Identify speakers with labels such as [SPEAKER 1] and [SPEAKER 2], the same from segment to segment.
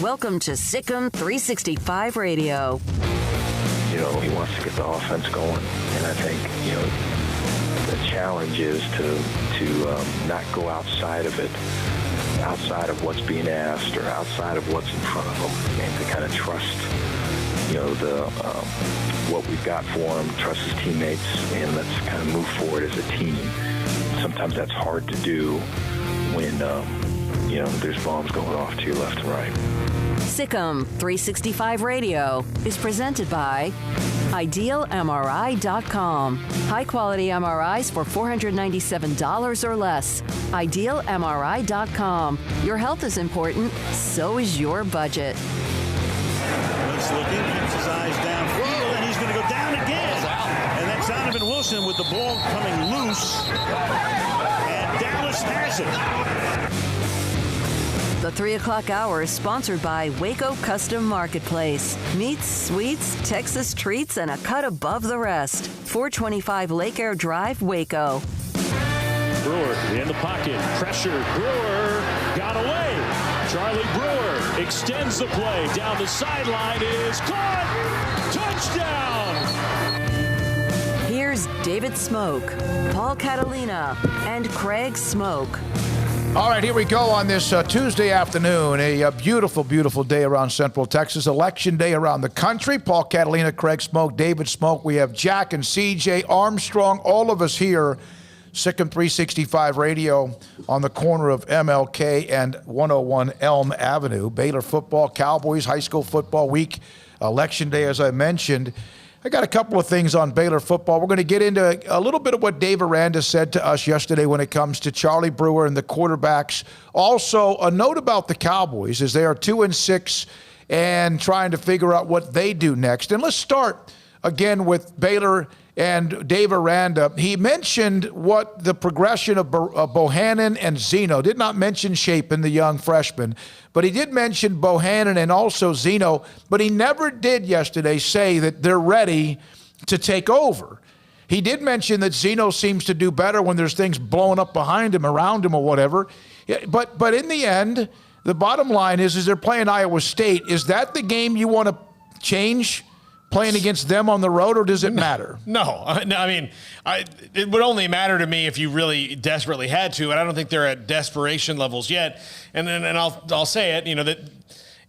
[SPEAKER 1] Welcome to SicEm365 Radio.
[SPEAKER 2] He wants to get the offense going, and I think, the challenge is to not go outside of it, outside of what's being asked or outside of what's in front of him, and to kind of trust, what we've got for him, trust his teammates, and let's kind of move forward as a team. Sometimes that's hard to do when, there's bombs going off to your left and right.
[SPEAKER 1] SicEm365 Radio is presented by IdealMRI.com. High-quality MRIs for $497 or less. IdealMRI.com. Your health is important, so is your budget.
[SPEAKER 3] He's looking, keeps his eyes downfield, and he's going to go down again. And that's Donovan Wilson with the ball coming loose. And Dallas has it.
[SPEAKER 1] The 3 o'clock hour is sponsored by Waco Custom Marketplace. Meats, sweets, Texas treats, and a cut above the rest. 425 Lake Air Drive, Waco.
[SPEAKER 4] Brewer in the pocket. Pressure. Brewer got away. Charlie Brewer extends the play. Down the sideline is caught. Touchdown.
[SPEAKER 1] Here's David Smoke, Paul Catalina, and Craig Smoke.
[SPEAKER 5] All right, here we go on this Tuesday afternoon. A beautiful, beautiful day around Central Texas. Election day around the country. Paul Catalina, Craig Smoke, David Smoke. We have Jack and CJ Armstrong, all of us here. SicEm365 Radio on the corner of MLK and 101 Elm Avenue. Baylor football, Cowboys, high school football week, election day, as I mentioned. I got a couple of things on Baylor football. We're going to get into a little bit of what Dave Aranda said to us yesterday when it comes to Charlie Brewer and the quarterbacks. Also, a note about the Cowboys as they are 2-6 and trying to figure out what they do next. And let's start again with Baylor and Dave Aranda. He mentioned what the progression of Bohannon and Zeno. Did not mention Chapin, the young freshman, but he did mention Bohannon and also Zeno, but he never did yesterday say that they're ready to take over. He did mention that Zeno seems to do better when there's things blowing up behind him, around him or whatever. But in the end, the bottom line is they're playing Iowa State. Is that the game you want to change? Playing against them on the road, or does it matter?
[SPEAKER 6] No. I mean, it would only matter to me if you really desperately had to, and I don't think they're at desperation levels yet. And I'll say it, that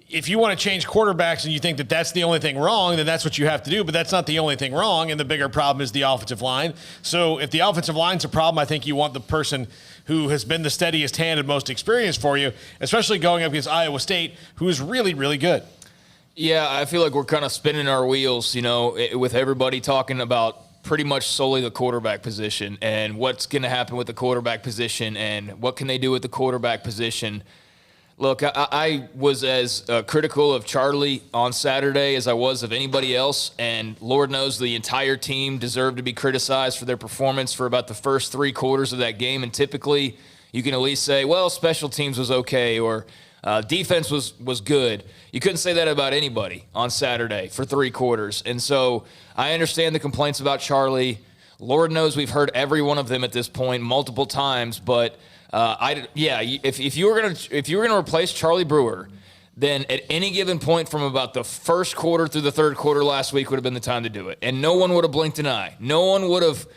[SPEAKER 6] if you want to change quarterbacks and you think that that's the only thing wrong, then that's what you have to do. But that's not the only thing wrong, and the bigger problem is the offensive line. So if the offensive line's a problem, I think you want the person who has been the steadiest hand and most experienced for you, especially going up against Iowa State, who is really, really good.
[SPEAKER 7] Yeah, I feel like we're kind of spinning our wheels, with everybody talking about pretty much solely the quarterback position and what's going to happen with the quarterback position and what can they do with the quarterback position. Look, I was as critical of Charlie on Saturday as I was of anybody else, and Lord knows the entire team deserved to be criticized for their performance for about the first 3 quarters of that game, and typically you can at least say, well, special teams was okay, or defense was good. You couldn't say that about anybody on Saturday for 3 quarters. And so I understand the complaints about Charlie. Lord knows we've heard every one of them at this point multiple times. But if you were gonna replace Charlie Brewer, then at any given point from about the first quarter through the third quarter last week would have been the time to do it. And no one would have blinked an eye. No one would have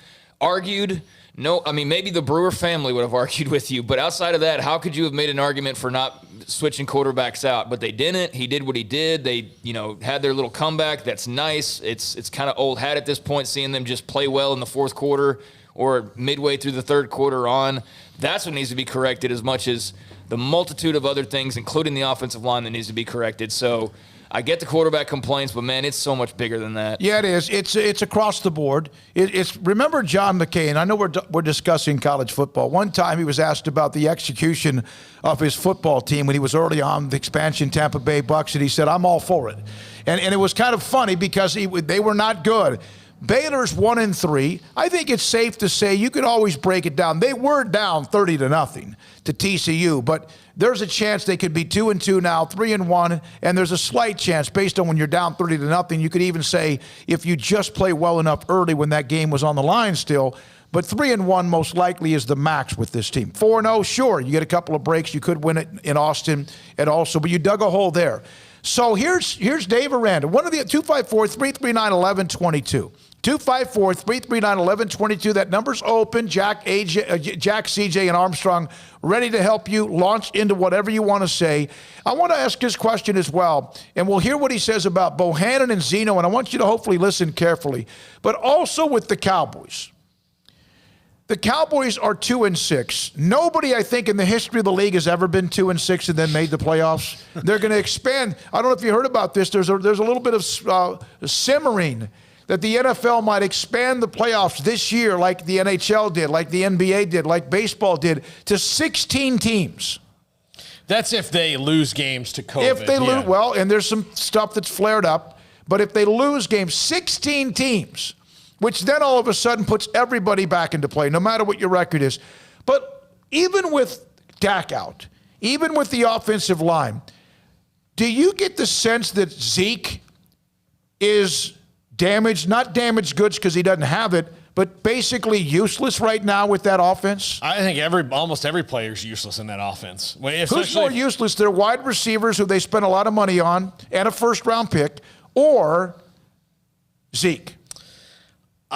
[SPEAKER 7] argued. No, I mean, maybe the Brewer family would have argued with you, but outside of that, how could you have made an argument for not switching quarterbacks out? But they didn't. He did what he did. They, had their little comeback. That's nice. It's kind of old hat at this point, seeing them just play well in the fourth quarter or midway through the third quarter on. That's what needs to be corrected as much as the multitude of other things, including the offensive line, that needs to be corrected. So I get the quarterback complaints, but, man, it's so much bigger than that.
[SPEAKER 5] Yeah, it is. It's across the board. Remember John McCain? I know we're discussing college football. One time he was asked about the execution of his football team when he was early on the expansion Tampa Bay Bucks, and he said, I'm all for it. And it was kind of funny because they were not good. Baylor's 1-3. I think it's safe to say you could always break it down. They were down 30-0 to TCU, but there's a chance they could be 2-2 now, 3-1, and there's a slight chance based on when you're down 30-0. You could even say if you just play well enough early when that game was on the line still. But 3-1 most likely is the max with this team. 4-0, sure, you get a couple of breaks. You could win it in Austin and also, but you dug a hole there. So here's Dave Aranda. One of the 254-339-1122. 254-339-1122. That number's open. Jack, CJ, and Armstrong ready to help you launch into whatever you want to say. I want to ask his question as well, and we'll hear what he says about Bohannon and Zeno, and I want you to hopefully listen carefully. But also with the Cowboys. The Cowboys are 2-6. Nobody, I think, in the history of the league has ever been 2-6 and then made the playoffs. They're going to expand. I don't know if you heard about this. There's a little bit of simmering that the NFL might expand the playoffs this year like the NHL did, like the NBA did, like baseball did, to 16 teams.
[SPEAKER 6] That's if they lose games to COVID.
[SPEAKER 5] If they lose, well, and there's some stuff that's flared up, but if they lose games, 16 teams, which then all of a sudden puts everybody back into play, no matter what your record is. But even with Dak out, even with the offensive line, do you get the sense that Zeke is damaged, not damaged goods because he doesn't have it, but basically useless right now with that offense?
[SPEAKER 6] I think almost every player is useless in that offense.
[SPEAKER 5] Who's more useless? Their wide receivers, who they spent a lot of money on, and a first-round pick, or Zeke?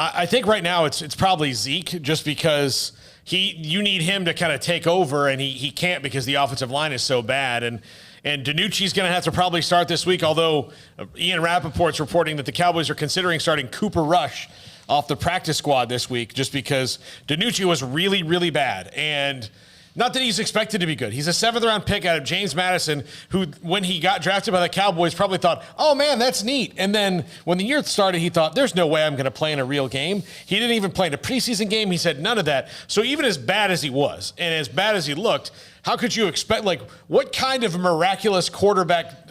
[SPEAKER 6] I think right now it's probably Zeke, just because you need him to kind of take over, and he can't because the offensive line is so bad. And DiNucci's going to have to probably start this week, although Ian Rappaport's reporting that the Cowboys are considering starting Cooper Rush off the practice squad this week, just because DiNucci was really, really bad. And not that he's expected to be good. He's a 7th-round pick out of James Madison, who, when he got drafted by the Cowboys, probably thought, oh, man, that's neat. And then when the year started, he thought, there's no way I'm going to play in a real game. He didn't even play in a preseason game. He said none of that. So even as bad as he was and as bad as he looked, how could you expect, what kind of miraculous quarterback,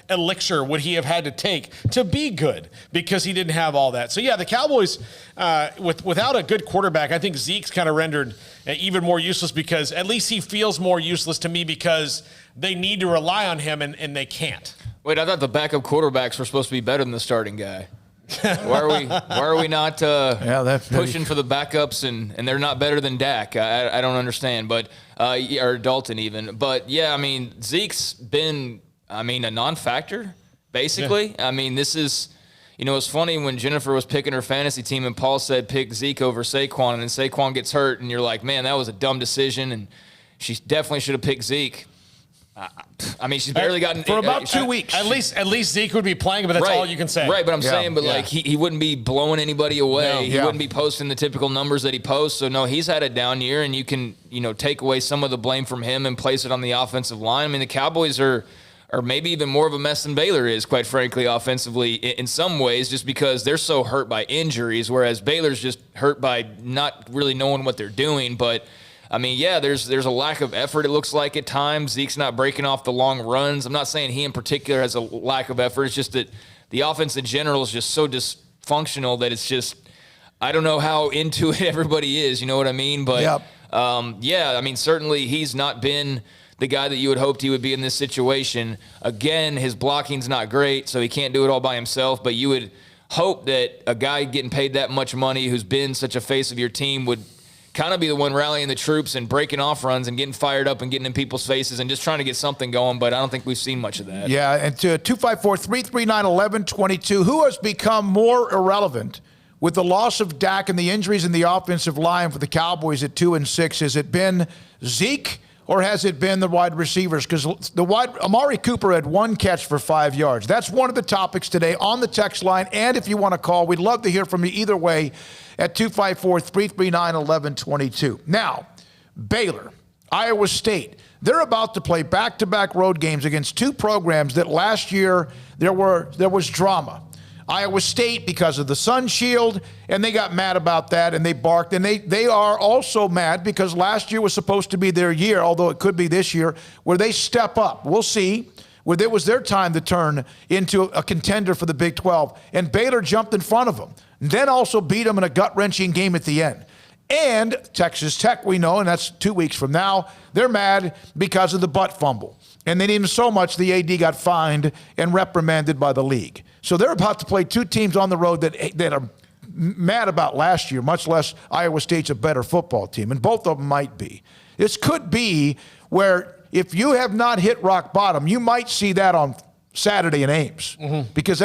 [SPEAKER 6] elixir would he have had to take to be good? Because he didn't have all that. So, yeah, the Cowboys, without a good quarterback, I think Zeke's kind of rendered even more useless, because at least he feels more useless to me because they need to rely on him and they can't.
[SPEAKER 7] Wait, I thought the backup quarterbacks were supposed to be better than the starting guy. Why are we not pushing for the backups and they're not better than Dak? I don't understand, but or Dalton even. But yeah, I mean, Zeke's been a non-factor basically. Yeah. I mean, this is, it's funny when Jennifer was picking her fantasy team and Paul said pick Zeke over Saquon, and then Saquon gets hurt and you're like, man, that was a dumb decision, and she definitely should have picked Zeke. She's barely gotten
[SPEAKER 5] for about 2 weeks.
[SPEAKER 6] At least Zeke would be playing, but that's all you can say.
[SPEAKER 7] Right, but I'm saying, he wouldn't be blowing anybody away. No. He wouldn't be posting the typical numbers that he posts. So no, he's had a down year, and you can take away some of the blame from him and place it on the offensive line. I mean, the Cowboys are maybe even more of a mess than Baylor is, quite frankly, offensively in some ways, just because they're so hurt by injuries, whereas Baylor's just hurt by not really knowing what they're doing. But I mean, yeah, there's a lack of effort, it looks like, at times. Zeke's not breaking off the long runs. I'm not saying he in particular has a lack of effort. It's just that the offense in general is just so dysfunctional that it's just, I don't know how into it everybody is, you know what I mean? But, certainly he's not been the guy that you had hoped he would be in this situation. Again, his blocking's not great, so he can't do it all by himself, but you would hope that a guy getting paid that much money who's been such a face of your team would kind of be the one rallying the troops and breaking off runs and getting fired up and getting in people's faces and just trying to get something going, but I don't think we've seen much of that.
[SPEAKER 5] Yeah, and to 254-339-1122, who has become more irrelevant with the loss of Dak and the injuries in the offensive line for the Cowboys at 2-6? Has it been Zeke, or has it been the wide receivers? Because Amari Cooper had 1 catch for 5 yards. That's one of the topics today on the text line, and if you want to call, we'd love to hear from you either way at 254-339-1122. Now, Baylor, Iowa State, they're about to play back-to-back road games against 2 programs that last year there was drama. Iowa State because of the Sun Shield, and they got mad about that, and they barked. And they are also mad because last year was supposed to be their year, although it could be this year, where they step up. We'll see. Where it was their time to turn into a contender for the Big 12. And Baylor jumped in front of them. Then also beat them in a gut-wrenching game at the end. And Texas Tech, we know, and that's 2 weeks from now, they're mad because of the butt fumble. And they didn't even so much the AD got fined and reprimanded by the league. So they're about to play 2 teams on the road that are mad about last year, much less Iowa State's a better football team, and both of them might be. This could be where if you have not hit rock bottom, you might see that on Saturday in Ames, because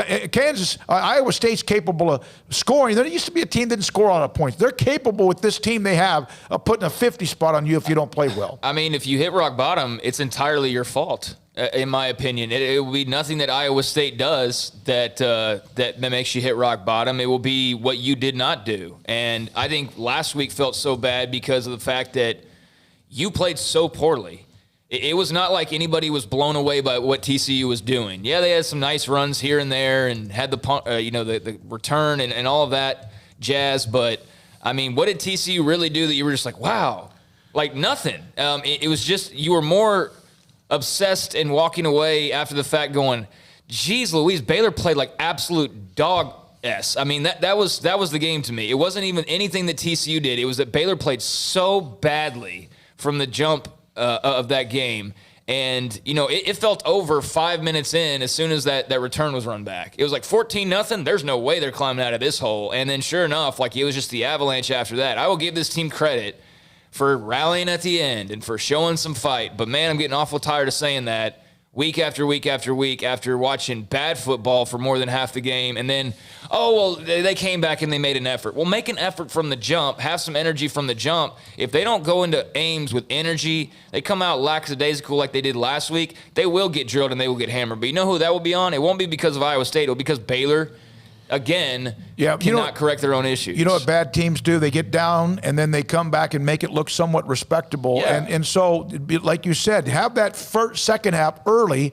[SPEAKER 5] Iowa State's capable of scoring. There used to be a team that didn't score a lot of points. They're capable with this team they have of putting a 50 spot on you if you don't play well.
[SPEAKER 7] I mean, if you hit rock bottom, it's entirely your fault, in my opinion. It will be nothing that Iowa State does that makes you hit rock bottom. It will be what you did not do. And I think last week felt so bad because of the fact that you played so poorly. It was not like anybody was blown away by what TCU was doing. Yeah, they had some nice runs here and there and had the return and all of that jazz. But, I mean, what did TCU really do that you were just like, wow? Like nothing. It was just you were more obsessed and walking away after the fact going, geez Louise, Baylor played like absolute dog-s. I mean, that was the game to me. It wasn't even anything that TCU did. It was that Baylor played so badly from the jump of that game. And, it felt over 5 minutes in as soon as that return was run back. It was like 14-0. There's no way they're climbing out of this hole. And then sure enough, like it was just the avalanche after that. I will give this team credit for rallying at the end and for showing some fight. But, man, I'm getting awful tired of saying that week after week after week after watching bad football for more than half the game. And then, they came back and they made an effort. Well, make an effort from the jump. Have some energy from the jump. If they don't go into Ames with energy, they come out lackadaisical like they did last week, they will get drilled and they will get hammered. But you know who that will be on? It won't be because of Iowa State. It will be because Baylor, again, cannot correct their own issues.
[SPEAKER 5] You know what bad teams do? They get down, and then they come back and make it look somewhat respectable.
[SPEAKER 7] Yeah.
[SPEAKER 5] And so, like you said, have that second half early.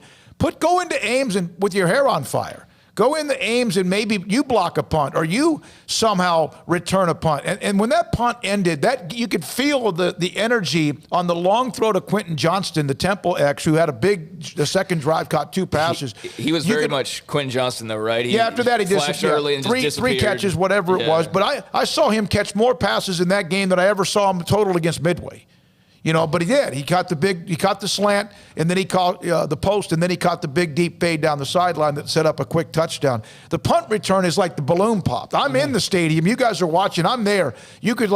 [SPEAKER 5] Go into Ames and with your hair on fire. Go into Ames and maybe you block a punt or you somehow return a punt. And when that punt ended, that you could feel the energy on the long throw to Quentin Johnston, the Temple X, who had the second drive, caught 2 passes.
[SPEAKER 7] He was very much Quentin Johnston, though, right?
[SPEAKER 5] After that he
[SPEAKER 7] flashed early and just disappeared.
[SPEAKER 5] 3 catches, whatever it was. But I saw him catch more passes in that game than I ever saw him total against Midway. But he did. He caught the slant, and then he caught the post, and then he caught the big deep fade down the sideline that set up a quick touchdown. The punt return is like the balloon pop. I'm in the stadium. You guys are watching. I'm there. You could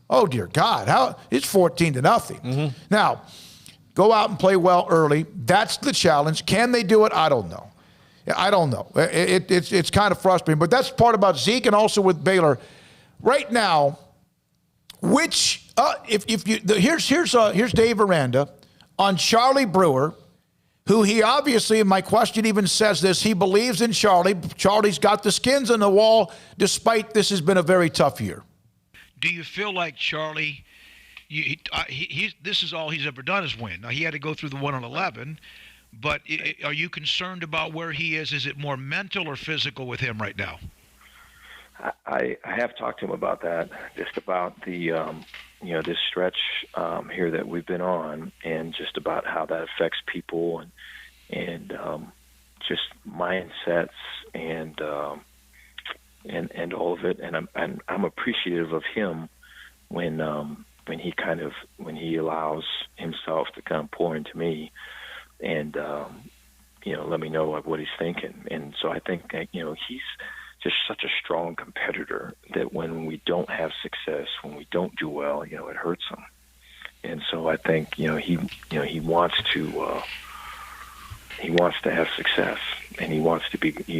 [SPEAKER 5] oh dear God, it's 14-0. Now, go out and play well early. That's the challenge. Can they do it? I don't know. It's kind of frustrating, but that's part about Zeke and also with Baylor right now. Here's Dave Aranda on Charlie Brewer, who he obviously, my question even says this, he believes in Charlie. Charlie's got the skins on the wall, despite this has been a very tough year.
[SPEAKER 8] Do you feel like Charlie, this is all he's ever done is win? Now, he had to go through the 1-11, but are you concerned about where he is? Is it more mental or physical with him right now?
[SPEAKER 2] I have talked to him about that, just about the this stretch here that we've been on, and just about how that affects people and just mindsets and all of it. And I'm appreciative of him when he allows himself to kind of pour into me and let me know what he's thinking. And so I think he's just such a strong competitor that when we don't have success, when we don't do well, it hurts him. And so I think he wants to have success, and he wants to get the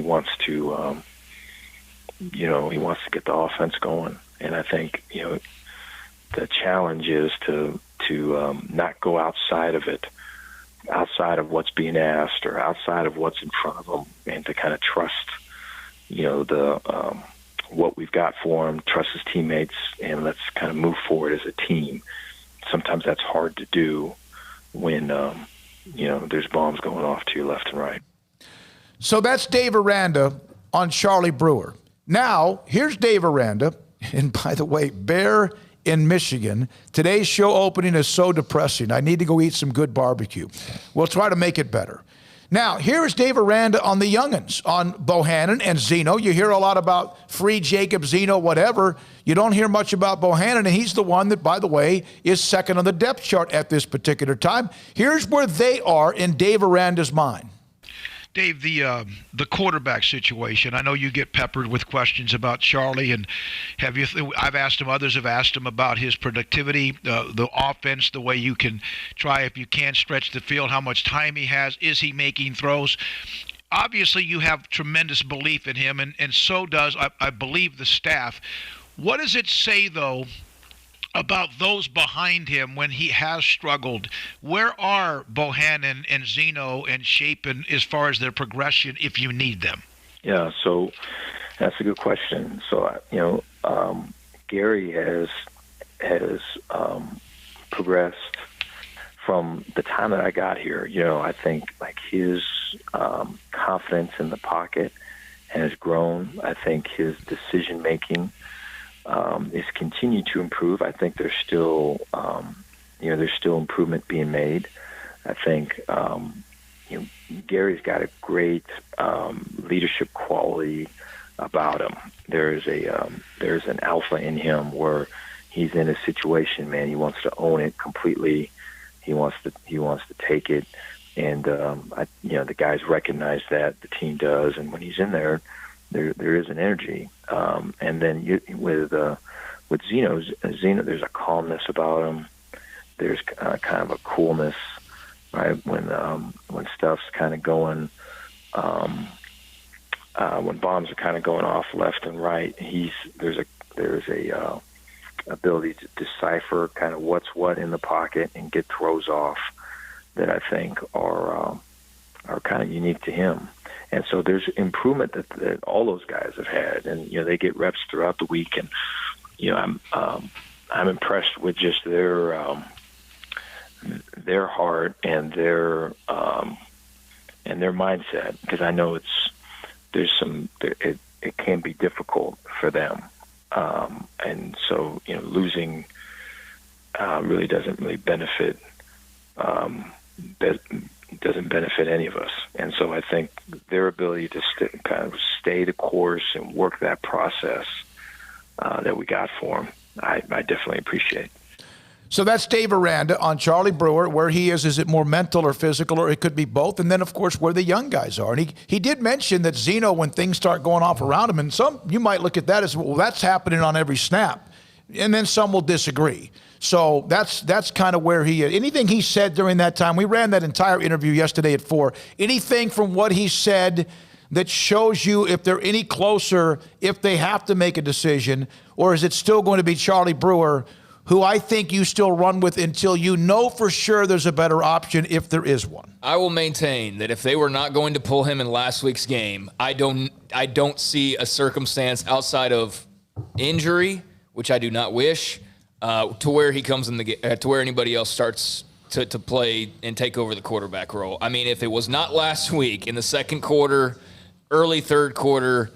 [SPEAKER 2] offense going. And I think the challenge is to not go outside of it, outside of what's being asked or outside of what's in front of them, and to kind of trust what we've got for him, trust his teammates, and let's kind of move forward as a team. Sometimes that's hard to do when, there's bombs going off to your left and right.
[SPEAKER 5] So that's Dave Aranda on Charlie Brewer. Now, here's Dave Aranda. And by the way, Bear in Michigan. Today's show opening is so depressing. I need to go eat some good barbecue. We'll try to make it better. Now, here is Dave Aranda on the youngins, on Bohannon and Zeno. You hear a lot about free Jacob, Zeno, whatever. You don't hear much about Bohannon, and he's the one that, by the way, is second on the depth chart at this particular time. Here's where they are in Dave Aranda's mind.
[SPEAKER 8] Dave, the quarterback situation. I know you get peppered with questions about Charlie, and I've asked him. Others have asked him about his productivity, the offense, the way you can try, if you can, stretch the field, how much time he has, is he making throws? Obviously, you have tremendous belief in him, and so does, I believe, the staff. What does it say, though, about those behind him when he has struggled? Where are Bohannon and Zeno and Shapen as far as their progression if you need them?
[SPEAKER 2] Yeah, so that's a good question. So, Gary has progressed from the time that I got here. I think like his confidence in the pocket has grown. I think his decision making is continuing to improve. I think there's still improvement being made. I think Gary's got a great leadership quality about him. There's an alpha in him where he's in a situation, man. He wants to own it completely. He wants to take it, and the guys recognize that. The team does, and when he's in there is an energy. And then with Zeno, there's a calmness about him. There's kind of a coolness, right? When stuff's kind of going, when bombs are kind of going off left and right, there's a ability to decipher kind of what's what in the pocket and get throws off that I think are kind of unique to him. And so there's improvement that all those guys have had, and they get reps throughout the week. And I'm impressed with just their heart and their mindset, because I know it can be difficult for them, and so losing really doesn't really benefit. Doesn't benefit any of us. And so I think their ability to kind of stay the course and work that process that we got for him, I definitely appreciate.
[SPEAKER 5] So that's Dave Aranda on Charlie Brewer. Where he is it more mental or physical, or it could be both? And then, of course, where the young guys are. And he did mention that Zeno, when things start going off around him, and some you might look at that as, well, that's happening on every snap. And then some will disagree. So that's kind of where he is. Anything he said during that time, we ran that entire interview yesterday at 4. Anything from what he said that shows you if they're any closer, if they have to make a decision, or is it still going to be Charlie Brewer, who I think you still run with until you know for sure there's a better option if there is one?
[SPEAKER 7] I will maintain that if they were not going to pull him in last week's game, I don't see a circumstance outside of injury, which I do not wish, to where he comes in to where anybody else starts to play and take over the quarterback role. I mean, if it was not last week in the second quarter, early third quarter,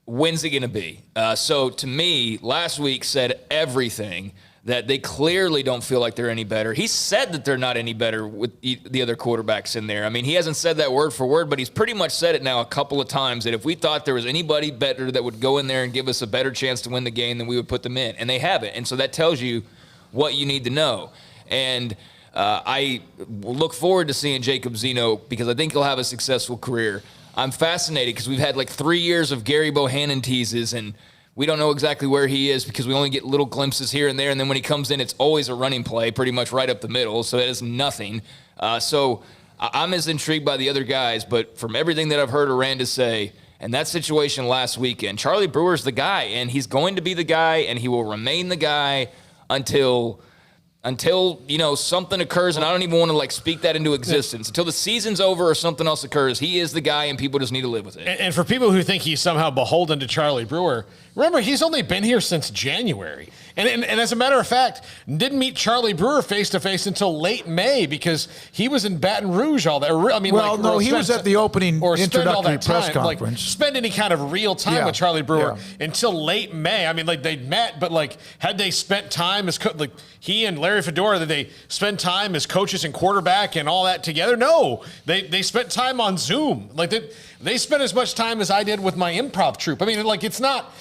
[SPEAKER 7] when's it going to be? So to me, last week said everything, that they clearly don't feel like they're any better. He said that they're not any better with the other quarterbacks in there. I mean, he hasn't said that word for word, but he's pretty much said it now a couple of times, that if we thought there was anybody better that would go in there and give us a better chance to win the game, then we would put them in. And they haven't. And so that tells you what you need to know. And I look forward to seeing Jacob Zeno, because I think he'll have a successful career. I'm fascinated because we've had like 3 years of Gary Bohannon teases, and we don't know exactly where he is because we only get little glimpses here and there. And then when he comes in, it's always a running play, pretty much right up the middle. So that is nothing. So I'm as intrigued by the other guys, but from everything that I've heard Aranda say, and that situation last weekend, Charlie Brewer's the guy, and he's going to be the guy, and he will remain the guy until something occurs, and I don't even want to speak that into existence. Until the season's over or something else occurs, he is the guy, and people just need to live with it.
[SPEAKER 6] And for people who think he's somehow beholden to Charlie Brewer, remember, he's only been here since January. And as a matter of fact, didn't meet Charlie Brewer face-to-face until late May, because he was in Baton Rouge all that. I mean,
[SPEAKER 5] he was at the opening introductory press conference.
[SPEAKER 6] Spend any kind of real time with Charlie Brewer until late May. I mean, they met, but had they spent time as he and Larry Fedora, did they spend time as coaches and quarterback and all that together? No, they spent time on Zoom. They spent as much time as I did with my improv troupe. I mean, it's not,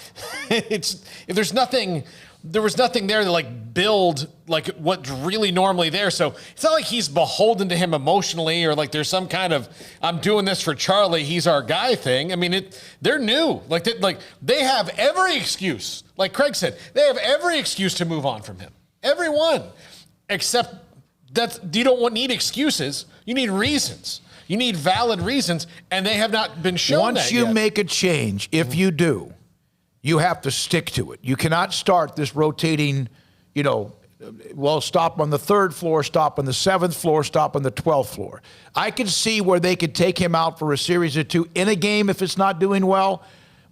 [SPEAKER 6] there's nothing there was nothing there to like build like what's really normally there. So it's not like he's beholden to him emotionally or like there's some kind of I'm doing this for Charlie, he's our guy thing. I mean, they're new. Like they have every excuse. Like Craig said, they have every excuse to move on from him. Every one. Except you don't need excuses. You need reasons. You need valid reasons, and they have not been shown
[SPEAKER 5] Once
[SPEAKER 6] that
[SPEAKER 5] you
[SPEAKER 6] yet.
[SPEAKER 5] make a change, if you do, you have to stick to it. You cannot start this rotating, stop on the 3rd floor, stop on the 7th floor, stop on the 12th floor. I can see where they could take him out for a series or two in a game if it's not doing well.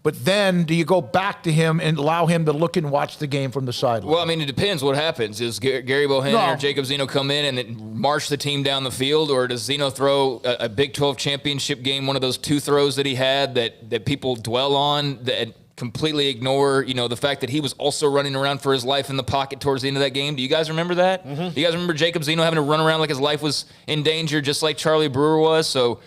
[SPEAKER 5] But then do you go back to him and allow him to look and watch the game from the sideline?
[SPEAKER 7] Well, I mean, it depends what happens. Does Gary Bohannon or Jacob Zeno come in and then march the team down the field, or does Zeno throw a Big 12 championship game, one of those 2 throws that he had that people dwell on, that completely ignore, the fact that he was also running around for his life in the pocket towards the end of that game? Do you guys remember that? Mm-hmm. Do you guys remember Jacob Zeno having to run around like his life was in danger, just like Charlie Brewer was? So,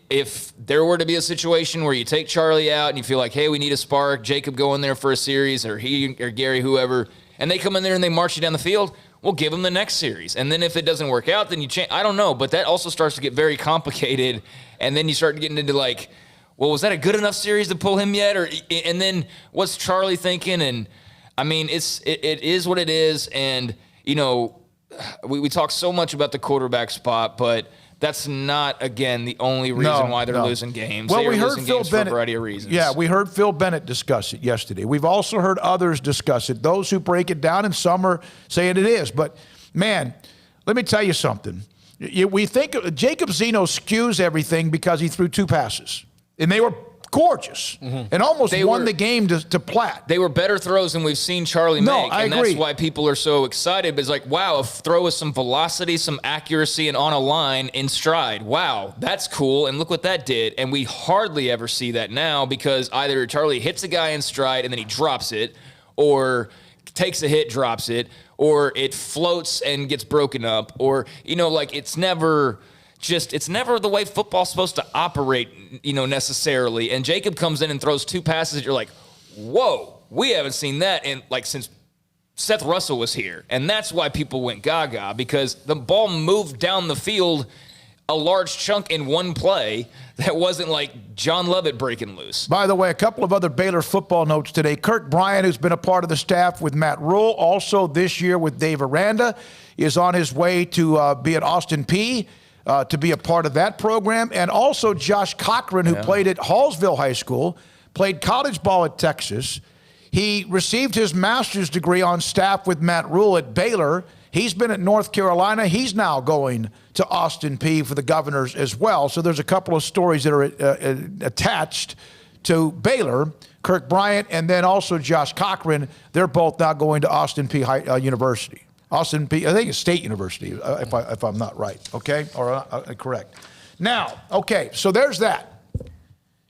[SPEAKER 7] if there were to be a situation where you take Charlie out and you feel like, hey, we need a spark, Jacob go in there for a series, or he or Gary, whoever, and they come in there and they march you down the field, we'll give them the next series. And then if it doesn't work out, then you change. I don't know, but that also starts to get very complicated. And then you start getting into like, well, was that a good enough series to pull him yet? And then what's Charlie thinking? And I mean, it is what it is. And, we talk so much about the quarterback spot, but that's not, again, the only reason why they're losing games.
[SPEAKER 5] Well,
[SPEAKER 7] they are
[SPEAKER 5] we heard
[SPEAKER 7] losing
[SPEAKER 5] Phil
[SPEAKER 7] games
[SPEAKER 5] Bennett,
[SPEAKER 7] for a variety of reasons.
[SPEAKER 5] Yeah, we heard Phil Bennett discuss it yesterday. We've also heard others discuss it, those who break it down, and some are saying it is. But, man, let me tell you something. We think Jacob Zeno skews everything because he threw 2 passes, and they were gorgeous, and almost won the game to Platt.
[SPEAKER 7] They were better throws than we've seen Charlie make,
[SPEAKER 5] I
[SPEAKER 7] and
[SPEAKER 5] agree.
[SPEAKER 7] That's why people are so excited. But it's like, wow, a throw with some velocity, some accuracy, and on a line in stride. Wow, that's cool, and look what that did. And we hardly ever see that now because either Charlie hits a guy in stride and then he drops it, or takes a hit, drops it, or it floats and gets broken up, or, it's never the way football's supposed to operate, necessarily. And Jacob comes in and throws 2 passes that you're like, whoa, we haven't seen that since Seth Russell was here. And that's why people went gaga, because the ball moved down the field a large chunk in one play that wasn't like John Lovett breaking loose.
[SPEAKER 5] By the way, a couple of other Baylor football notes today. Kirk Bryant, who's been a part of the staff with Matt Rhule, also this year with Dave Aranda, is on his way to be at Austin Peay. To be a part of that program. And also Josh Cochran, who played at Hallsville High School, played college ball at Texas. He received his master's degree on staff with Matt Rhule at Baylor. He's been at North Carolina. He's now going to Austin Peay for the Governors as well. So there's a couple of stories that are attached to Baylor. Kirk Bryant and then also Josh Cochran, they're both now going to Austin Peay University. Austin Peay, I think it's State University, if I'm not right, okay, or correct. Now, okay, so there's that.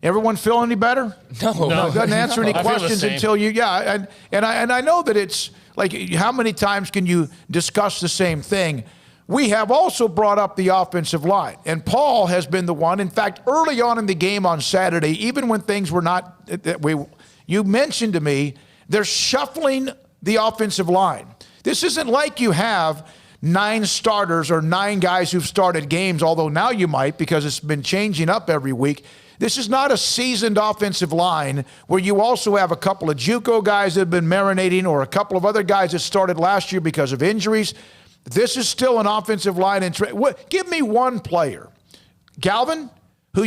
[SPEAKER 5] Everyone feel any better?
[SPEAKER 7] No.
[SPEAKER 5] It doesn't answer any questions until you, and I know that it's like, how many times can you discuss the same thing? We have also brought up the offensive line, and Paul has been the one. In fact, early on in the game on Saturday, even when things were not, you mentioned to me, they're shuffling the offensive line. This isn't like you have 9 starters or 9 guys who've started games, although now you might because it's been changing up every week. This is not a seasoned offensive line where you also have a couple of JUCO guys that have been marinating or a couple of other guys that started last year because of injuries. This is still an offensive line. Give me one player, Galvin, who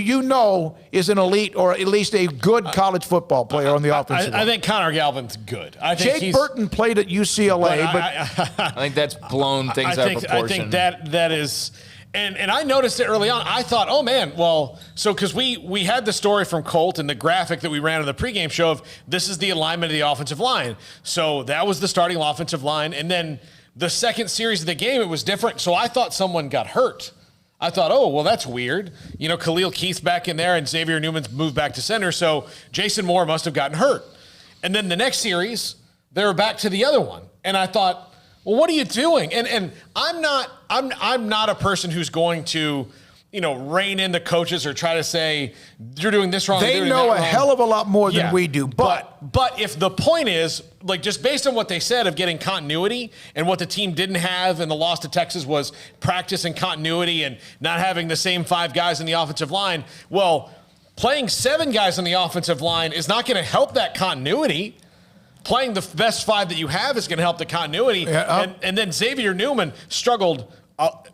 [SPEAKER 5] is an elite or at least a good college football player on the offensive line.
[SPEAKER 6] I think Connor Galvin's good.
[SPEAKER 5] Jake Burton played at UCLA, but
[SPEAKER 7] I think that's blown things out of proportion.
[SPEAKER 6] I think that is, and I noticed it early on. I thought, oh man, because we had the story from Colt and the graphic that we ran on the pregame show of this is the alignment of the offensive line. So that was the starting offensive line, and then the second series of the game it was different. So I thought someone got hurt. I thought, oh, well, that's weird. Khalil Keith's back in there and Xavier Newman's moved back to center, so Jason Moore must have gotten hurt. And then the next series, they were back to the other one. And I thought, well, what are you doing? And I'm not a person who's going to rein in the coaches or try to say you're doing this wrong.
[SPEAKER 5] They know a hell of a lot more than we do. But
[SPEAKER 6] if the point is, like, just based on what they said of getting continuity, and what the team didn't have in the loss to Texas was practice and continuity and not having the same 5 guys in the offensive line, well, playing 7 guys on the offensive line is not going to help that continuity. Playing the best 5 that you have is going to help the continuity. Yeah, and then Xavier Newman struggled.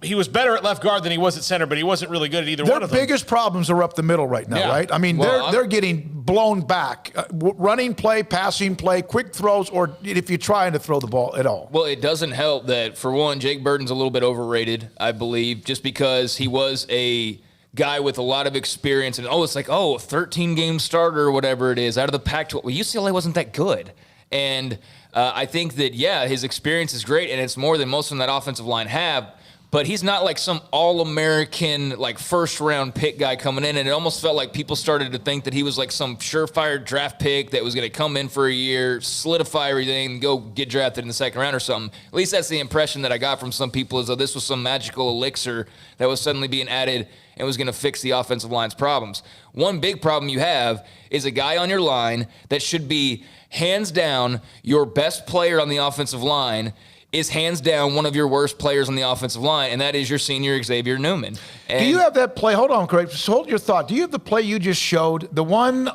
[SPEAKER 6] He was better at left guard than he was at center, but he wasn't really good at either one of them.
[SPEAKER 5] Their biggest problems are up the middle right now, right? I mean, they're getting blown back. Running play, passing play, quick throws, or if you're trying to throw the ball at all.
[SPEAKER 7] Well, it doesn't help that, for one, Jake Burton's a little bit overrated, I believe, just because he was a guy with a lot of experience. And, it's like, 13-game starter or whatever it is out of the Pac-12. Well, UCLA wasn't that good. And I think that, his experience is great, and it's more than most on that offensive line have. But he's not like some all-American, like, first-round pick guy coming in. And it almost felt like people started to think that he was like some surefire draft pick that was going to come in for a year, solidify everything, and go get drafted in the second round or something. At least that's the impression that I got from some people, as though this was some magical elixir that was suddenly being added and was going to fix the offensive line's problems. One big problem you have is a guy on your line that should be hands down your best player on the offensive line is hands down one of your worst players on the offensive line, and that is your senior Xavier Newman.
[SPEAKER 5] Do you have that play? Hold on, Craig. Just hold your thought. Do you have the play you just showed, the one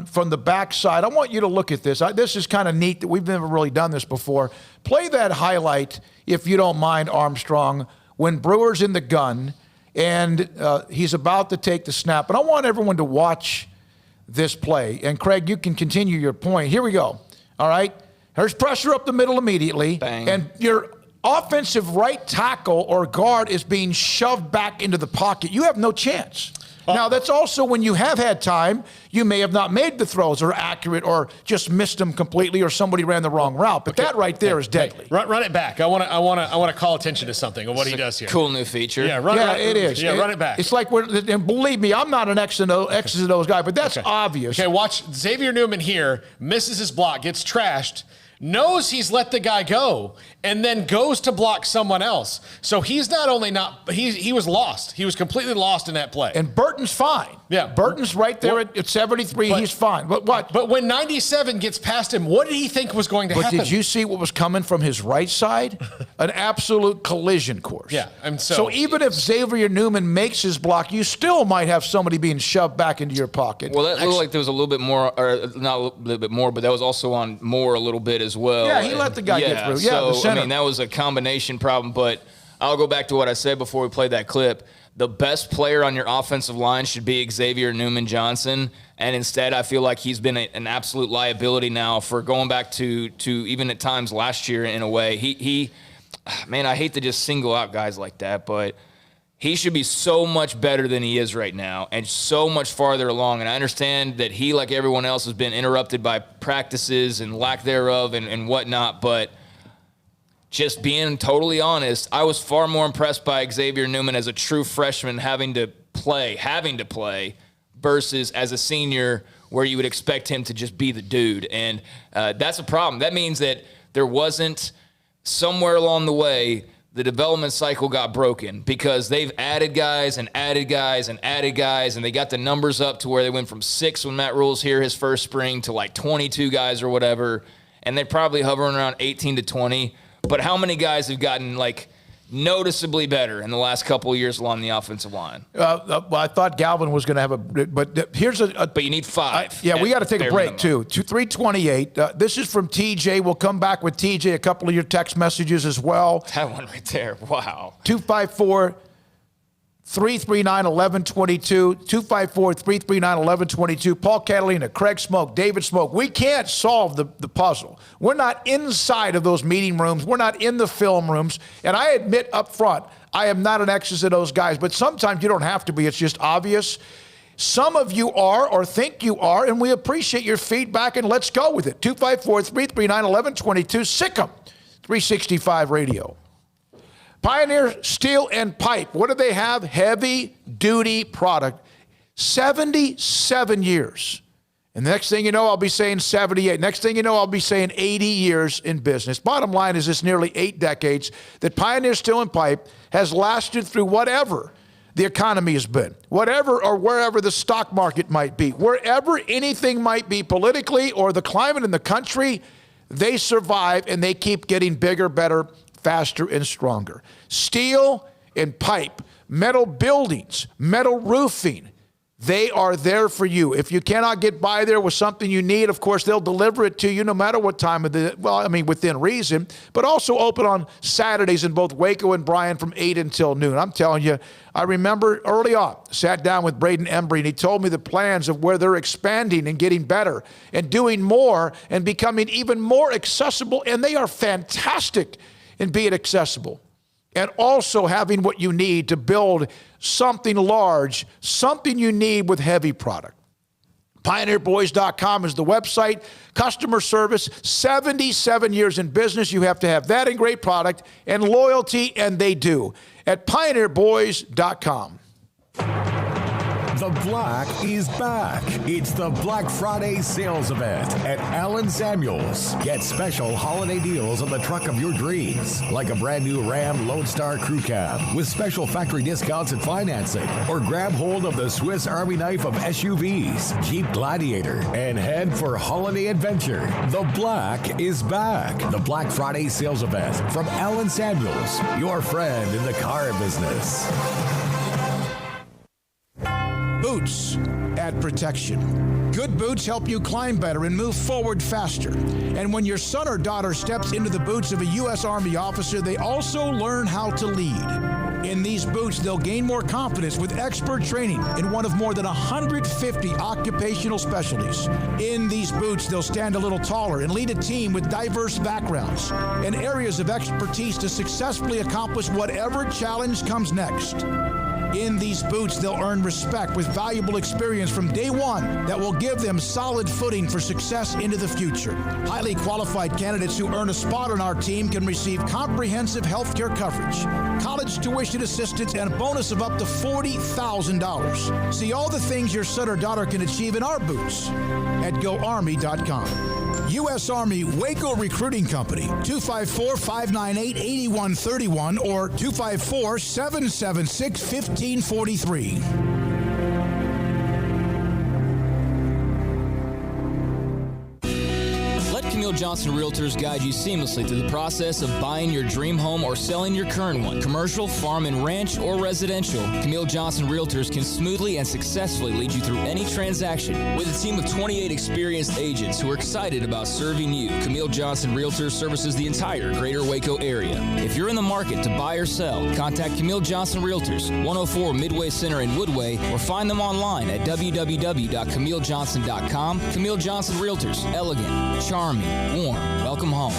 [SPEAKER 5] from the backside? I want you to look at this. This is kind of neat that we've never really done this before. Play that highlight, if you don't mind, Armstrong, when Brewer's in the gun, and he's about to take the snap. And I want everyone to watch this play. And, Craig, you can continue your point. Here we go. All right? There's pressure up the middle immediately. Bang. And your offensive right tackle or guard is being shoved back into the pocket. You have no chance. Now, that's also when you have had time, you may have not made the throws or accurate or just missed them completely or somebody ran the wrong route. But that right there is deadly.
[SPEAKER 6] Run it back. I want to call attention to something of what he does here.
[SPEAKER 7] Cool new feature.
[SPEAKER 5] It is.
[SPEAKER 6] Yeah, run it back.
[SPEAKER 5] It's like, and believe me, I'm not an X's and O's guy, but that's obvious.
[SPEAKER 6] Okay, watch Xavier Newman here, misses his block, gets trashed, knows he's let the guy go, and then goes to block someone else. So he's not only he was lost. He was completely lost in that play.
[SPEAKER 5] And Burton's fine. Yeah. Burton's right there at 73. He's fine. But what?
[SPEAKER 6] But when 97 gets past him, what did he think was going to happen?
[SPEAKER 5] But did you see what was coming from his right side? An absolute collision course.
[SPEAKER 6] Yeah. And
[SPEAKER 5] so even if Xavier Newman makes his block, you still might have somebody being shoved back into your pocket.
[SPEAKER 7] Well, that looked like there was a little bit more, or not a little bit more, but that was also on Moore a little bit as well.
[SPEAKER 5] Yeah, he let the guy get through. Yeah,
[SPEAKER 7] so, that was a combination problem, but I'll go back to what I said before we played that clip. The best player on your offensive line should be Xavier Newman Johnson, and instead I feel like he's been an absolute liability now for going back to even at times last year in a way. Man, I hate to just single out guys like that, but he should be so much better than he is right now and so much farther along. And I understand that he, like everyone else, has been interrupted by practices and lack thereof and whatnot, but just being totally honest, I was far more impressed by Xavier Newman as a true freshman having to play versus as a senior where you would expect him to just be the dude. And that's a problem. That means that there wasn't somewhere along the way the development cycle got broken because they've added guys and added guys and added guys, and they got the numbers up to where they went from 6 when Matt Rhoades here his first spring to like 22 guys or whatever, and they're probably hovering around 18 to 20. But how many guys have gotten like noticeably better in the last couple of years along the offensive line?
[SPEAKER 5] Well, I thought Galvin was going to have but here's
[SPEAKER 7] But you need 5.
[SPEAKER 5] We got to take a break too. 3:28. This is from TJ. We'll come back with TJ. A couple of your text messages as well.
[SPEAKER 7] That one right there. Wow.
[SPEAKER 5] 254-339-1122. 254-339-1122. Paul Catalina, Craig Smoke, David Smoke. We can't solve the puzzle. We're not inside of those meeting rooms. We're not in the film rooms. And I admit up front, I am not an X's and O's guys, but sometimes you don't have to be. It's just obvious. Some of you are or think you are, and we appreciate your feedback, and let's go with it. 254-339-1122. SicEm365 Radio. Pioneer Steel and Pipe. What do they have? Heavy-duty product. 77 years. And the next thing you know, I'll be saying 78. Next thing you know, I'll be saying 80 years in business. Bottom line is this nearly 8 decades that Pioneer Steel and Pipe has lasted through whatever the economy has been, whatever or wherever the stock market might be, wherever anything might be politically or the climate in the country, they survive and they keep getting bigger, better, faster, and stronger. Steel and pipe, metal buildings, metal roofing, they are there for you. If you cannot get by there with something you need, of course, they'll deliver it to you no matter what time of the, within reason, but also open on Saturdays in both Waco and Bryan from 8 until noon. I'm telling you, I remember early on, sat down with Braden Embry, and he told me the plans of where they're expanding and getting better and doing more and becoming even more accessible, and they are fantastic in being accessible. And also having what you need to build something large, something you need with heavy product. PioneerBoys.com is the website. Customer service, 77 years in business. You have to have that and great product and loyalty, and they do. At PioneerBoys.com.
[SPEAKER 9] The Black is back. It's the Black Friday sales event at Allen Samuels. Get special holiday deals on the truck of your dreams, like a brand new Ram Lodestar Crew Cab with special factory discounts and financing, or grab hold of the Swiss Army knife of SUVs, Jeep Gladiator, and head for holiday adventure. The Black is back. The Black Friday sales event from Allen Samuels, your friend in the car business.
[SPEAKER 5] Boots add protection. Good boots help you climb better and move forward faster. And when your son or daughter steps into the boots of a U.S. Army officer, they also learn how to lead. In these boots, they'll gain more confidence with expert training in one of more than 150 occupational specialties. In these boots, they'll stand a little taller and lead a team with diverse backgrounds and areas of expertise to successfully accomplish whatever challenge comes next. In these boots, they'll earn respect with valuable experience from day one that will give them solid footing for success into the future. Highly qualified candidates who earn a spot on our team can receive comprehensive health care coverage, college tuition assistance, and a bonus of up to $40,000. See all the things your son or daughter can achieve in our boots at GoArmy.com. U.S. Army Waco Recruiting Company, 254-598-8131 or 254-776-1543.
[SPEAKER 7] Camille Johnson Realtors guide you seamlessly through the process of buying your dream home or selling your current one. Commercial, farm and ranch, or residential, Camille Johnson Realtors can smoothly and successfully lead you through any transaction. With a team of 28 experienced agents who are excited about serving you, Camille Johnson Realtors services the entire greater Waco area. If you're in the market to buy or sell, contact Camille Johnson Realtors, 104 Midway Center in Woodway, or find them online at www.camillejohnson.com. Camille Johnson Realtors, elegant, charming, warm. Welcome home.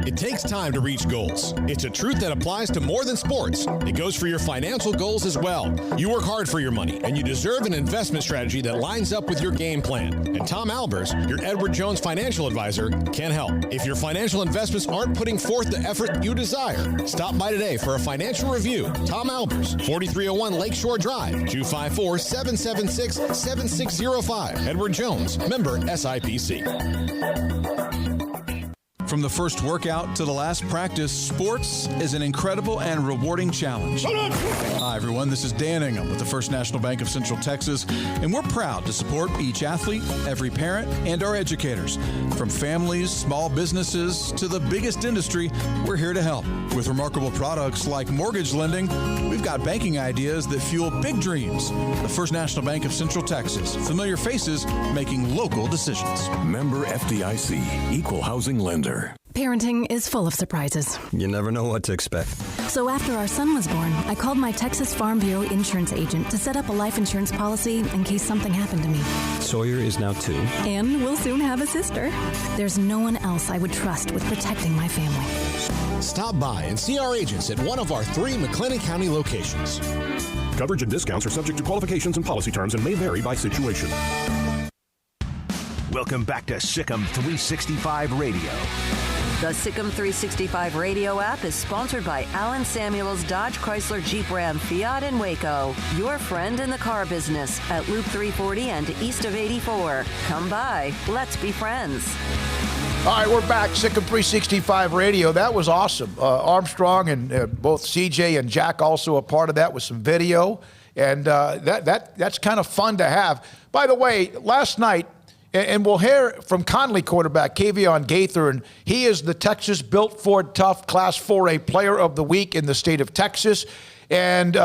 [SPEAKER 10] It takes time to reach goals. It's a truth that applies to more than sports. It goes for your financial goals as well. You work hard for your money, and you deserve an investment strategy that lines up with your game plan. And Tom Albers, your Edward Jones financial advisor, can help. If your financial investments aren't putting forth the effort you desire, stop by today for a financial review. Tom Albers, 4301 Lakeshore Drive, 254-776-7605. Edward Jones, member SIPC.
[SPEAKER 11] From the first workout to the last practice, sports is an incredible and rewarding challenge. Hi, everyone. This is Dan Ingham with the First National Bank of Central Texas, and we're proud to support each athlete, every parent, and our educators. From families, small businesses, to the biggest industry, we're here to help. With remarkable products like mortgage lending, we've got banking ideas that fuel big dreams. The First National Bank of Central Texas. Familiar faces making local decisions.
[SPEAKER 9] Member FDIC, Equal Housing Lender.
[SPEAKER 12] Parenting is full of surprises.
[SPEAKER 13] You never know what to expect.
[SPEAKER 12] So after our son was born, I called my Texas Farm Bureau insurance agent to set up a life insurance policy in case something happened to me.
[SPEAKER 13] Sawyer is now 2.
[SPEAKER 12] And we'll soon have a sister. There's no one else I would trust with protecting my family.
[SPEAKER 10] Stop by and see our agents at one of our 3 McLennan County locations.
[SPEAKER 14] Coverage and discounts are subject to qualifications and policy terms and may vary by situation.
[SPEAKER 15] Welcome back to SicEm365 Radio.
[SPEAKER 1] The SicEm365 Radio app is sponsored by Allen Samuels Dodge Chrysler Jeep Ram Fiat in Waco. Your friend in the car business at Loop 340 and east of 84. Come by. Let's be friends.
[SPEAKER 5] All right, we're back. SicEm365 Radio. That was awesome. Armstrong and both CJ and Jack also a part of that with some video. And that's kind of fun to have. By the way, last night, and we'll hear from Conley quarterback Kavion Gaither, and he is the Texas Built Ford Tough Class 4A Player of the Week in the state of Texas. And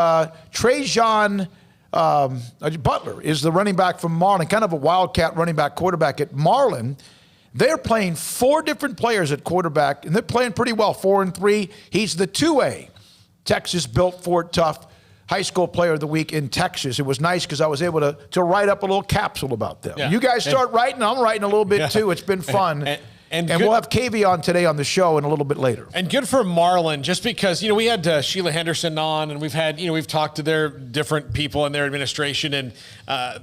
[SPEAKER 5] Trajan Butler is the running back from Marlin, kind of a wildcat running back quarterback at Marlin. They're playing 4 different players at quarterback, and they're playing pretty well, 4-3. He's the 2A Texas Built Ford Tough High School Player of the Week in Texas. It was nice because I was able to write up a little capsule about them. Yeah. You guys start writing. I'm writing a little bit too. It's been fun. And we'll have Kavion today on the show and a little bit later.
[SPEAKER 6] And good for Marlin, just because, we had Sheila Henderson on, and we've talked to their different people in their administration, and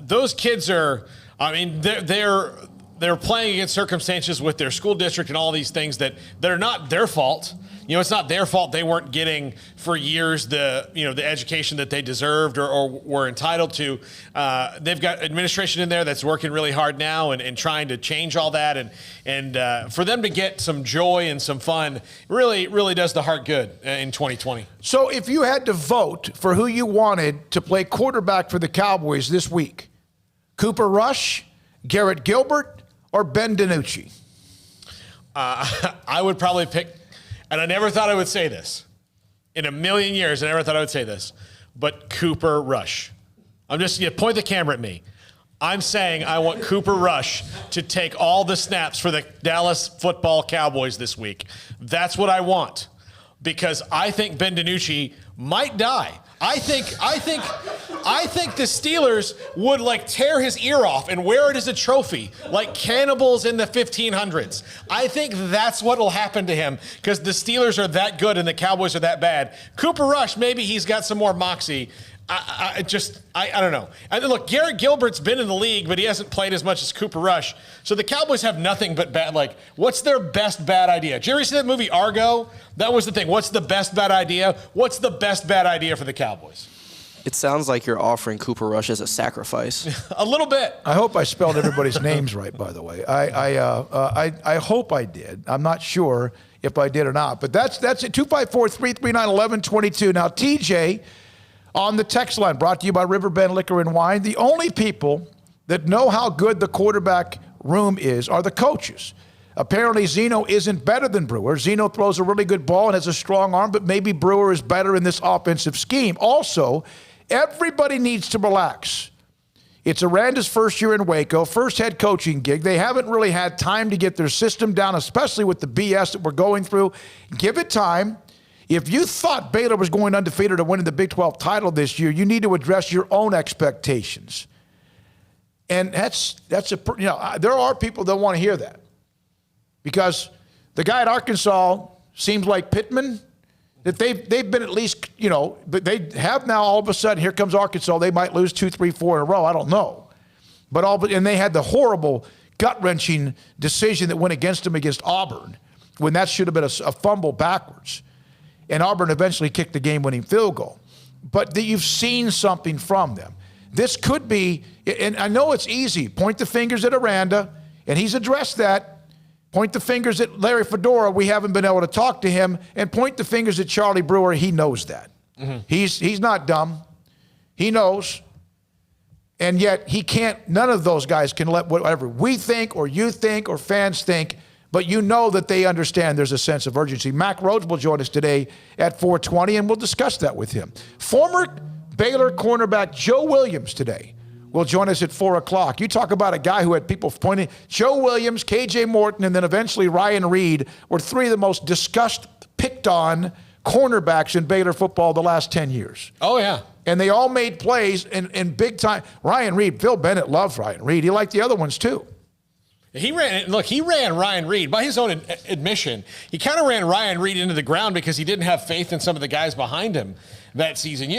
[SPEAKER 6] those kids are, they're playing against circumstances with their school district and all these things that are not their fault. It's not their fault they weren't getting for years the education that they deserved or were entitled to. They've got administration in there that's working really hard now and trying to change all that. And for them to get some joy and some fun really, really does the heart good in 2020.
[SPEAKER 5] So if you had to vote for who you wanted to play quarterback for the Cowboys this week, Cooper Rush, Garrett Gilbert, or Ben DiNucci?
[SPEAKER 6] I would probably pick, and I never thought I would say this. In a million years, I never thought I would say this. But Cooper Rush. I'm just going to point the camera at me. I'm saying I want Cooper Rush to take all the snaps for the Dallas Football Cowboys this week. That's what I want. Because I think Ben DiNucci might die. I think the Steelers would tear his ear off and wear it as a trophy, like cannibals in the 1500s. I think that's what will happen to him because the Steelers are that good and the Cowboys are that bad. Cooper Rush, maybe he's got some more moxie. I don't know. And look, Garrett Gilbert's been in the league, but he hasn't played as much as Cooper Rush. So the Cowboys have nothing but bad. What's their best bad idea? Did you ever see that movie Argo? That was the thing. What's the best bad idea? What's the best bad idea for the Cowboys?
[SPEAKER 16] It sounds like you're offering Cooper Rush as a sacrifice.
[SPEAKER 6] A little bit.
[SPEAKER 5] I hope I spelled everybody's names right, by the way. I hope I did. I'm not sure if I did or not. But that's it. 254-339-1122. Now, TJ on the text line, brought to you by Riverbend Liquor and Wine. The only people that know how good the quarterback room is are the coaches. Apparently, Zeno isn't better than Brewer. Zeno throws a really good ball and has a strong arm, but maybe Brewer is better in this offensive scheme. Also, everybody needs to relax. It's Aranda's first year in Waco, first head coaching gig. They haven't really had time to get their system down, especially with the BS that we're going through. Give it time. If you thought Baylor was going undefeated or winning the Big 12 title this year, you need to address your own expectations. And there are people that want to hear that. Because the guy at Arkansas seems like Pittman, that they've been at least, but they have now all of a sudden, here comes Arkansas, they might lose 2, 3, 4 in a row, I don't know. And they had the horrible, gut-wrenching decision that went against them against Auburn, when that should have been a fumble backwards. And Auburn eventually kicked the game-winning field goal. But you've seen something from them. This could be, and I know it's easy, point the fingers at Aranda, and he's addressed that. Point the fingers at Larry Fedora, we haven't been able to talk to him, and point the fingers at Charlie Brewer, he knows that. Mm-hmm. He's not dumb. He knows. And yet he can't, none of those guys can let whatever we think or you think or fans think, but you know that they understand there's a sense of urgency. Mack Rhodes will join us today at 4:20, and we'll discuss that with him. Former Baylor cornerback Joe Williams today will join us at 4 o'clock. You talk about a guy who had people pointing. Joe Williams, K.J. Morton, and then eventually Ryan Reed were 3 of the most discussed, picked on cornerbacks in Baylor football the last 10 years.
[SPEAKER 6] Oh, yeah.
[SPEAKER 5] And they all made plays in big time. Ryan Reed, Phil Bennett loved Ryan Reed. He liked the other ones too.
[SPEAKER 6] He ran Ryan Reed, by his own admission. He kind of ran Ryan Reed into the ground because he didn't have faith in some of the guys behind him that season.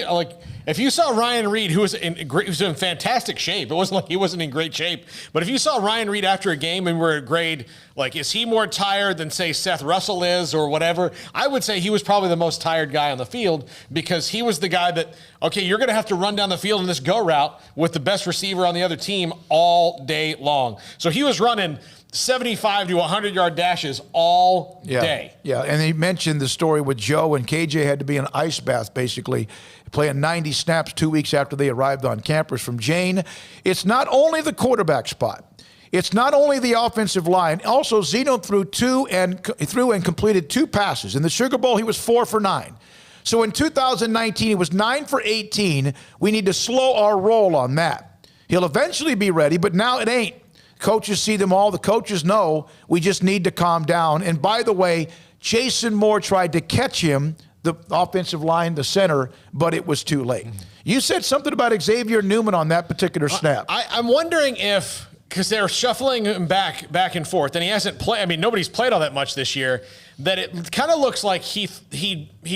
[SPEAKER 6] If you saw Ryan Reed, who was in fantastic shape, it wasn't like he wasn't in great shape, but if you saw Ryan Reed after a game and were a grade, is he more tired than, say, Seth Russell is or whatever? I would say he was probably the most tired guy on the field because he was the guy that, okay, you're going to have to run down the field in this go route with the best receiver on the other team all day long. So he was running 75 to 100-yard dashes all day.
[SPEAKER 5] Yeah, and he mentioned the story with Joe and KJ had to be in an ice bath, basically, playing 90 snaps 2 weeks after they arrived on campus. From Jane, it's not only the quarterback spot. It's not only the offensive line. Also, Zeno threw and completed 2 passes. In the Sugar Bowl, he was 4 for 9. So in 2019, he was 9 for 18. We need to slow our roll on that. He'll eventually be ready, but now it ain't. Coaches see them all. The coaches know we just need to calm down. And by the way, Jason Moore tried to catch him, the offensive line, the center, but it was too late. You said something about Xavier Newman on that particular snap.
[SPEAKER 6] I'm wondering if, because they're shuffling him back and forth, and he hasn't played. I mean, nobody's played all that much this year. That it kind of looks like he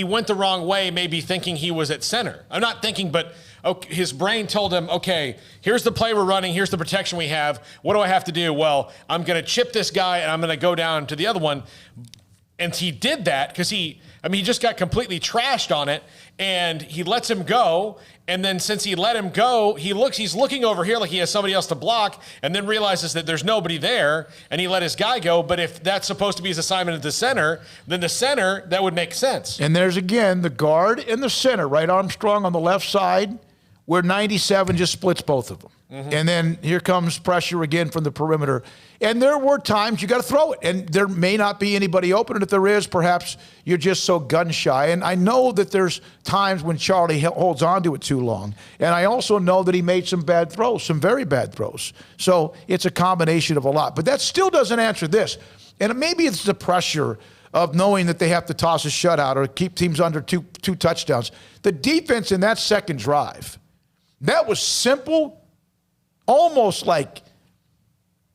[SPEAKER 6] went the wrong way, maybe thinking he was at center. I'm not thinking, but his brain told him, okay, here's the play we're running, here's the protection we have. What do I have to do? Well, I'm going to chip this guy, and I'm going to go down to the other one. And he did that because he just got completely trashed on it, and he lets him go. And then since he let him go, he's looking over here like he has somebody else to block, and then realizes that there's nobody there, and he let his guy go. But if that's supposed to be his assignment at the center, then the center, that would make sense.
[SPEAKER 5] And there's, again, the guard and the center, right? Armstrong on the left side, where 97 just splits both of them. And then here comes pressure again from the perimeter. And there were times you got to throw it, and there may not be anybody open. And if there is, perhaps you're just so gun shy. And I know that there's times when Charlie holds on to it too long. And I also know that he made some bad throws, some very bad throws. So it's a combination of a lot. But that still doesn't answer this. And maybe it's the pressure of knowing that they have to toss a shutout or keep teams under two touchdowns. The defense in that second drive, that was simple, almost like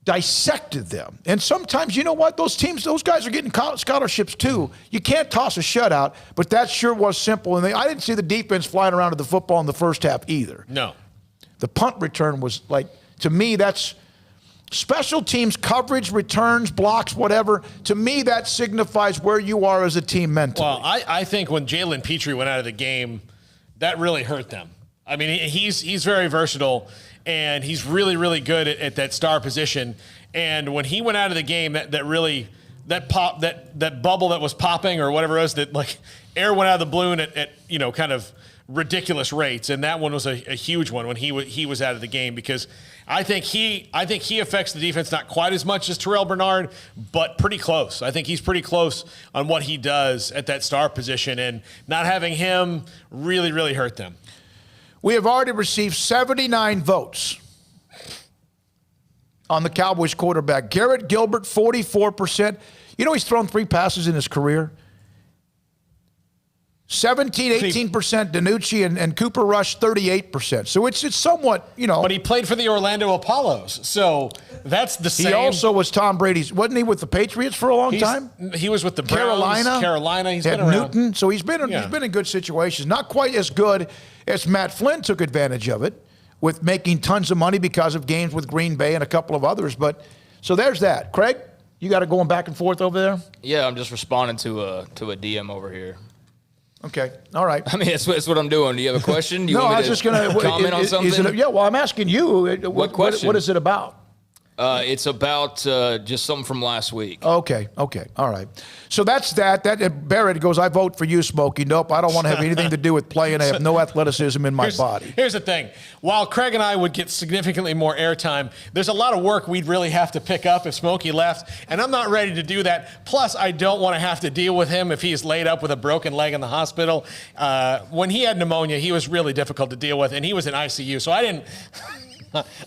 [SPEAKER 5] dissected them. And sometimes, you know what? Those guys are getting scholarships too. You can't toss a shutout, but that sure was simple. And I didn't see the defense flying around to the football in the first half either.
[SPEAKER 6] No.
[SPEAKER 5] The punt return was like, to me, that's special teams coverage, returns, blocks, whatever. To me, that signifies where you are as a team mentally.
[SPEAKER 6] Well, I think when Jalen Petrie went out of the game, that really hurt them. I mean, he's very versatile, and he's really, really good at that star position. And when he went out of the game, that bubble that was popping or whatever it was, that like air went out of the balloon at kind of ridiculous rates. And that one was a huge one when he was out of the game, because I think he affects the defense not quite as much as Terrell Bernard, but pretty close. I think he's pretty close on what he does at that star position, and not having him really, really hurt them.
[SPEAKER 5] We have already received 79 votes on the Cowboys quarterback. Garrett Gilbert, 44%. You know, he's thrown 3 passes in his career. 18% DiNucci, and Cooper Rush, 38%. So it's somewhat,
[SPEAKER 6] But he played for the Orlando Apollos, so that's the same.
[SPEAKER 5] He also was Tom Brady's. Wasn't he with the Patriots for a long time?
[SPEAKER 6] He was with the Browns, Carolina. He's been around.
[SPEAKER 5] Newton. So he's been in good situations. Not quite as good as Matt Flynn took advantage of it with making tons of money because of games with Green Bay and a couple of others. But so there's that. Craig, you got it going back and forth over there?
[SPEAKER 7] Yeah, I'm just responding to a DM over here.
[SPEAKER 5] Okay. All right.
[SPEAKER 7] I mean, that's what I'm doing. Do you have a question? Do you
[SPEAKER 5] no,
[SPEAKER 7] want me
[SPEAKER 5] I was just going to
[SPEAKER 7] comment on something?
[SPEAKER 5] Well, I'm asking you.
[SPEAKER 7] What question?
[SPEAKER 5] What is it about?
[SPEAKER 7] It's about just something from last week.
[SPEAKER 5] Okay. All right. So that's that. Barrett goes, I vote for you, Smokey. Nope, I don't want to have anything to do with playing. I have no athleticism in my body.
[SPEAKER 6] Here's the thing. While Craig and I would get significantly more airtime, there's a lot of work we'd really have to pick up if Smokey left, and I'm not ready to do that. Plus, I don't want to have to deal with him if he's laid up with a broken leg in the hospital. When he had pneumonia, he was really difficult to deal with, and he was in ICU, so I didn't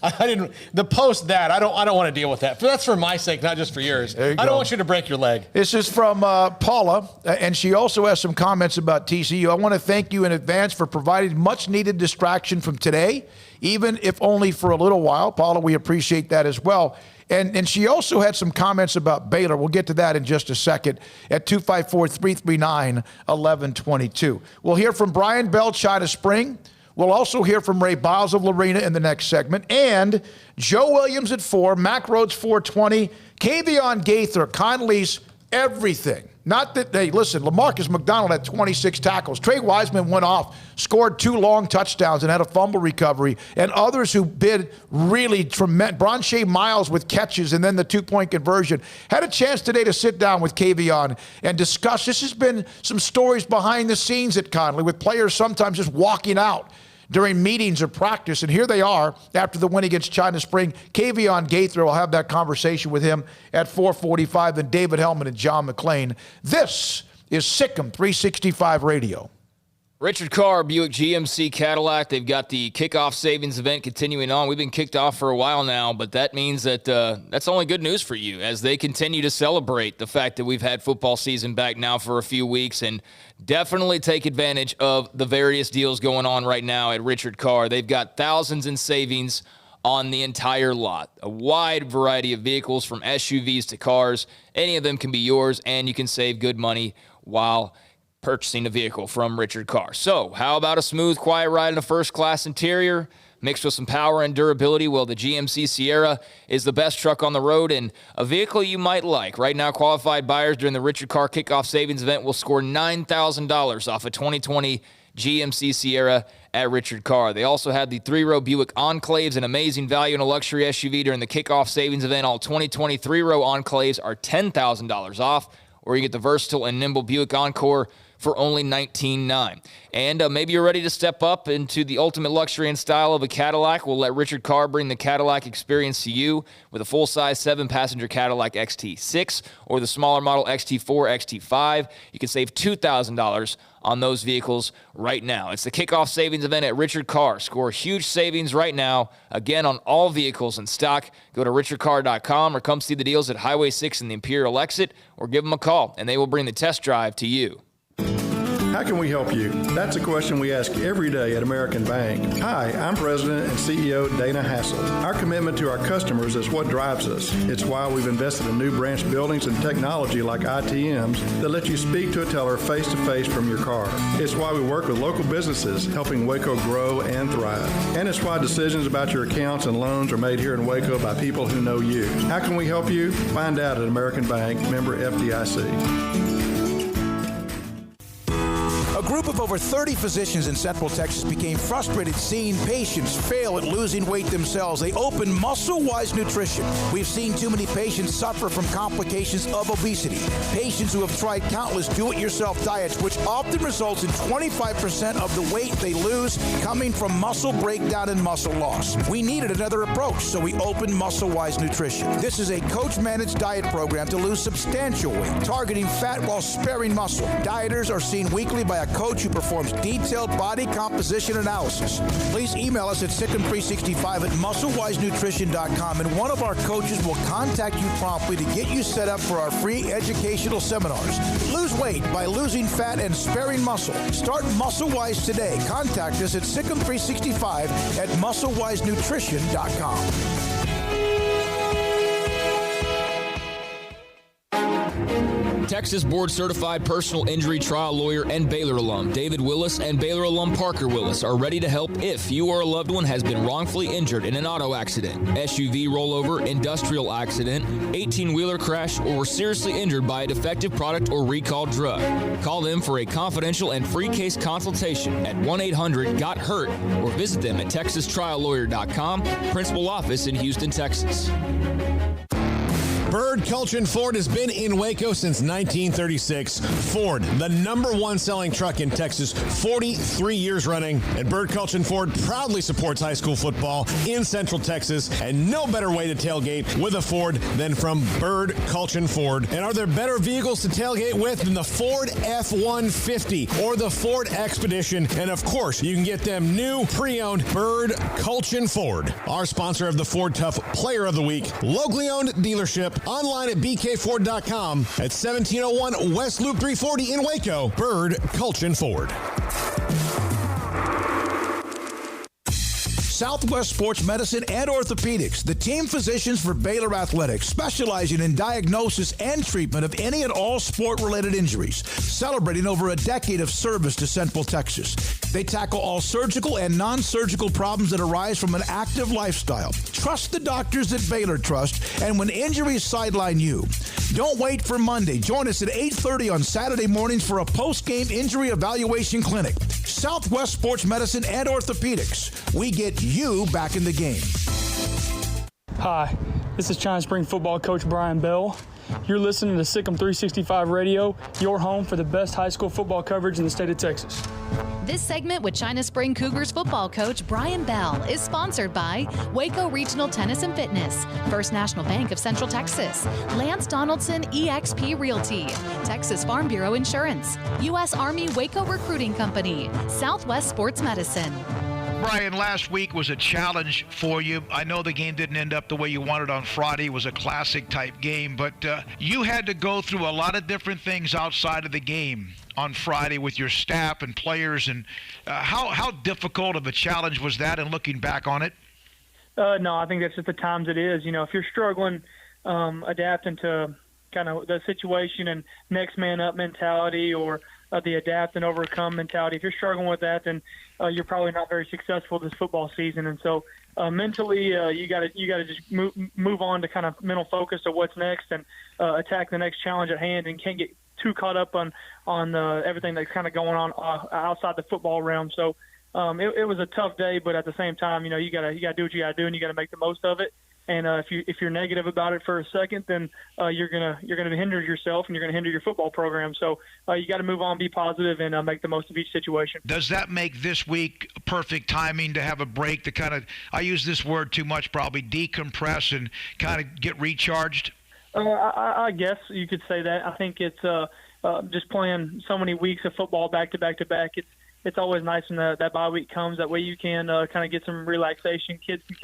[SPEAKER 6] I don't want to deal with that. But that's for my sake, not just for yours. I don't want you to break your leg.
[SPEAKER 5] This is from Paula, and she also has some comments about TCU. I want to thank you in advance for providing much needed distraction from today, even if only for a little while. Paula, we appreciate that as well. And she also had some comments about Baylor. We'll get to that in just a second at 254-339-1122. We'll hear from Brian Bell, China Spring. We'll also hear from Ray Biles of Lorena in the next segment. And Joe Williams at 4, Mack Rhodes 420, Kavion Gaither, Conley's Everything. Not that they, listen, LaMarcus McDonald had 26 tackles. Trey Wiseman went off, scored 2 long touchdowns and had a fumble recovery. And others who bid really tremendous. Bronche Miles with catches and then the 2-point conversion. Had a chance today to sit down with Kavion and discuss. This has been some stories behind the scenes at Conley with players sometimes just walking out during meetings or practice. And here they are after the win against China Spring. Kavion Gaither, will have that conversation with him at 4:45, and David Hellman and John McClain. This is SicEm365 Radio.
[SPEAKER 7] Richard Carr, Buick GMC Cadillac, they've got the kickoff savings event continuing on. We've been kicked off for a while now, but that means that that's only good news for you as they continue to celebrate the fact that we've had football season back now for a few weeks, and definitely take advantage of the various deals going on right now at Richard Carr. They've got thousands in savings on the entire lot, a wide variety of vehicles from SUVs to cars. Any of them can be yours, and you can save good money while purchasing a vehicle from Richard Carr. So how about a smooth, quiet ride in a first-class interior mixed with some power and durability? Well, the GMC Sierra is the best truck on the road and a vehicle you might like. Right now, qualified buyers during the Richard Carr Kickoff Savings Event will score $9,000 off a 2020 GMC Sierra at Richard Carr. They also had the 3-row Buick Enclaves, an amazing value in a luxury SUV during the Kickoff Savings Event. All 2020 3-row Enclaves are $10,000 off, or you get the versatile and nimble Buick Encore for only $19,900. And maybe you're ready to step up into the ultimate luxury and style of a Cadillac. We'll let Richard Carr bring the Cadillac experience to you with a full-size 7-passenger Cadillac XT6 or the smaller model XT4, XT5. You can save $2,000 on those vehicles right now. It's the kickoff savings event at Richard Carr. Score huge savings right now, again, on all vehicles in stock. Go to richardcarr.com or come see the deals at Highway 6 and the Imperial Exit, or give them a call, and they will bring the test drive to you.
[SPEAKER 17] How can we help you? That's a question we ask every day at American Bank. Hi, I'm President and CEO Dana Hassel. Our commitment to our customers is what drives us. It's why we've invested in new branch buildings and technology like ITMs that let you speak to a teller face-to-face from your car. It's why we work with local businesses, helping Waco grow and thrive. And it's why decisions about your accounts and loans are made here in Waco by people who know you. How can we help you? Find out at American Bank, member FDIC.
[SPEAKER 5] A group of over 30 physicians in Central Texas became frustrated seeing patients fail at losing weight themselves. They opened Muscle-Wise Nutrition. We've seen too many patients suffer from complications of obesity. Patients who have tried countless do-it-yourself diets, which often results in 25% of the weight they lose coming from muscle breakdown and muscle loss. We needed another approach, so we opened Muscle-Wise Nutrition. This is a coach-managed diet program to lose substantial weight, targeting fat while sparing muscle. Dieters are seen weekly by a coach who performs detailed body composition analysis. Please email us at SicEm365 at MuscleWiseNutrition.com, and one of our coaches will contact you promptly to get you set up for our free educational seminars. Lose weight by losing fat and sparing muscle. Start MuscleWise today. Contact us at SicEm365 at MuscleWiseNutrition.com.
[SPEAKER 7] Texas board-certified personal injury trial lawyer and Baylor alum David Willis and Baylor alum Parker Willis are ready to help if you or a loved one has been wrongfully injured in an auto accident, SUV rollover, industrial accident, 18-wheeler crash, or were seriously injured by a defective product or recalled drug. Call them for a confidential and free case consultation at 1-800-GOT-HURT or visit them at TexasTrialLawyer.com, principal office in Houston, Texas.
[SPEAKER 10] Bird Culchin Ford has been in Waco since 1936. Ford, the #1 selling truck in Texas, 43 years running. And Bird Culchin Ford proudly supports high school football in Central Texas. And no better way to tailgate with a Ford than from Bird Culchin Ford. And are there better vehicles to tailgate with than the Ford F-150 or the Ford Expedition? And of course, you can get them new pre-owned Bird Culchin Ford. Our sponsor of the Ford Tough Player of the Week, locally owned dealership. Online at bkford.com at 1701 West Loop 340 in Waco. Bird Culchin Ford.
[SPEAKER 5] Southwest Sports Medicine and Orthopedics, the team physicians for Baylor Athletics, specializing in diagnosis and treatment of any and all sport-related injuries, celebrating over a decade of service to Central Texas. They tackle all surgical and non-surgical problems that arise from an active lifestyle. Trust the doctors that Baylor trust, and when injuries sideline you, don't wait for Monday. Join us at 8:30 on Saturday mornings for a post-game injury evaluation clinic. Southwest Sports Medicine and Orthopedics. We get you back in the game.
[SPEAKER 18] Hi, this is China Spring football coach Brian Bell. You're listening to SicEm365 Radio, your home for the best high school football coverage in the state of Texas.
[SPEAKER 19] This segment with China Spring Cougars football coach Brian Bell is sponsored by Waco Regional Tennis and Fitness, First National Bank of Central Texas, Lance Donaldson eXp Realty, Texas Farm Bureau Insurance, U.S. Army Waco Recruiting Company, Southwest Sports Medicine.
[SPEAKER 8] Brian, last week was a challenge for you. I know the game didn't end up the way you wanted on Friday. It was a classic type game, but you had to go through a lot of different things outside of the game on Friday with your staff and players. And how difficult of a challenge was that, and looking back on it?
[SPEAKER 18] No, I think that's just the times it is. You know, if you're struggling adapting to kind of the situation and next man up mentality, or the adapt and overcome mentality, if you're struggling with that, then you're probably not very successful this football season. And so mentally, you got to just move on to kind of mental focus of what's next and attack the next challenge at hand, and can't get too caught up on everything that's kind of going on outside the football realm. So it was a tough day, but at the same time, you know, you gotta do what you gotta do, and you gotta make the most of it. And if you're negative about it for a second, then you're gonna hinder yourself, and you're gonna hinder your football program. So you got to move on, be positive, and make the most of each situation.
[SPEAKER 8] Does that make this week perfect timing to have a break to kind of, I use this word too much, probably decompress and kind of get recharged?
[SPEAKER 18] I guess you could say that. I think it's just playing so many weeks of football back to back to back. It's always nice when that bye week comes. That way you can kind of get some relaxation. Kids can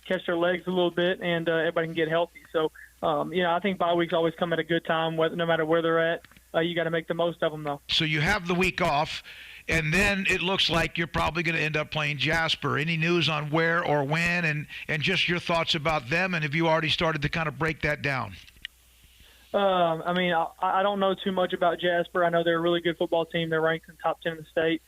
[SPEAKER 18] catch their legs a little bit, and everybody can get healthy. So, I think bye weeks always come at a good time, no matter where they're at. You got to make the most of them, though.
[SPEAKER 8] So you have the week off, and then it looks like you're probably going to end up playing Jasper. Any news on where or when, and just your thoughts about them, and have you already started to kind of break that down?
[SPEAKER 18] I don't know too much about Jasper. I know they're a really good football team. They're ranked in the top 10 in the state.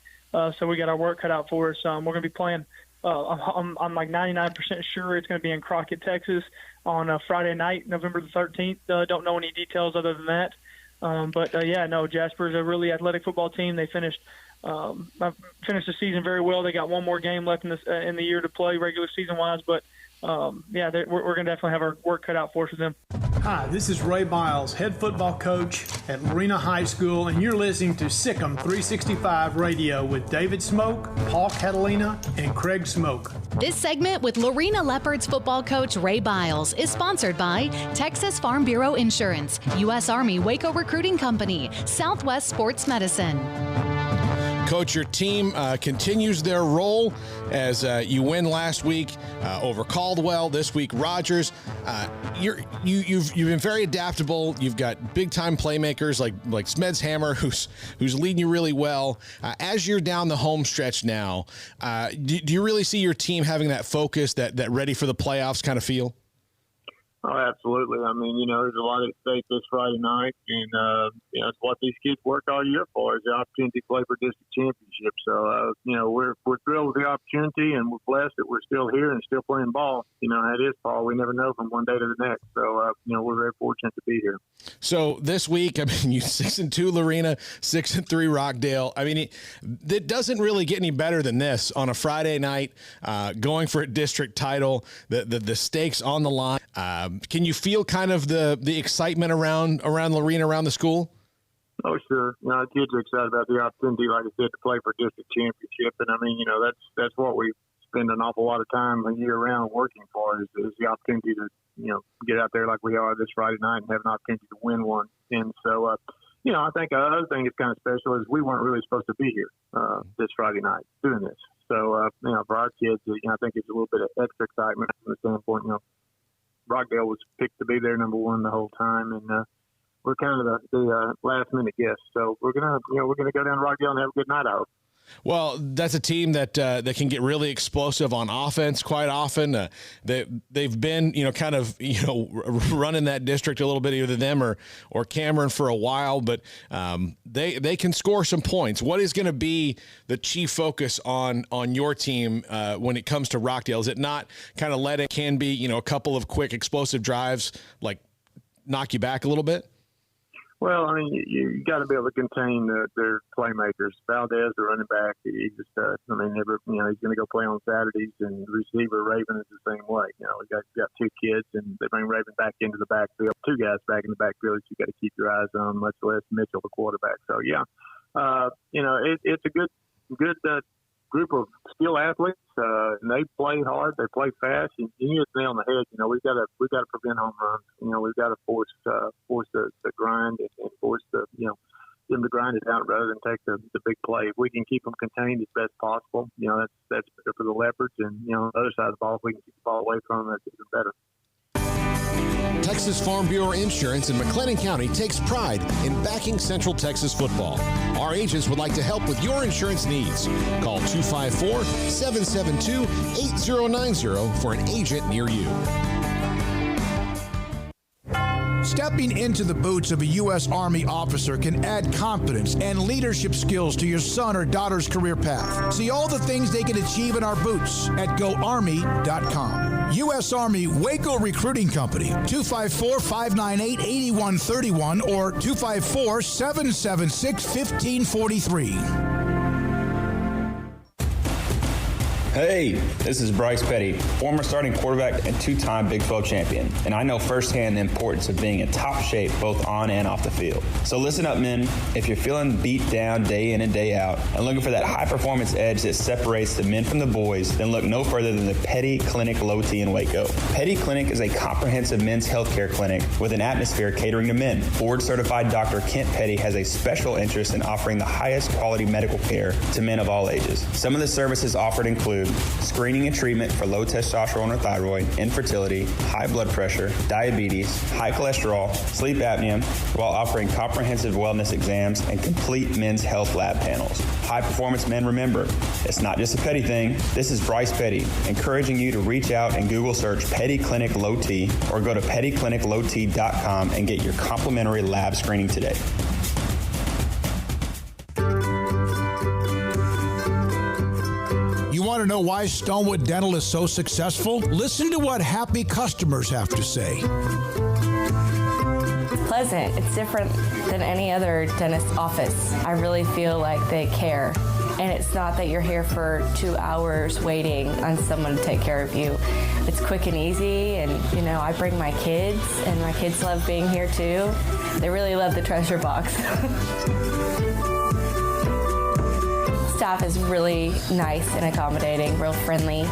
[SPEAKER 18] So we got our work cut out for us. We're going to be playing I'm like 99% sure it's going to be in Crockett, Texas on Friday night, November the 13th. Don't know any details other than that. Jasper's a really athletic football team. They finished the season very well. They got one more game left in the year to play regular season-wise, but we're going to definitely have our work cut out for us with them.
[SPEAKER 20] Hi, this is Ray Miles, head football coach at Lorena High School, and you're listening to SicEm365 Radio with David Smoke, Paul Catalina, and Craig Smoke.
[SPEAKER 19] This segment with Lorena Leopards football coach Ray Biles is sponsored by Texas Farm Bureau Insurance, U.S. Army Waco Recruiting Company, Southwest Sports Medicine.
[SPEAKER 10] Coach, your team continues their role as you win last week over Caldwell, this week Rogers. You've been very adaptable. You've got big time playmakers like Smeds Hammer, who's leading you really well. As you're down the home stretch now, do you really see your team having that focus, that ready for the playoffs kind of feel?
[SPEAKER 21] Oh, absolutely. I mean, there's a lot at stake this Friday night, and, it's what these kids work all year for, is the opportunity to play for district championship. So, we're thrilled with the opportunity, and we're blessed that we're still here and still playing ball. How it is, Paul. We never know from one day to the next. So, we're very fortunate to be here.
[SPEAKER 10] So this week, you 6-2 Lorena, 6-3 Rockdale. It doesn't really get any better than this on a Friday night, going for a district title, the stakes on the line. Can you feel kind of the excitement around Lorena, around the school?
[SPEAKER 21] Oh, sure. The kids are excited about the opportunity, like I said, to play for district championship. And that's what we spend an awful lot of time a year round working for, is the opportunity to, get out there like we are this Friday night and have an opportunity to win one. And so, I think another thing that's kind of special is we weren't really supposed to be here this Friday night doing this. So, for our kids, I think it's a little bit of extra excitement from the standpoint, Rockdale was picked to be there number one the whole time, and we're kind of the last minute guests. So we're gonna go down to Rockdale and have a good night out.
[SPEAKER 6] Well, that's a team that can get really explosive on offense quite often. They've been, kind of, running that district a little bit, either them or Cameron for a while, but they can score some points. What is going to be the chief focus on your team when it comes to Rockdale? Is it not kind of can be, a couple of quick explosive drives, like knock you back a little bit?
[SPEAKER 21] Well, I mean, you got to be able to contain their playmakers. Valdez, the running back, he's just, he's going to go play on Saturdays, and the receiver, Raven, is the same way. We got two kids, and they bring Raven back into the backfield. Two guys back in the backfield that you got to keep your eyes on, much less Mitchell, the quarterback. So, yeah, it's a good group of skill athletes, and they play hard, they play fast, and you hit the nail on the head. We've got to prevent home runs. We've got to force the grind and force them to grind it out rather than take the big play. If we can keep them contained as best possible, that's better for the Leopards. And on the other side of the ball, if we can keep the ball away from them, that's even better.
[SPEAKER 10] Texas Farm Bureau Insurance in McLennan County takes pride in backing Central Texas football. Our agents would like to help with your insurance needs. Call 254-772-8090 for an agent near you.
[SPEAKER 5] Stepping into the boots of a U.S. Army officer can add confidence and leadership skills to your son or daughter's career path. See all the things they can achieve in our boots at GoArmy.com. U.S. Army Waco Recruiting Company, 254-598-8131 or 254-776-1543.
[SPEAKER 3] Hey, this is Bryce Petty, former starting quarterback and two-time Big 12 champion, and I know firsthand the importance of being in top shape both on and off the field. So listen up, men. If you're feeling beat down day in and day out and looking for that high-performance edge that separates the men from the boys, then look no further than the Petty Clinic Low T in Waco. Petty Clinic is a comprehensive men's healthcare clinic with an atmosphere catering to men. Board-certified Dr. Kent Petty has a special interest in offering the highest quality medical care to men of all ages. Some of the services offered include screening and treatment for low testosterone or thyroid, infertility, high blood pressure, diabetes, high cholesterol, sleep apnea, while offering comprehensive wellness exams and complete men's health lab panels. High performance men, remember, it's not just a Petty thing. This is Bryce Petty, encouraging you to reach out and Google search Petty Clinic Low T or go to pettycliniclowt.com and get your complimentary lab screening today.
[SPEAKER 5] You want to know why Stonewood Dental is so successful? Listen to what happy customers have to say.
[SPEAKER 22] It's pleasant. It's different than any other dentist office. I really feel like they care. And it's not that you're here for 2 hours waiting on someone to take care of you. It's quick and easy, and I bring my kids, and my kids love being here too. They really love the treasure box. Staff is really nice and accommodating, real friendly.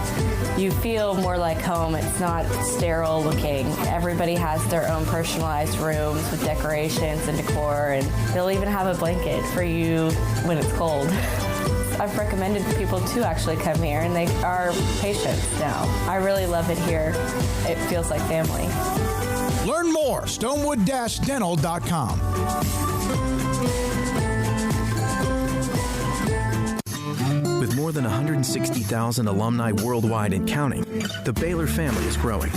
[SPEAKER 22] You feel more like home. It's not sterile looking. Everybody has their own personalized rooms with decorations and decor, and they'll even have a blanket for you when it's cold. I've recommended people to actually come here, and they are patients now. I really love it here. It feels like family.
[SPEAKER 5] Learn more, stonewood-dental.com.
[SPEAKER 23] With more than 160,000 alumni worldwide and counting, the Baylor family is growing.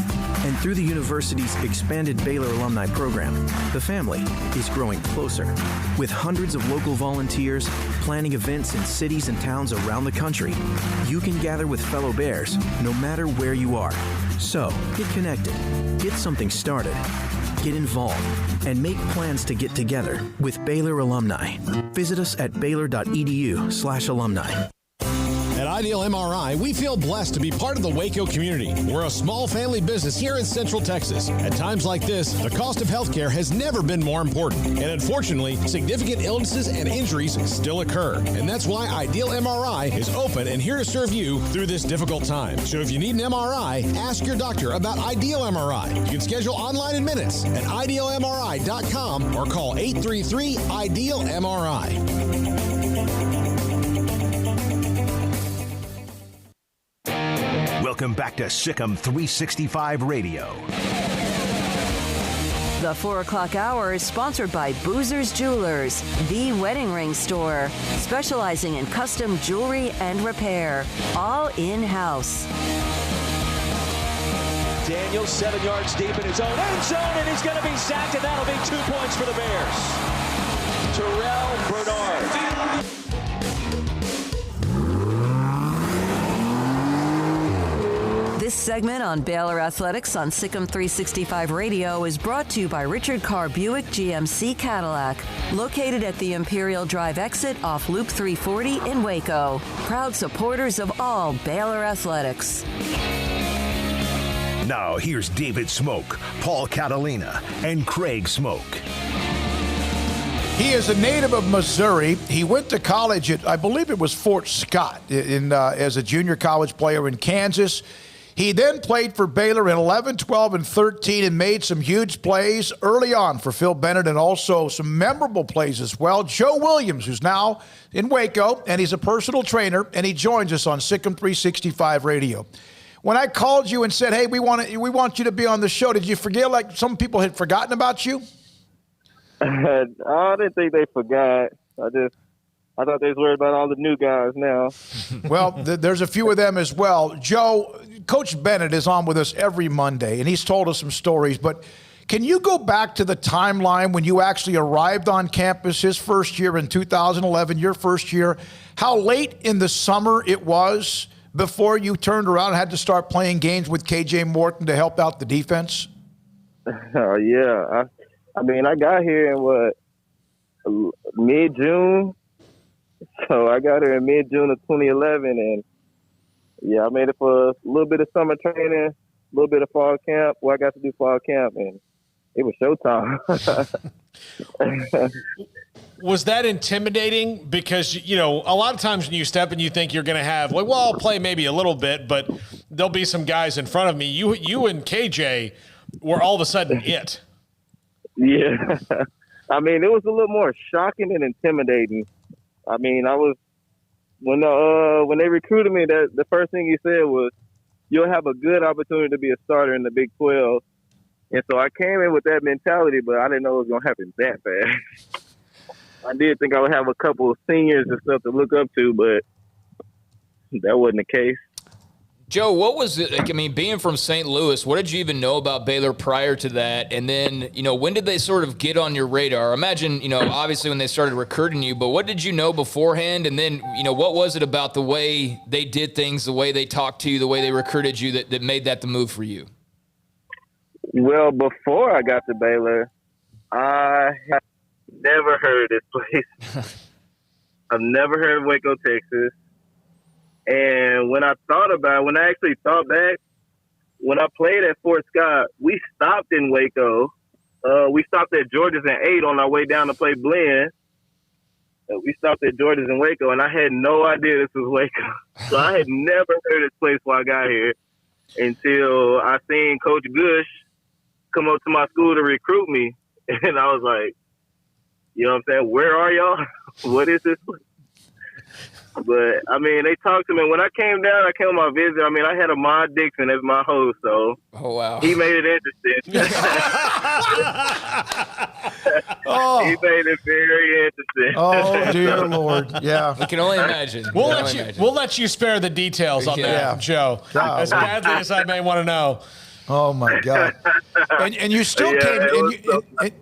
[SPEAKER 23] And through the university's expanded Baylor alumni program, the family is growing closer. With hundreds of local volunteers planning events in cities and towns around the country, you can gather with fellow Bears no matter where you are. So, get connected, get something started, get involved, and make plans to get together with Baylor alumni. Visit us at baylor.edu/alumni.
[SPEAKER 10] At Ideal MRI, we feel blessed to be part of the Waco community. We're a small family business here in Central Texas. At times like this, the cost of healthcare has never been more important. And unfortunately, significant illnesses and injuries still occur. And that's why Ideal MRI is open and here to serve you through this difficult time. So if you need an MRI, ask your doctor about Ideal MRI. You can schedule online in minutes at idealmri.com or call 833-IDEAL-MRI.
[SPEAKER 15] Welcome back to SicEm365 Radio.
[SPEAKER 1] The 4 o'clock hour is sponsored by Boozer's Jewelers, the wedding ring store, specializing in custom jewelry and repair, all in-house.
[SPEAKER 2] Daniels 7 yards deep in his own end zone, and he's going to be sacked, and that'll be 2 points for the Bears. Terrell Bernard.
[SPEAKER 1] This segment on Baylor Athletics on SicEm365 Radio is brought to you by Richard Carr Buick GMC Cadillac, located at the Imperial Drive exit off Loop 340 in Waco. Proud supporters of all Baylor Athletics.
[SPEAKER 15] Now here's David Smoke, Paul Catalina, and Craig Smoke.
[SPEAKER 5] He is a native of Missouri. He went to college at, I believe it was Fort Scott, as a junior college player in Kansas. He then played for Baylor in 11, 12, and 13 and made some huge plays early on for Phil Bennett and also some memorable plays as well. Joe Williams, who's now in Waco, and he's a personal trainer, and he joins us on SicEm365 Radio. When I called you and said, hey, we want you to be on the show, did you forget like some people had forgotten about you?
[SPEAKER 4] I didn't think they forgot. I thought they was worried about all the new guys now.
[SPEAKER 5] Well, there's a few of them as well. Joe, Coach Bennett is on with us every Monday, and he's told us some stories. But can you go back to the timeline when you actually arrived on campus his first year in 2011, your first year, how late in the summer it was before you turned around and had to start playing games with KJ Morton to help out the defense?
[SPEAKER 4] Oh, yeah. I got here in, mid-June? So I got here in mid-June of 2011, and, yeah, I made it for a little bit of summer training, a little bit of fall camp. Well, I got to do fall camp, and it was showtime.
[SPEAKER 6] Was that intimidating? Because, a lot of times when you step and you think you're going to have, like, well, I'll play maybe a little bit, but there'll be some guys in front of me. You and KJ were all of a sudden it.
[SPEAKER 4] Yeah. It was a little more shocking than intimidating. When they recruited me, the first thing he said was, you'll have a good opportunity to be a starter in the Big 12. And so I came in with that mentality, but I didn't know it was going to happen that fast. I did think I would have a couple of seniors and stuff to look up to, but that wasn't the case.
[SPEAKER 7] Joe, what was it? Being from St. Louis, what did you even know about Baylor prior to that? And then, when did they sort of get on your radar? I imagine, obviously when they started recruiting you, but what did you know beforehand? And then, what was it about the way they did things, the way they talked to you, the way they recruited you that made that the move for you?
[SPEAKER 4] Well, before I got to Baylor, I have never heard of this place. I've never heard of Waco, Texas. And when I actually thought back, when I played at Fort Scott, we stopped in Waco. We stopped at George's and ate on our way down to play blend. We stopped at George's in Waco, and I had no idea this was Waco. So I had never heard of this place when I got here until I seen Coach Gush come up to my school to recruit me. And I was like, you know what I'm saying? Where are y'all? What is this place? But, they talked to me. When I came down, I came on my visit. I had Ahmad Dixon as my host, so he made it interesting.
[SPEAKER 5] Oh.
[SPEAKER 4] He made it very interesting.
[SPEAKER 5] Oh, dear Lord. Yeah.
[SPEAKER 7] I can only imagine.
[SPEAKER 6] We'll let you spare the details on that, Joe. As badly as I may want to know.
[SPEAKER 5] Oh my God! And you still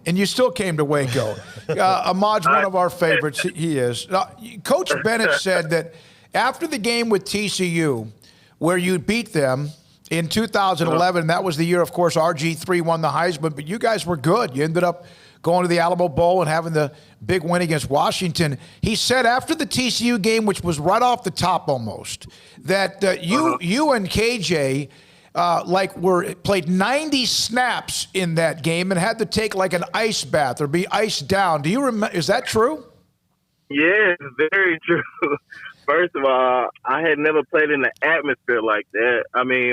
[SPEAKER 5] you still came to Waco. Ahmad's one of our favorites. He is. Coach Bennett said that after the game with TCU, where you beat them in 2011, that was the year, of course, RG3 won the Heisman, but you guys were good. You ended up going to the Alamo Bowl and having the big win against Washington. He said after the TCU game, which was right off the top almost, that you and KJ played 90 snaps in that game and had to take like an ice bath or be iced down. Do you remember? Is that true?
[SPEAKER 4] Yeah, it's very true. First of all, I had never played in an atmosphere like that.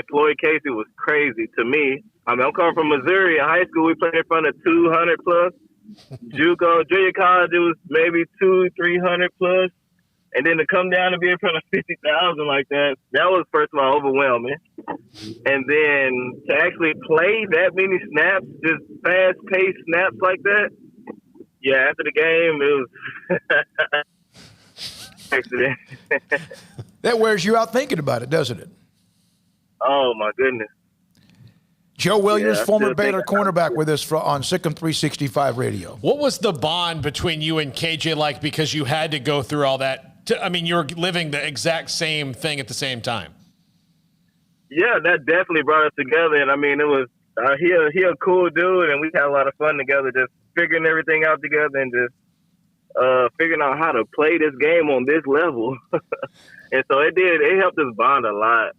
[SPEAKER 4] Floyd Casey was crazy to me. I'm coming from Missouri. In high school, we played in front of 200 plus. JUCO, junior college, it was maybe 200-300 plus. And then to come down and be in front of 50,000 like that was, first of all, overwhelming. And then to actually play that many snaps, just fast-paced snaps like that, yeah, after the game, it was accident.
[SPEAKER 5] That wears you out thinking about it, doesn't it?
[SPEAKER 4] Oh, my goodness.
[SPEAKER 5] Joe Williams,
[SPEAKER 4] Yeah,
[SPEAKER 5] former Baylor cornerback, with us on SicEm365 Radio.
[SPEAKER 6] What was the bond between you and KJ like, because you had to go through all that? You're living the exact same thing at the same time.
[SPEAKER 4] Yeah, that definitely brought us together. And, I mean, it was he a cool dude, and we had a lot of fun together, just figuring everything out together and just figuring out how to play this game on this level. And so it helped us bond a lot.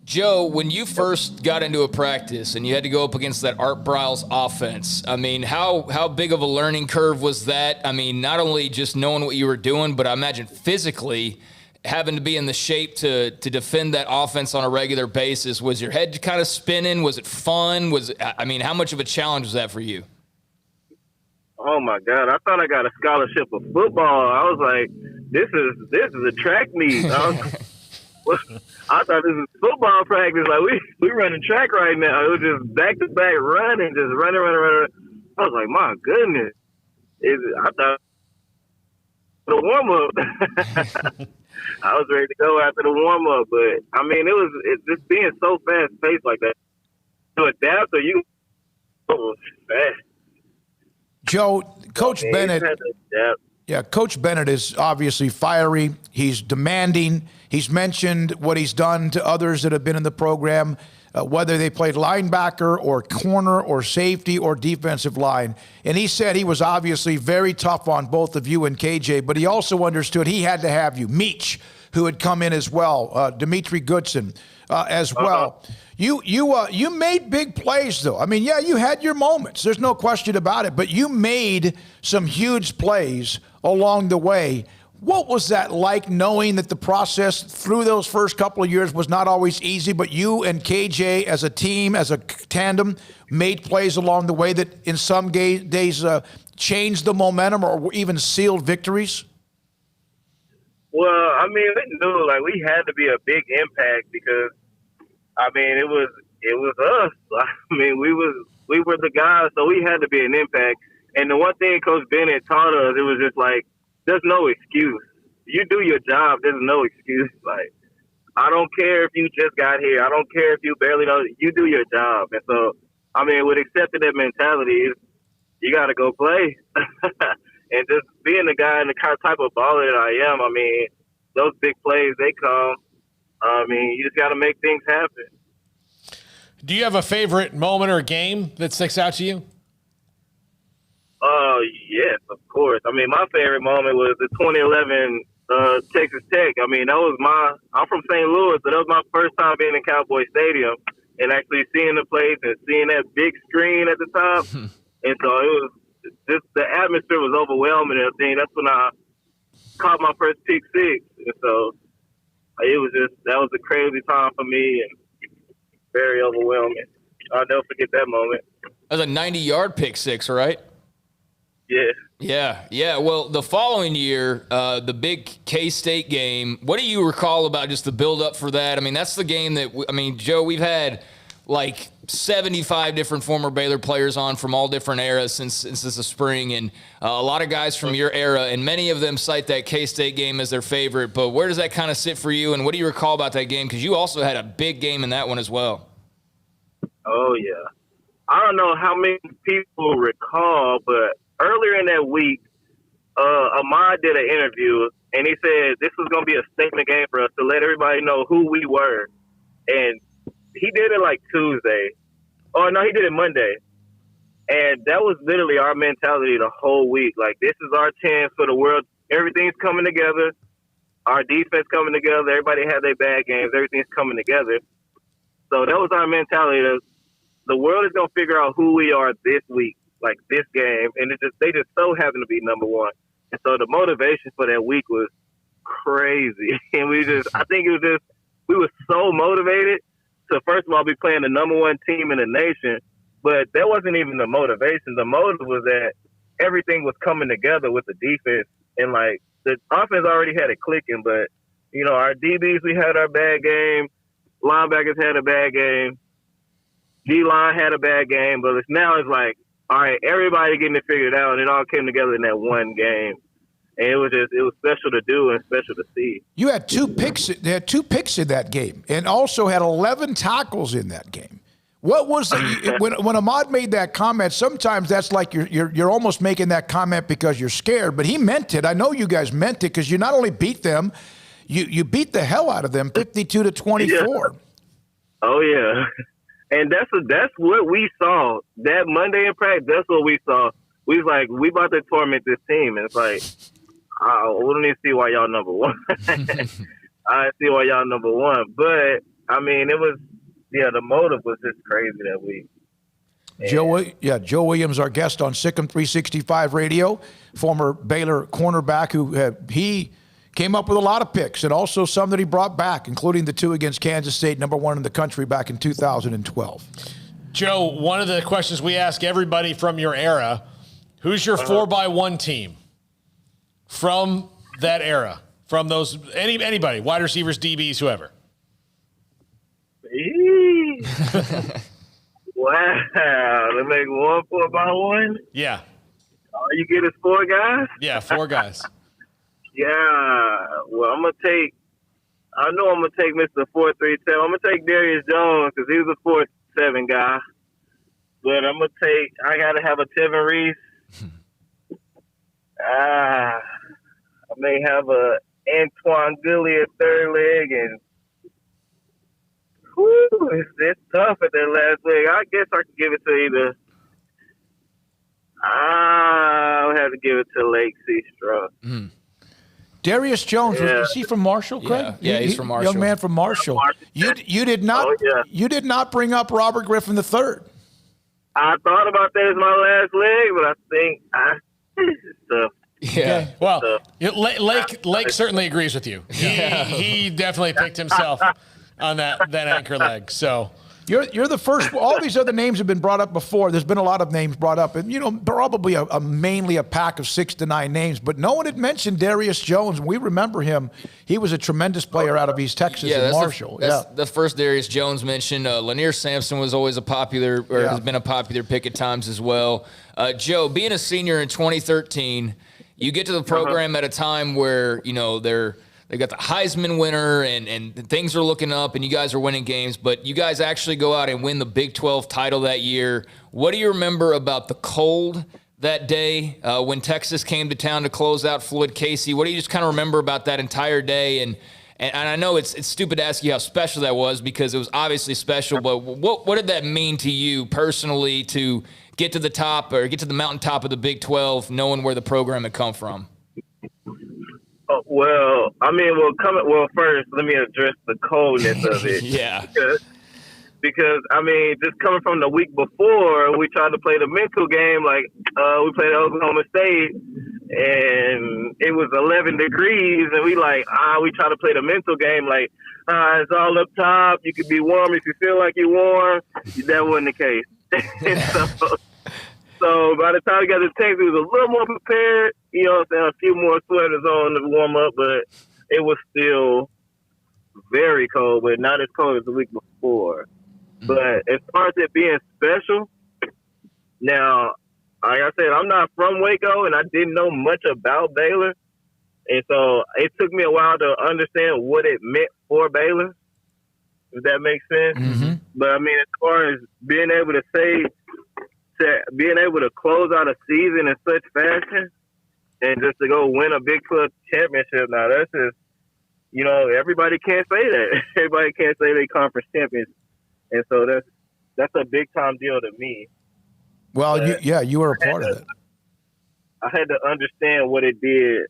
[SPEAKER 7] Joe, when you first got into a practice and you had to go up against that Art Briles offense, I mean, how big of a learning curve was that? I mean, not only just knowing what you were doing, but I imagine physically having to be in the shape to defend that offense on a regular basis. Was your head kind of spinning? Was it fun? How much of a challenge was that for you?
[SPEAKER 4] Oh my God! I thought I got a scholarship for football. I was like, this is a track meet. I thought this was football practice. Like we running track right now. It was just back to back running, just running. I was like, my goodness! I thought the warm up. I was ready to go after the warm up, but I mean, it just being so fast paced like that. To adapt, or you fast.
[SPEAKER 5] Joe, Coach Bennett. Yeah, Coach Bennett is obviously fiery. He's demanding. He's mentioned what he's done to others that have been in the program, whether they played linebacker or corner or safety or defensive line. And he said he was obviously very tough on both of you and KJ, but he also understood he had to have you. Meach, who had come in as well, Dimitri Goodson as well. You made big plays, though. I mean, yeah, you had your moments. There's no question about it. But you made some huge plays along the way. What was that like, knowing that the process through those first couple of years was not always easy, but you and KJ as a team, as a tandem, made plays along the way that in some days changed the momentum or even sealed victories?
[SPEAKER 4] Well, I mean, we knew we had to be a big impact because, I mean, it was us. I mean, we were the guys, so we had to be an impact. And the one thing Coach Bennett taught us, it was just there's no excuse. You do your job. There's no excuse. I don't care if you just got here. I don't care if you barely know. You do your job. And so, I mean, with accepting that mentality, you got to go play. And just being the guy and the type of baller that I am, I mean, those big plays, they come. I mean, you just got to make things happen.
[SPEAKER 6] Do you have a favorite moment or game that sticks out to you?
[SPEAKER 4] Yes, of course. I mean, my favorite moment was the 2011 Texas Tech. I mean, I'm from St. Louis, so that was my first time being in Cowboy Stadium and actually seeing the place and seeing that big screen at the top. And so it was just, the atmosphere was overwhelming. And I think that's when I caught my first pick six. And so that was a crazy time for me and very overwhelming. I'll never forget that moment.
[SPEAKER 7] That was a 90-yard pick six, right? Yeah. Well, the following year, the big K-State game, what do you recall about just the build-up for that? I mean, that's the game that, Joe, we've had 75 different former Baylor players on from all different eras since the spring, and a lot of guys from your era, and many of them cite that K-State game as their favorite. But where does that kind of sit for you, and what do you recall about that game? Because you also had a big game in that one as well.
[SPEAKER 4] Oh, yeah. I don't know how many people recall, but earlier in that week, Ahmad did an interview, and he said this was going to be a statement game for us to let everybody know who we were. And he did it Tuesday. Oh, no, he did it Monday. And that was literally our mentality the whole week. This is our chance for the world. Everything's coming together. Our defense coming together. Everybody had their bad games. Everything's coming together. So that was our mentality. The world is going to figure out who we are this week. This game, and they just so happen to be number one. And so the motivation for that week was crazy. And I think it was just, we were so motivated to, first of all, be playing the number one team in the nation. But that wasn't even the motivation. The motive was that everything was coming together with the defense and like the offense already had it clicking, but you know, our DBs, we had our bad game. Linebackers had a bad game. D-line had a bad game, but now it's like, all right, everybody getting it figured out, and it all came together in that one game. And it was special to do and special to see.
[SPEAKER 5] You had 2 picks. They had 2 picks in that game, and also had 11 tackles in that game. What was when Ahmad made that comment? Sometimes that's like you're almost making that comment because you're scared, but he meant it. I know you guys meant it because you not only beat them, you beat the hell out of them, 52-24.
[SPEAKER 4] Yeah. Oh yeah, and that's what we saw that Monday in practice. That's what we saw. We was like, we about to torment this team, and it's like, we don't even see why y'all number one. I see why y'all number one, but I mean, it was. Yeah, the motive was just crazy that week.
[SPEAKER 5] Joe Williams, our guest on SicEm365 Radio, former Baylor cornerback who he came up with a lot of picks and also some that he brought back, including the 2 against Kansas State, number 1 in the country back in 2012.
[SPEAKER 6] Joe, one of the questions we ask everybody from your era, who's your 4x1 team from that era? From those, anybody, wide receivers, DBs, whoever.
[SPEAKER 4] Wow, they make 1 4x1?
[SPEAKER 6] Yeah.
[SPEAKER 4] All you get is 4 guys?
[SPEAKER 6] Yeah, 4 guys.
[SPEAKER 4] Yeah. Well, I know I'm going to take Mr. 4-3-7. I'm going to take Darius Jones because he was a 4-7 guy. But I got to have a Tevin Reese. I may have a Antoine Gilly at third leg, and it's tough at that last leg. I guess I could give it to either. I'll have to give it to Lake C.
[SPEAKER 5] Darius Jones, is he from Marshall, Craig?
[SPEAKER 7] Yeah, he's from Marshall.
[SPEAKER 5] Young man from Marshall. You did not bring up Robert Griffin III.
[SPEAKER 4] I thought about that as my last leg, but I think it's tough.
[SPEAKER 6] Yeah. Okay. Well, Lake certainly agrees with you. He definitely picked himself on that anchor leg. So
[SPEAKER 5] you're the first. All these other names have been brought up before. There's been a lot of names brought up, and you know, probably mainly a pack of 6 to 9 names. But no one had mentioned Darius Jones, and we remember him. He was a tremendous player out of East Texas and Marshall.
[SPEAKER 7] That's the first Darius Jones mentioned. Lanier Sampson was always has been a popular pick at times as well. Joe, being a senior in 2013, you get to the program at a time where you know they got the Heisman winner and things are looking up and you guys are winning games, but you guys actually go out and win the Big 12 title that year. What do you remember about the cold that day when Texas came to town to close out Floyd Casey? What do you just kind of remember about that entire day? And I know it's stupid to ask you how special that was because it was obviously special, but what did that mean to you personally to get to the top or get to the mountaintop of the Big 12 knowing where the program had come from?
[SPEAKER 4] First, let me address the coldness of it.
[SPEAKER 7] Yeah.
[SPEAKER 4] Because, just coming from the week before, we tried to play the mental game. Like, we played Oklahoma State, and it was 11 degrees, and we try to play the mental game. Like, it's all up top. You could be warm if you feel like you're warm. That wasn't the case. So by the time we got to Texas, we was a little more prepared. You know what I'm saying? A few more sweaters on to warm up, but it was still very cold, but not as cold as the week before. But as far as it being special, now, like I said, I'm not from Waco, and I didn't know much about Baylor. And so it took me a while to understand what it meant for Baylor, if that makes sense.
[SPEAKER 5] Mm-hmm.
[SPEAKER 4] But, as far as being able to close out a season in such fashion and just to go win a Big 12 championship, now that's just, everybody can't say that. Everybody can't say they conference champions. And so that's a big time deal to me.
[SPEAKER 5] Well, you were a part of it.
[SPEAKER 4] I had to understand what it did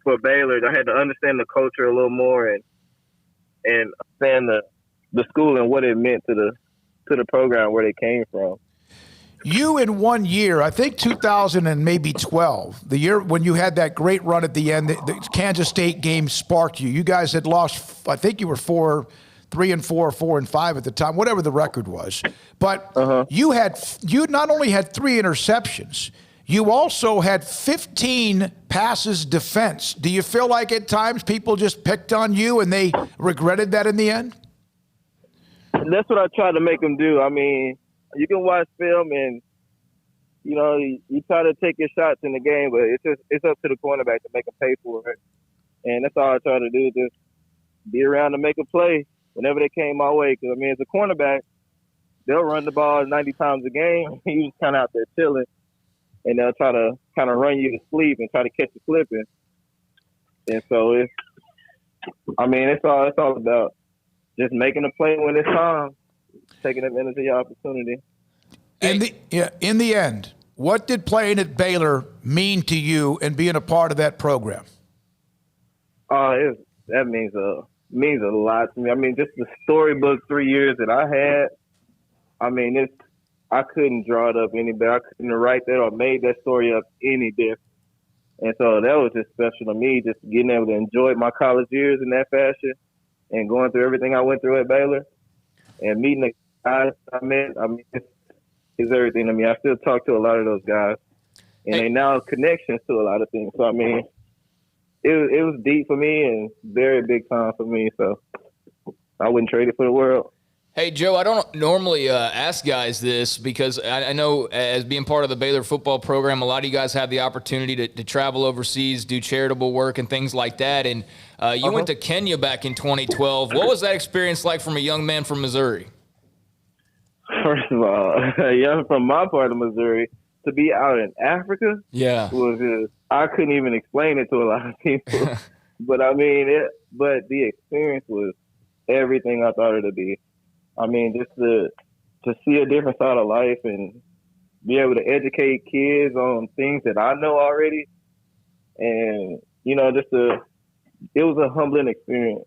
[SPEAKER 4] for Baylor. I had to understand the culture a little more and understand the school and what it meant to the program where they came from.
[SPEAKER 5] You in 1 year, I think 2000 and maybe 12, the year when you had that great run at the end, the Kansas State game sparked you. You guys had lost, I think you were 3-4, 4-5 at the time, whatever the record was. But you not only had 3 interceptions, You also had 15 passes defense. Do you feel like at times people just picked on you and they regretted that in the end?
[SPEAKER 4] That's what I try to make them do. I mean, you can watch film and, you know, you try to take your shots in the game, but it's up to the cornerback to make them pay for it. And that's all I try to do, just be around to make a play whenever they came my way. Because, I mean, as a cornerback, they'll run the ball 90 times a game. You just kind of out there chilling. And they'll try to kind of run you to sleep and try to catch you slipping. And so it's all about just making a play when it's time, taking advantage of your opportunity.
[SPEAKER 5] In the end, what did playing at Baylor mean to you and being a part of that program?
[SPEAKER 4] That means a lot to me. I mean, just the storybook 3 years that I had. I mean, I couldn't draw it up any better. I couldn't write that or made that story up any different. And so that was just special to me, just getting able to enjoy my college years in that fashion and going through everything I went through at Baylor and meeting the guys I met. I mean, it's everything to me. I still talk to a lot of those guys, and they now have connections to a lot of things. So, I mean, it was deep for me and very big time for me. So I wouldn't trade it for the world.
[SPEAKER 7] Hey, Joe, I don't normally ask guys this because I know as being part of the Baylor football program, a lot of you guys have the opportunity to travel overseas, do charitable work and things like that. And you went to Kenya back in 2012. What was that experience like from a young man from Missouri?
[SPEAKER 4] First of all, from my part of Missouri, to be out in Africa was just, I couldn't even explain it to a lot of people. But, I mean, but the experience was everything I thought it would be. I mean, just to see a different side of life and be able to educate kids on things that I know already. And, you know, it was a humbling experience,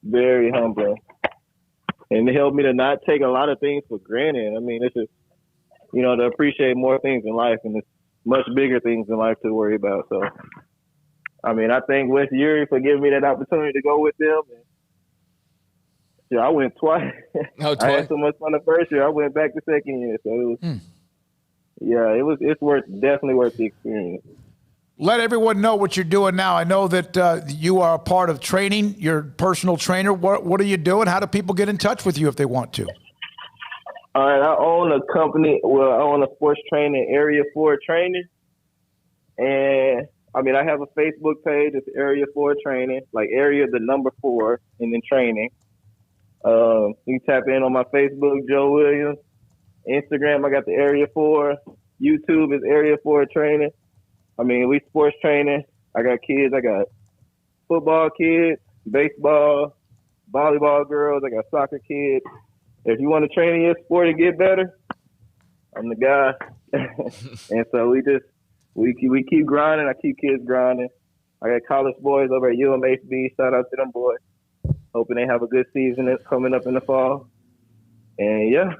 [SPEAKER 4] very humbling. And it helped me to not take a lot of things for granted. I mean, it's just, you know, to appreciate more things in life, and it's much bigger things in life to worry about. So, I mean, I thank West Uri for giving me that opportunity to go with them. And, I went twice.
[SPEAKER 7] Oh, twice?
[SPEAKER 4] I had so much fun the first year. I went back the second year. So it was, it's definitely worth the experience.
[SPEAKER 5] Let everyone know what you're doing now. I know that you are a part of training, your personal trainer. What are you doing? How do people get in touch with you if they want to?
[SPEAKER 4] All right, I own a company. Well, I own a sports training, Area 4 Training. And, I mean, I have a Facebook page. It's Area 4 Training, like Area, the number 4, and then training. You can tap in on my Facebook, Joe Williams. Instagram, I got the Area 4. YouTube is Area 4 Training. I mean, we sports training. I got kids. I got football kids, baseball, volleyball girls. I got soccer kids. If you want to train in your sport and get better, I'm the guy. And so we keep grinding. I keep kids grinding. I got college boys over at UMHB. Shout out to them boys. Hoping they have a good season coming up in the fall. And, yeah,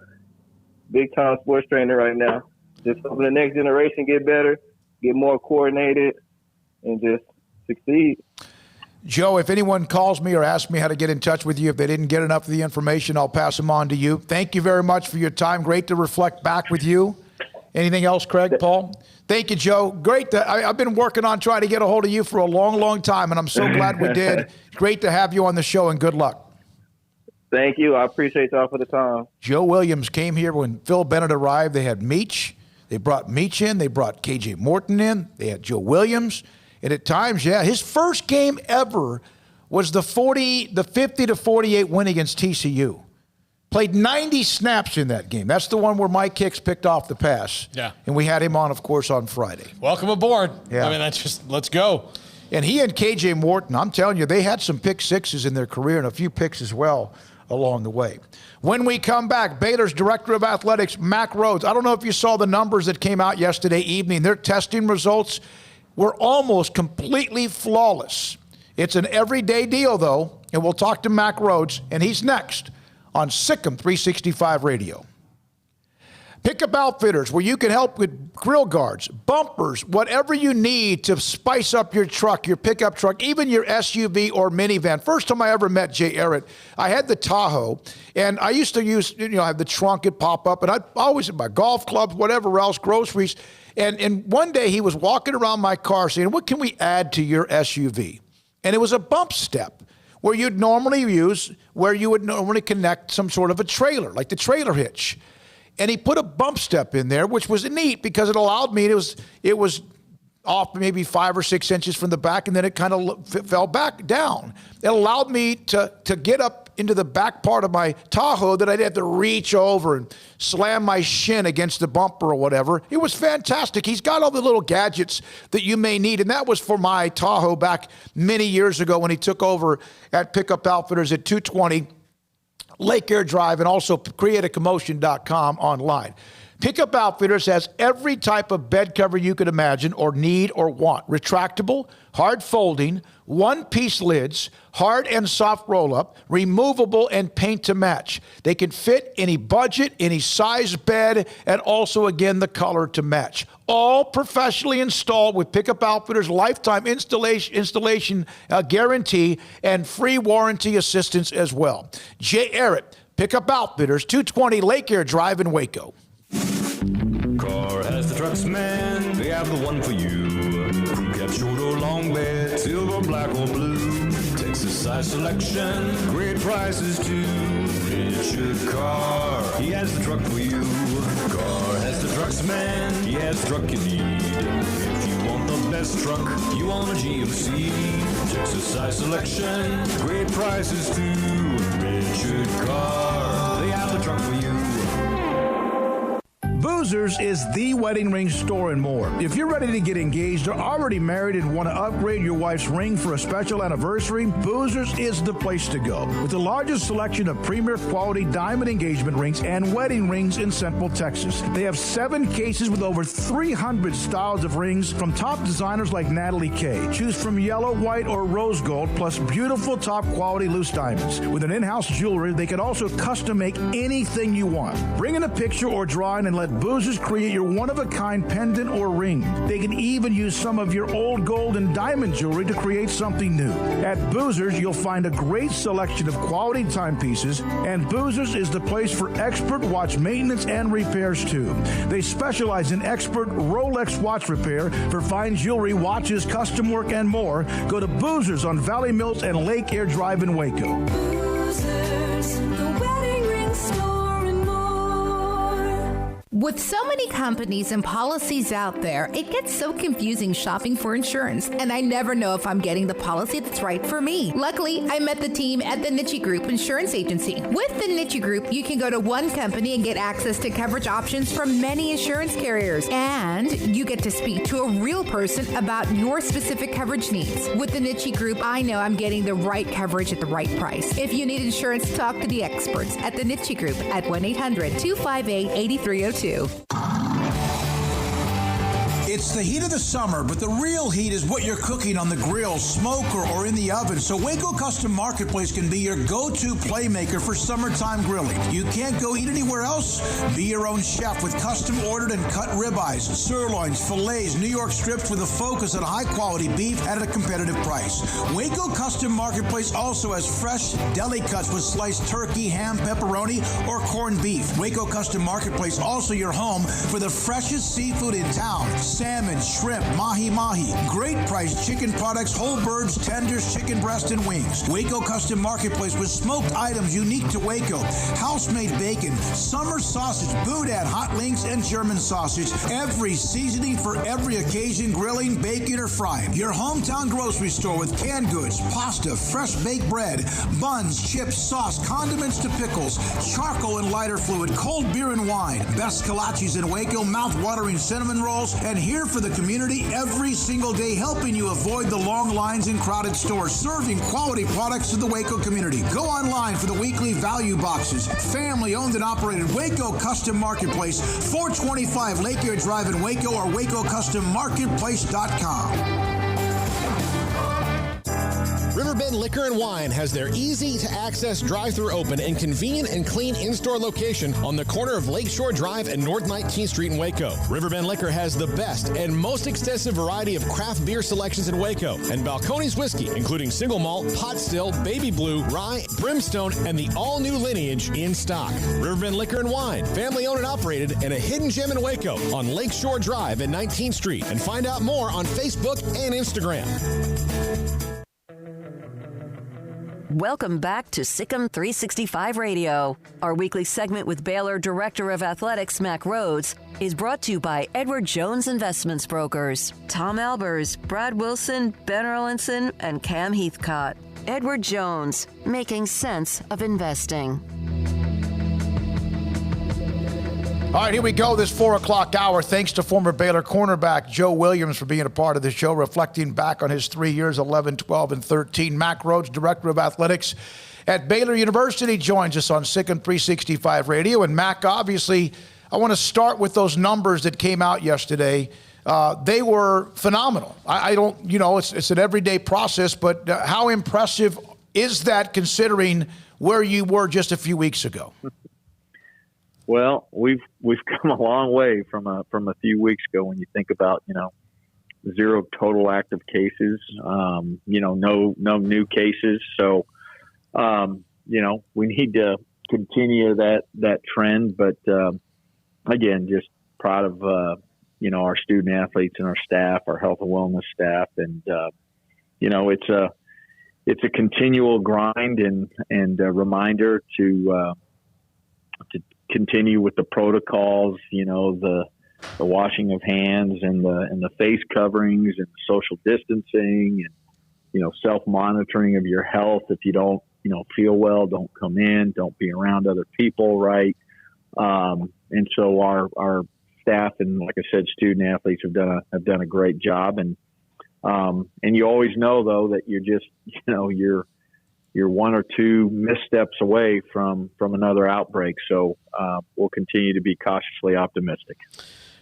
[SPEAKER 4] big-time sports trainer right now. Just hoping the next generation get better, get more coordinated, and just succeed.
[SPEAKER 5] Joe, if anyone calls me or asks me how to get in touch with you, if they didn't get enough of the information, I'll pass them on to you. Thank you very much for your time. Great to reflect back with you. Anything else, Craig, Paul? Thank you, Joe. Great. I've been working on trying to get a hold of you for a long, long time, and I'm so glad we did. Great to have you on the show, and good luck.
[SPEAKER 4] Thank you. I appreciate y'all for the time.
[SPEAKER 5] Joe Williams came here when Phil Bennett arrived. They had Meach. They brought Meach in. They brought K.J. Morton in. They had Joe Williams. And at times, his first game ever was the 50-48 win against TCU. Played 90 snaps in that game. That's the one where Mike Hicks picked off the pass.
[SPEAKER 6] Yeah.
[SPEAKER 5] And we had him on, of course, on Friday.
[SPEAKER 6] Welcome aboard.
[SPEAKER 5] Yeah.
[SPEAKER 6] I mean, that's just, let's go.
[SPEAKER 5] And he and K.J. Morton, I'm telling you, they had some pick sixes in their career and a few picks as well along the way. When we come back, Baylor's Director of Athletics, Mack Rhodes. I don't know if you saw the numbers that came out yesterday evening. Their testing results were almost completely flawless. It's an everyday deal, though, and we'll talk to Mack Rhodes, and he's next on SicEm365 Radio. Pickup Outfitters, where you can help with grill guards, bumpers, whatever you need to spice up your truck, your pickup truck, even your SUV or minivan. First time I ever met Jay Errett, I had the Tahoe, and I used to use, I have the trunk, it pop up, and I always had my golf clubs, whatever else, groceries. And one day he was walking around my car saying, what can we add to your SUV? And it was a bump step where you'd normally use, where you would normally connect some sort of a trailer, like the trailer hitch. And he put a bump step in there, which was neat because it allowed me, it was off maybe 5 or 6 inches from the back, and then it kind of fell back down. It allowed me to get up into the back part of my Tahoe that I'd have to reach over and slam my shin against the bumper or whatever. It was fantastic. He's got all the little gadgets that you may need, and that was for my Tahoe back many years ago when he took over at Pickup Outfitters at 220 Lake Air Drive, and also createacommotion.com online. Pickup Outfitters has every type of bed cover you could imagine or need or want. Retractable, hard folding, one-piece lids, hard and soft roll-up, removable, and paint to match. They can fit any budget, any size bed, and also, again, the color to match. All professionally installed with Pickup Outfitters' lifetime installation guarantee and free warranty assistance as well. Jay Errett, Pickup Outfitters, 220 Lake Air Drive in Waco.
[SPEAKER 9] Car has the trucks, man. They have the one for you. Crew cab, short or long bed, silver, black or blue. Texas size selection, great prices too. Richard Carr, he has the truck for you. Carr has the trucks, man. He has the truck you need. If you want the best truck, you want a GMC. Texas size selection, great prices too. Richard Carr, they have the truck for you.
[SPEAKER 11] Boozers is the wedding ring store and more. If you're ready to get engaged or already married and want to upgrade your wife's ring for a special anniversary, Boozers is the place to go. With the largest selection of premier quality diamond engagement rings and wedding rings in Central Texas. They have 7 cases with over 300 styles of rings from top designers like Natalie Kay. Choose from yellow, white, or rose gold, plus beautiful top quality loose diamonds. With an in-house jewelry, they can also custom make anything you want. Bring in a picture or drawing and let Boozers create your one-of-a-kind pendant or ring. They can even use some of your old gold and diamond jewelry to create something new. At Boozers, you'll find a great selection of quality timepieces, and Boozers is the place for expert watch maintenance and repairs, too. They specialize in expert Rolex watch repair for fine jewelry, watches, custom work, and more. Go to Boozers on Valley Mills and Lake Air Drive in Waco.
[SPEAKER 13] Boozers, the wedding ring store. With so many companies and policies out there, it gets so confusing shopping for insurance, and I never know if I'm getting the policy that's right for me. Luckily, I met the team at the Niche Group Insurance Agency. With the Niche Group, you can go to one company and get access to coverage options from many insurance carriers, and you get to speak to a real person about your specific coverage needs. With the Niche Group, I know I'm getting the right coverage at the right price. If you need insurance, talk to the experts at the Niche Group at 1-800-258-8302.
[SPEAKER 24] It's the heat of the summer, but the real heat is what you're cooking on the grill, smoker, or in the oven. So Waco Custom Marketplace can be your go-to playmaker for summertime grilling. You can't go eat anywhere else? Be your own chef with custom-ordered and cut ribeyes, sirloins, fillets, New York strips with a focus on high-quality beef at a competitive price. Waco Custom Marketplace also has fresh deli cuts with sliced turkey, ham, pepperoni, or corned beef. Waco Custom Marketplace also your home for the freshest seafood in town. Salmon, shrimp, mahi-mahi, great priced chicken products, whole birds, tenders, chicken breast, and wings. Waco Custom Marketplace with smoked items unique to Waco, house-made bacon, summer sausage, boudin, hot links, and German sausage. Every seasoning for every occasion, grilling, baking, or frying. Your hometown grocery store with canned goods, pasta, fresh baked bread, buns, chips, sauce, condiments to pickles, charcoal and lighter fluid, cold beer and wine, best kolaches in Waco, mouth-watering cinnamon rolls, and here for the community every single day, helping you avoid the long lines in crowded stores, serving quality products to the Waco community. Go online for the weekly value boxes. Family owned and operated Waco Custom Marketplace, 425 Lake Air Drive in Waco, or WacoCustomMarketplace.com.
[SPEAKER 10] Riverbend Liquor and Wine has their easy-to-access drive-thru open and convenient and clean in-store location on the corner of Lakeshore Drive and North 19th Street in Waco. Riverbend Liquor has the best and most extensive variety of craft beer selections in Waco, and Balcones whiskey, including single malt, pot still, baby blue, rye, brimstone, and the all-new lineage in stock. Riverbend Liquor and Wine, family-owned and operated, and a hidden gem in Waco on Lakeshore Drive and 19th Street. And find out more on Facebook and Instagram.
[SPEAKER 1] Welcome back to SicEm365 Radio. Our weekly segment with Baylor Director of Athletics Mack Rhodes is brought to you by Edward Jones Investments Brokers, Tom Albers, Brad Wilson, Ben Erlinson, and Cam Heathcott. Edward Jones, making sense of investing.
[SPEAKER 5] All right, here we go, this 4 o'clock hour. Thanks to former Baylor cornerback Joe Williams for being a part of the show, reflecting back on his 3 years, 11, 12, and 13. Mack Rhodes, Director of Athletics at Baylor University, joins us on SicEm365 Radio. And Mack, obviously, I want to start with those numbers that came out yesterday. They were phenomenal. I don't, it's an everyday process, but how impressive is that considering where you were just a few weeks ago?
[SPEAKER 12] Well, we've come a long way from a few weeks ago when you think about, 0 total active cases, no new cases. So, we need to continue that trend. But, again, just proud of, our student athletes and our staff, our health and wellness staff. And, it's a continual grind and a reminder to continue with the protocols, the washing of hands and the face coverings and social distancing and, self-monitoring of your health. If you don't, feel well, don't come in, don't be around other people. Right. And so our staff and, like I said, student athletes have done a great job. And you always know though, that you're just, you're 1 or 2 missteps away from another outbreak. So we'll continue to be cautiously optimistic.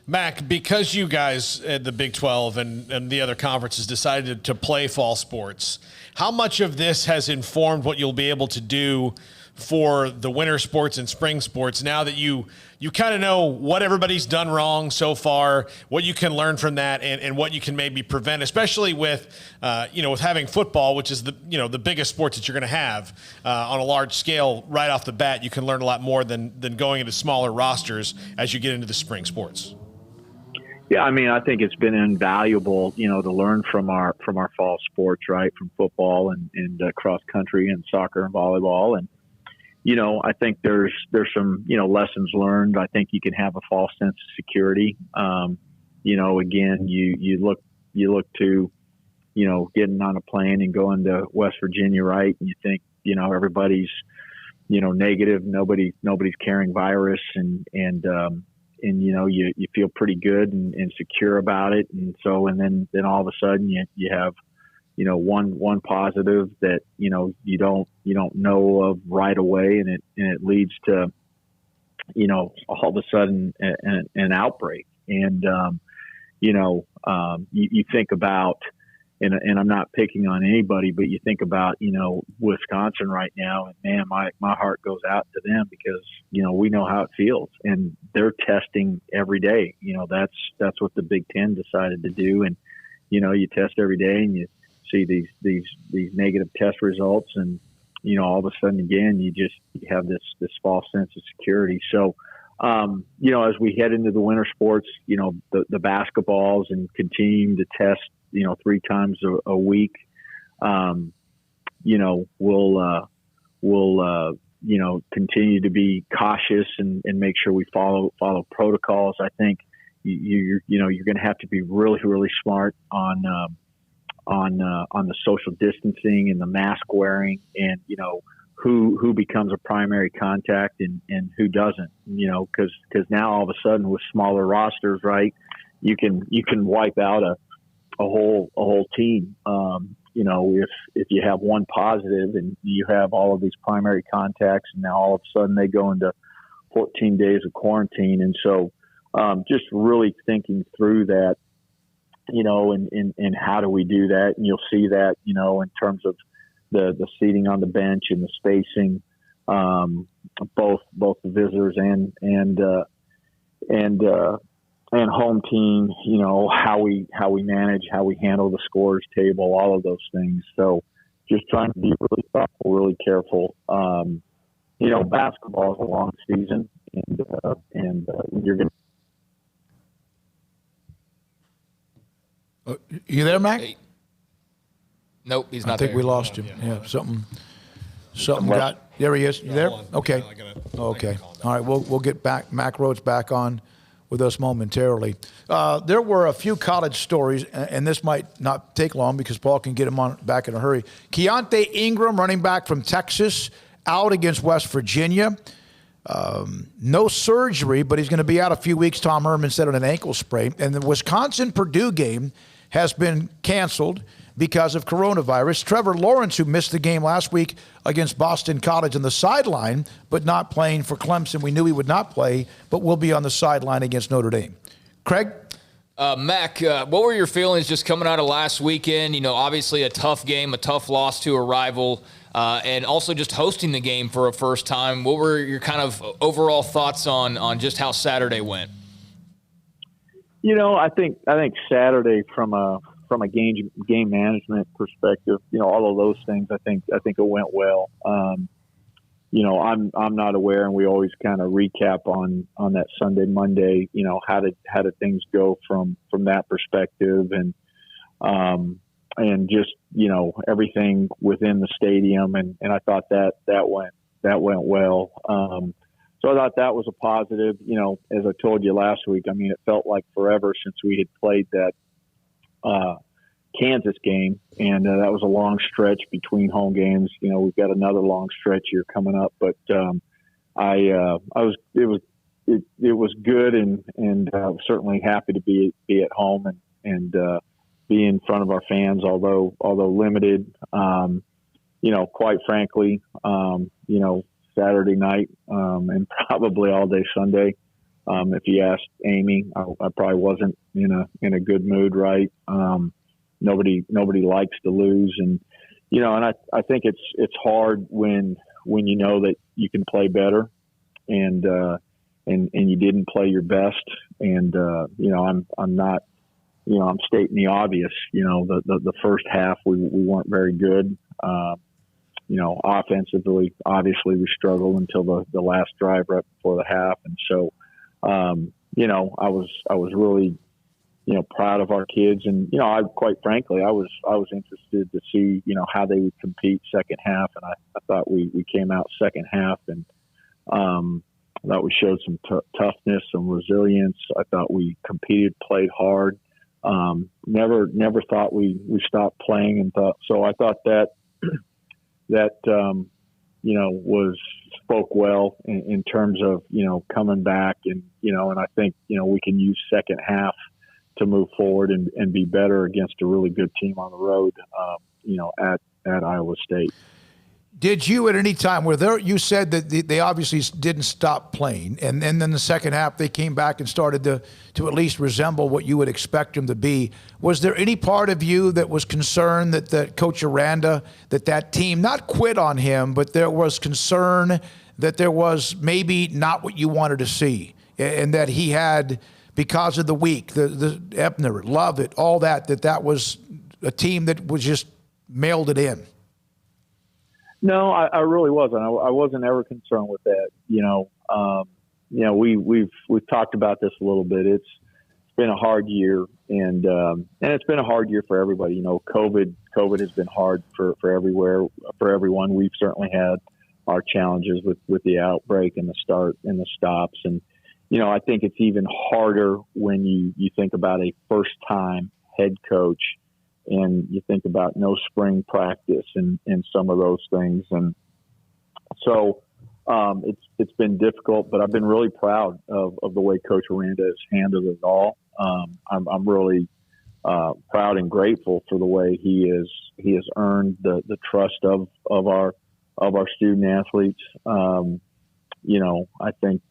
[SPEAKER 6] Mack, because you guys at the Big 12 and the other conferences decided to play fall sports, how much of this has informed what you'll be able to do for the winter sports and spring sports now that you kind of know what everybody's done wrong so far, what you can learn from that and what you can maybe prevent, especially with, with having football, which is the biggest sports that you're going to have on a large scale right off the bat. You can learn a lot more than going into smaller rosters as you get into the spring sports.
[SPEAKER 12] Yeah, I think it's been invaluable, to learn from our fall sports, right, from football and cross country and soccer and volleyball. And I think there's some, lessons learned. I think you can have a false sense of security. Again, you look to, getting on a plane and going to West Virginia, right? And you think, everybody's, negative, nobody's carrying virus and you feel pretty good and secure about it. And so, and then all of a sudden you have, one positive that, you don't know of right away. And it leads to, all of a sudden an outbreak. And, you think about, and I'm not picking on anybody, but you think about, Wisconsin right now, and man, my heart goes out to them because, we know how it feels and they're testing every day. That's what the Big Ten decided to do. And, you test every day and you see these negative test results and, all of a sudden again, you have this false sense of security. So, as we head into the winter sports, the basketballs and continuing to test, 3 times a week, we'll continue to be cautious and make sure we follow protocols. I think you're going to have to be really, really smart on the social distancing and the mask wearing and, who becomes a primary contact and who doesn't, because now all of a sudden with smaller rosters, right, you can wipe out a whole team. If you have one positive and you have all of these primary contacts and now all of a sudden they go into 14 days of quarantine. And so just really thinking through that, and how do we do that? And you'll see that, in terms of the seating on the bench and the spacing, both the visitors and home team, how we manage, how we handle the scorers table, all of those things. So just trying to be really thoughtful, really careful. Basketball is a long season, and you're going
[SPEAKER 5] to. You there, Mac?
[SPEAKER 7] Hey. Nope, he's not
[SPEAKER 5] there. I think we lost him. Yeah, something got. There he is. You there? Okay. Okay. All right. We'll get back. Mack Rhodes back on with us momentarily. There were a few college stories, and this might not take long because Paul can get him on back in a hurry. Keontae Ingram, running back from Texas, out against West Virginia. No surgery, but he's going to be out a few weeks. Tom Herman said on an ankle sprain. And the Wisconsin-Purdue game has been canceled because of coronavirus. Trevor Lawrence, who missed the game last week against Boston College on the sideline, but not playing for Clemson. We knew he would not play, but will be on the sideline against Notre Dame. Craig?
[SPEAKER 7] Mac, what were your feelings just coming out of last weekend? Obviously a tough game, a tough loss to a rival, and also just hosting the game for a first time. What were your kind of overall thoughts on just how Saturday went?
[SPEAKER 12] I think Saturday from a game management perspective, all of those things, I think it went well. I'm not aware, and we always kind of recap on that Sunday, Monday, how did things go from that perspective, and just, everything within the stadium. And I thought that went well. So I thought that was a positive. As I told you last week, it felt like forever since we had played that Kansas game, and that was a long stretch between home games. We've got another long stretch here coming up, but it was good, and certainly happy to be at home and be in front of our fans, although limited. Quite frankly, Saturday night and probably all day Sunday. If you asked Amy, I probably wasn't in a good mood, right? Nobody likes to lose, and I think it's hard when you know that you can play better, and you didn't play your best, and I'm not, I'm stating the obvious. The first half we weren't very good. Offensively, obviously we struggled until the last drive right before the half, and so I was really proud of our kids, and I quite frankly I was interested to see how they would compete second half, and I thought we came out second half, and I thought we showed some toughness, some resilience. I thought we competed, played hard. Never thought we stopped playing, and I thought that spoke well in terms of coming back, and and I think we can use second half to move forward and be better against a really good team on the road, at Iowa State.
[SPEAKER 5] Did you at any time you said that they obviously didn't stop playing, and then the second half they came back and started to at least resemble what you would expect them to be. Was there any part of you that was concerned that Coach Aranda, that team not quit on him, but there was concern that there was maybe not what you wanted to see, and that he had, because of the week, the Ebner, Lovett, all that was a team that was just mailed it in?
[SPEAKER 12] No, I really wasn't. I wasn't ever concerned with that. We've talked about this a little bit. It's been a hard year, and it's been a hard year for everybody. COVID has been hard for everyone. We've certainly had our challenges with the outbreak and the start and the stops, and I think it's even harder when you think about a first time head coach, and you think about no spring practice and some of those things. And so it's been difficult, but I've been really proud of the way Coach Aranda has handled it all. I'm really proud and grateful for the way he has earned the trust of our student athletes. I think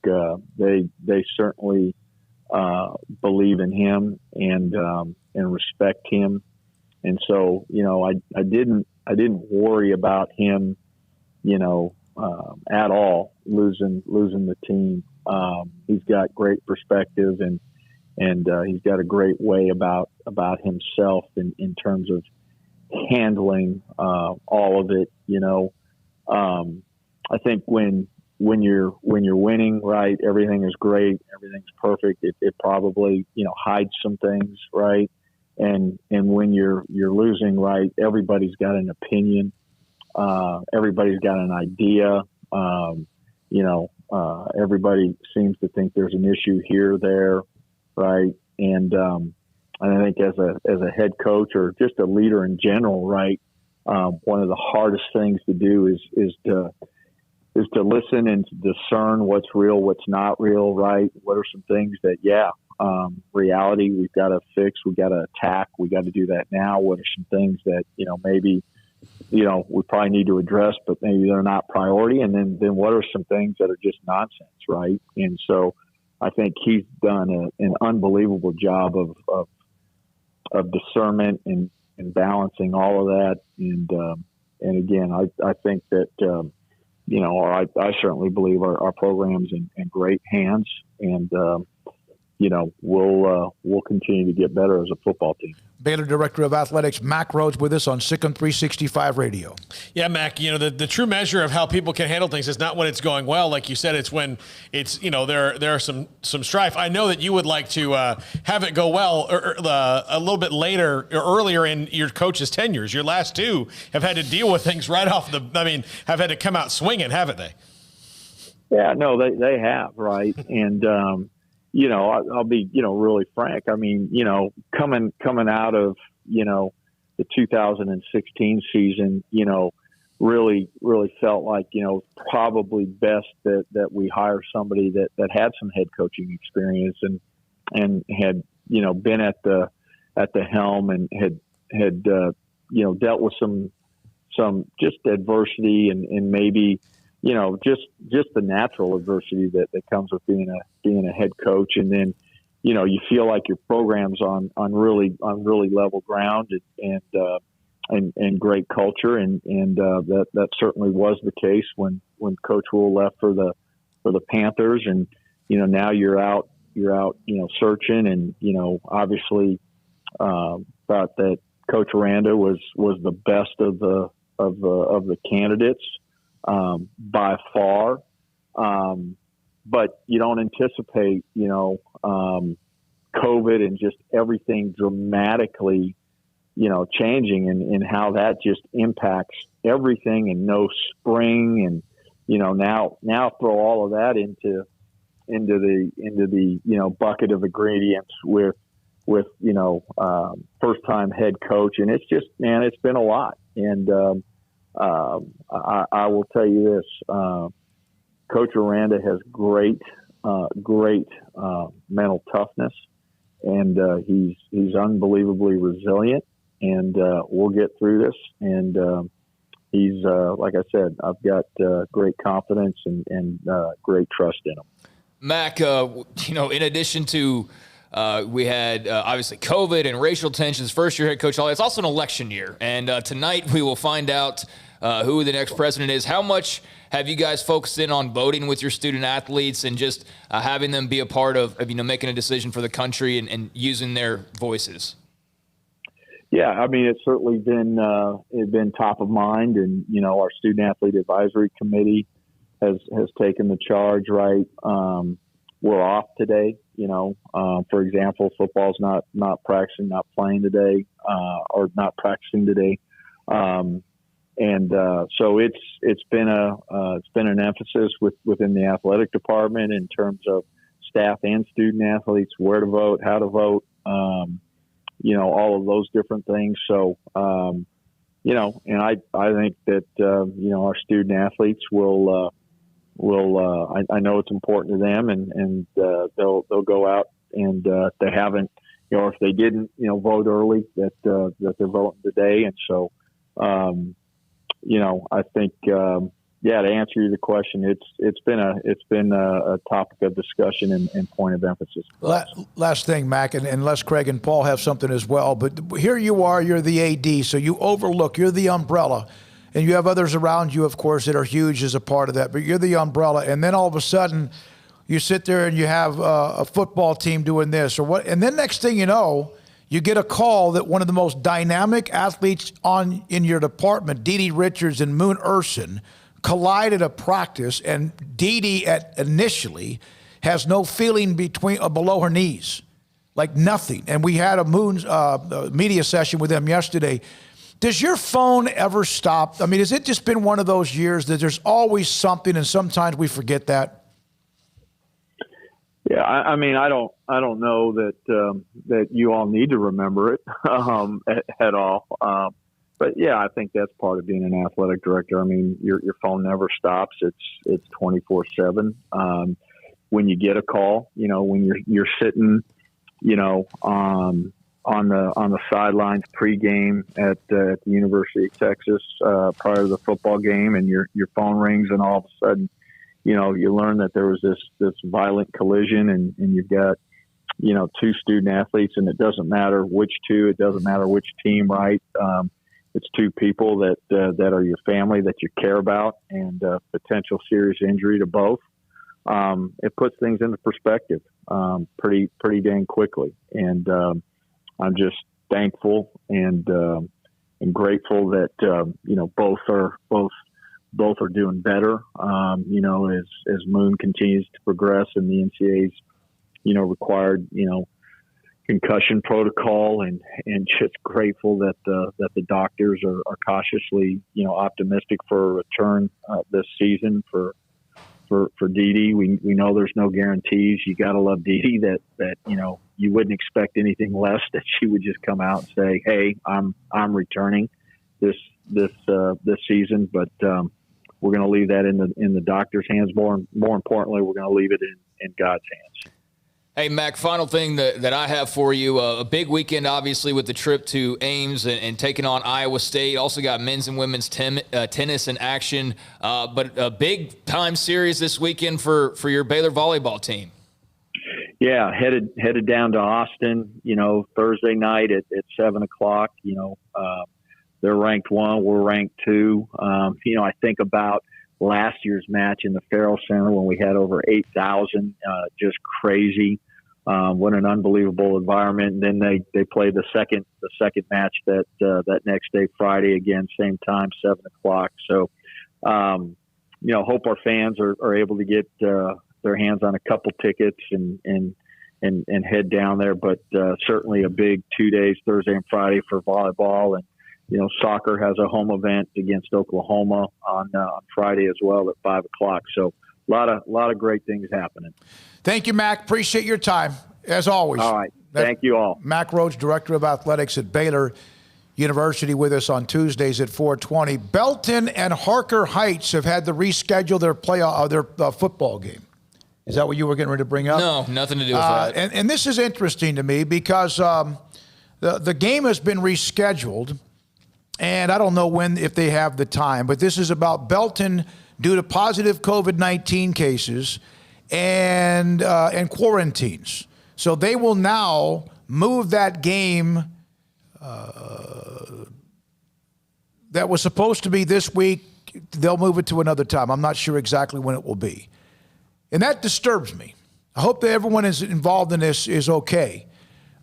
[SPEAKER 12] they certainly believe in him and respect him. And so, I didn't didn't worry about him, at all losing the team. He's got great perspective and he's got a great way about himself in terms of handling all of it. I think when you're winning, right, everything is great, everything's perfect. It probably hides some things, right, and when you're losing, right, everybody's got an opinion, everybody's got an idea. Everybody seems to think there's an issue here or there, right, and I think as a head coach or just a leader in general, right, one of the hardest things to do is to listen and to discern what's real, what's not real, right? What are some things that, reality we've got to fix, we got to attack, we got to do that now. What are some things that, maybe, we probably need to address, but maybe they're not priority. And then what are some things that are just nonsense, right? And so I think he's done an unbelievable job of discernment and balancing all of that. And again, I think that, I certainly believe our program's in great hands, and we'll continue to get better as a football team.
[SPEAKER 5] Baylor Director of Athletics Mack Rhodes with us on SicEm365 Radio.
[SPEAKER 6] Yeah, Mack, the true measure of how people can handle things is not when it's going well. Like you said, it's when it's, there are some strife. I know that you would like to have it go well a little bit later or earlier in your coach's tenures. Your last two have had to deal with things right off have had to come out swinging, haven't they?
[SPEAKER 12] Yeah, no, they have, right. And, I'll be, really frank. I mean, coming out of, the 2016 season, really felt like, probably best that we hire somebody that had some head coaching experience and had, been at the helm and had dealt with some just adversity and maybe, just the natural adversity that comes with being a head coach. And then, you feel like your program's on really level ground and great culture. And that certainly was the case when Coach Rule left for the Panthers. And, now you're out, searching and, obviously, thought that Coach Aranda was the best of the candidates. By far. But you don't anticipate, COVID and just everything dramatically, changing and how that just impacts everything and no spring. And, now throw all of that into the, bucket of ingredients with first time head coach. And it's just, man, it's been a lot. And, I will tell you this, Coach Aranda has great mental toughness, and he's unbelievably resilient, and we'll get through this. And he's, like I said, I've got great confidence and great trust in him.
[SPEAKER 7] Mack, in addition to we had obviously COVID and racial tensions, first-year head coach, it's also an election year. And tonight we will find out who the next president is. How much have you guys focused in on voting with your student athletes and just having them be a part of making a decision for the country and using their voices?
[SPEAKER 12] Yeah, I mean, it's certainly been top of mind, and our student athlete advisory committee has taken the charge. Right, we're off today. For example, football's not practicing, not playing today, or not practicing today. And so it's been an emphasis within the athletic department in terms of staff and student athletes, where to vote, how to vote, all of those different things. So, and I think that, our student athletes will, I know it's important to them and they'll go out and they haven't, if they didn't, vote early that they're voting today. And so, I think, yeah, to answer you the question, it's been a topic of discussion and point of emphasis.
[SPEAKER 5] Last thing, Mack, and unless Craig and Paul have something as well, but here you are, you're the AD, so you're the umbrella, and you have others around you, of course, that are huge as a part of that, but you're the umbrella, and then all of a sudden you sit there and you have a football team doing this or what, and then next thing you know, you get a call that one of the most dynamic athletes in your department, Dee Richards and Moon Urson, collided a practice, and Dee initially has no feeling below her knees, like nothing. And we had a Moon's media session with them yesterday. Does your phone ever stop? I mean, has it just been one of those years that there's always something, and sometimes we forget that?
[SPEAKER 12] Yeah, I mean, I don't know that you all need to remember it at all. But yeah, I think that's part of being an athletic director. I mean, your phone never stops. It's 24/7. When you get a call, when you're sitting, on the sidelines pregame at the University of Texas prior to the football game, and your phone rings, and all of a sudden, you learn that there was this violent collision, and you've got, two student athletes, and it doesn't matter which two, it doesn't matter which team, right? It's two people that are your family that you care about, and potential serious injury to both. It puts things into perspective pretty dang quickly, and I'm just thankful and grateful that both are doing better. As Moon continues to progress and the NCAA's required concussion protocol, and just grateful that the doctors are cautiously optimistic for a return this season for Dee. We know there's no guarantees. You got to love Dee that you wouldn't expect anything less, that she would just come out and say, hey, I'm returning this season, but we're going to leave that in the doctor's hands. More importantly, we're going to leave it in God's hands.
[SPEAKER 7] Hey, Mack, final thing that I have for you, a big weekend, obviously, with the trip to Ames and taking on Iowa State. Also got men's and women's tennis in action, but a big-time series this weekend for your Baylor volleyball team.
[SPEAKER 12] Yeah, headed down to Austin, Thursday night at 7 o'clock. They're ranked 1, we're ranked 2. I think about last year's match in the Farrell Center when we had over 8,000, just crazy. What an unbelievable environment. And then they played the second match that next day, Friday, again, same time, 7 o'clock. So, hope our fans are able to get their hands on a couple tickets and head down there. But certainly a big 2 days, Thursday and Friday, for volleyball. And soccer has a home event against Oklahoma on Friday as well at 5 o'clock. So a lot of great things happening.
[SPEAKER 5] Thank you, Mack. Appreciate your time, as always.
[SPEAKER 12] All right. Thank you all.
[SPEAKER 5] Mack Rhodes, Director of Athletics at Baylor University, with us on Tuesdays at 4:20. Belton and Harker Heights have had to reschedule their football game. Is that what you were getting ready to bring up?
[SPEAKER 7] No, nothing to do with that.
[SPEAKER 5] And this is interesting to me because the game has been rescheduled. And I don't know if they have the time, but this is about Belton due to positive COVID-19 cases and quarantines. So they will now move that game that was supposed to be this week. They'll move it to another time. I'm not sure exactly when it will be. And that disturbs me. I hope that everyone is involved in this is okay.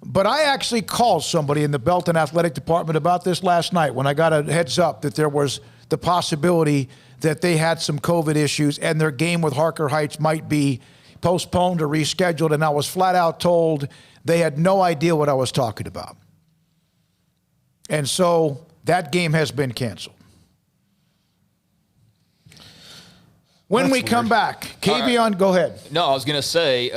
[SPEAKER 5] But I actually called somebody in the Belton Athletic Department about this last night when I got a heads up that there was the possibility that they had some COVID issues and their game with Harker Heights might be postponed or rescheduled. And I was flat out told they had no idea what I was talking about. And so that game has been canceled. When we come back, Kavion, right. Go ahead.
[SPEAKER 7] No, I was going to say,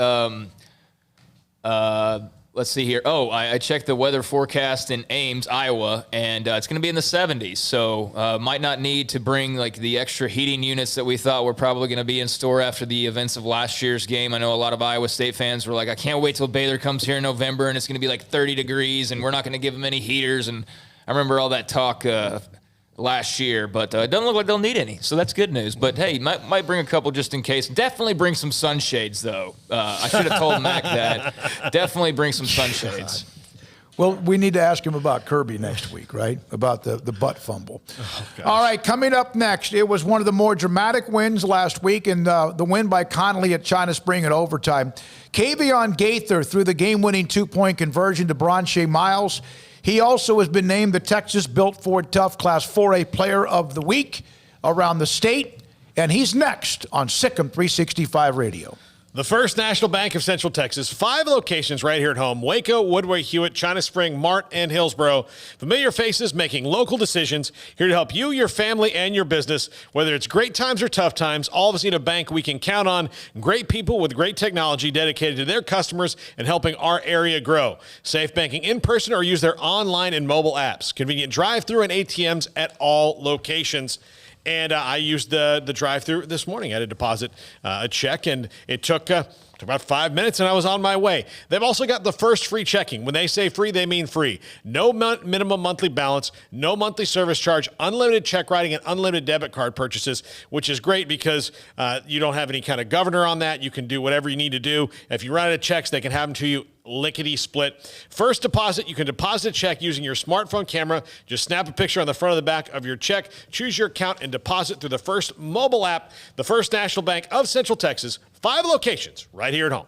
[SPEAKER 7] let's see here. Oh, I checked the weather forecast in Ames, Iowa, and it's going to be in the 70s. So might not need to bring like the extra heating units that we thought were probably going to be in store after the events of last year's game. I know a lot of Iowa State fans were like, I can't wait till Baylor comes here in November and it's going to be like 30 degrees and we're not going to give them any heaters. And I remember all that talk last year, but it doesn't look like they'll need any, so that's good news. But hey, might bring a couple just in case. Definitely bring some sunshades, though. I should have told Mac that. Definitely bring some sunshades.
[SPEAKER 5] Well, we need to ask him about Kirby next week, right? About the butt fumble. All right, coming up next, it was one of the more dramatic wins last week, and the win by Connolly at China Spring in overtime. Kavion Gaither threw the game-winning 2-point conversion to Bronche Miles. He also has been named the Texas Built Ford Tough Class 4A Player of the Week around the state, and he's next on SicEm365 Radio.
[SPEAKER 6] The First National Bank of Central Texas, 5 locations right here at home: Waco, Woodway, Hewitt, China Spring, Mart, and Hillsboro. Familiar faces making local decisions, here to help you, your family, and your business. Whether it's great times or tough times, all of us need a bank we can count on. Great people with great technology dedicated to their customers and helping our area grow. Safe banking in person or use their online and mobile apps. Convenient drive-through and ATMs at all locations. And I used the drive-thru this morning. I had to deposit a check, and it took about 5 minutes, and I was on my way. They've also got the first free checking. When they say free, they mean free. No minimum monthly balance, no monthly service charge, unlimited check writing, and unlimited debit card purchases, which is great because you don't have any kind of governor on that. You can do whatever you need to do. If you run out of checks, they can have them to you lickety-split. First deposit, you can deposit a check using your smartphone camera. Just snap a picture on the front of the back of your check, choose your account, and deposit through the First mobile app. The First National Bank of Central Texas, 5 locations right here at home.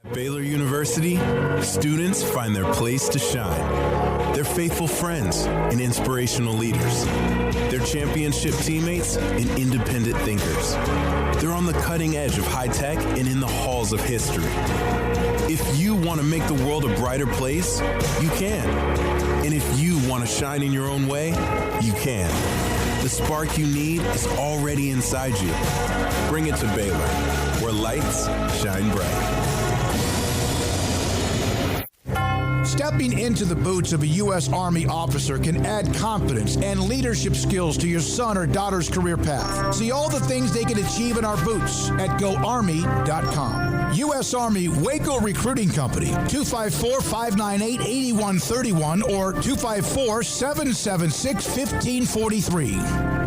[SPEAKER 8] At Baylor University, students find their place to shine. They're faithful friends and inspirational leaders. They're championship teammates and independent thinkers. They're on the cutting edge of high tech and in the halls of history. If you want to make the world a brighter place, you can. And if you want to shine in your own way, you can. The spark you need is already inside you. Bring it to Baylor, where lights shine bright.
[SPEAKER 11] Stepping into the boots of a U.S. Army officer can add confidence and leadership skills to your son or daughter's career path. See all the things they can achieve in our boots at GoArmy.com. U.S. Army Waco Recruiting Company, 254-598-8131 or 254-776-1543.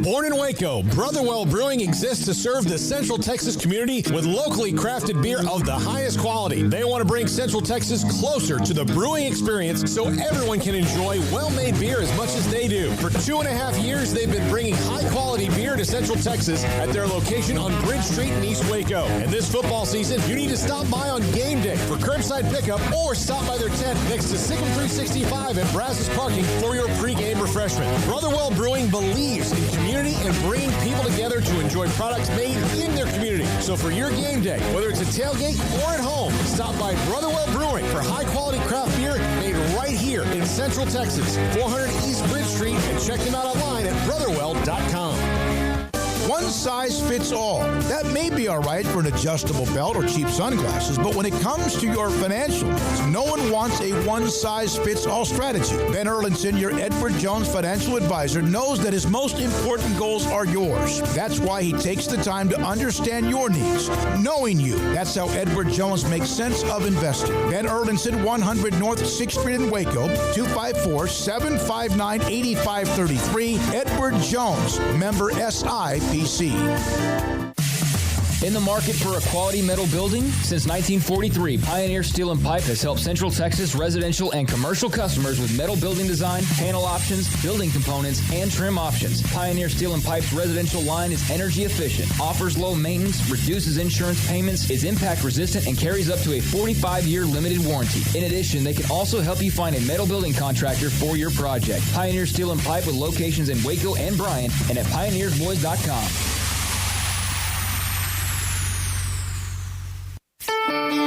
[SPEAKER 10] Born in Waco, Brotherwell Brewing exists to serve the Central Texas community with locally crafted beer of the highest quality. They want to bring Central Texas closer to the brewing experience so everyone can enjoy well-made beer as much as they do. For 2.5 years, they've been bringing high-quality beer to Central Texas at their location on Bridge Street in East Waco. And this football season, you need to stop by on game day for curbside pickup or stop by their tent next to SicEm365 at Brazos Parking for your pregame refreshment. Brotherwell Brewing believes in community and bringing people together to enjoy products made in their community. So for your game day, whether it's a tailgate or at home, stop by Brotherwell Brewing for high-quality craft beer made right here in Central Texas, 400 East Bridge Street, and check them out online at brotherwell.com.
[SPEAKER 11] One size fits all. That may be all right for an adjustable belt or cheap sunglasses, but when it comes to your financial needs, no one wants a one-size-fits-all strategy. Ben Erlinson, your Edward Jones financial advisor, knows that his most important goals are yours. That's why he takes the time to understand your needs, knowing you. That's how Edward Jones makes sense of investing. Ben Erlinson, 100 North 6th Street in Waco, 254-759-8533. Edward Jones, member SIPC.
[SPEAKER 14] In the market for a quality metal building? Since 1943, Pioneer Steel & Pipe has helped Central Texas residential and commercial customers with metal building design, panel options, building components, and trim options. Pioneer Steel & Pipe's residential line is energy efficient, offers low maintenance, reduces insurance payments, is impact resistant, and carries up to a 45-year limited warranty. In addition, they can also help you find a metal building contractor for your project. Pioneer Steel & Pipe with locations in Waco and Bryan and at pioneersboys.com.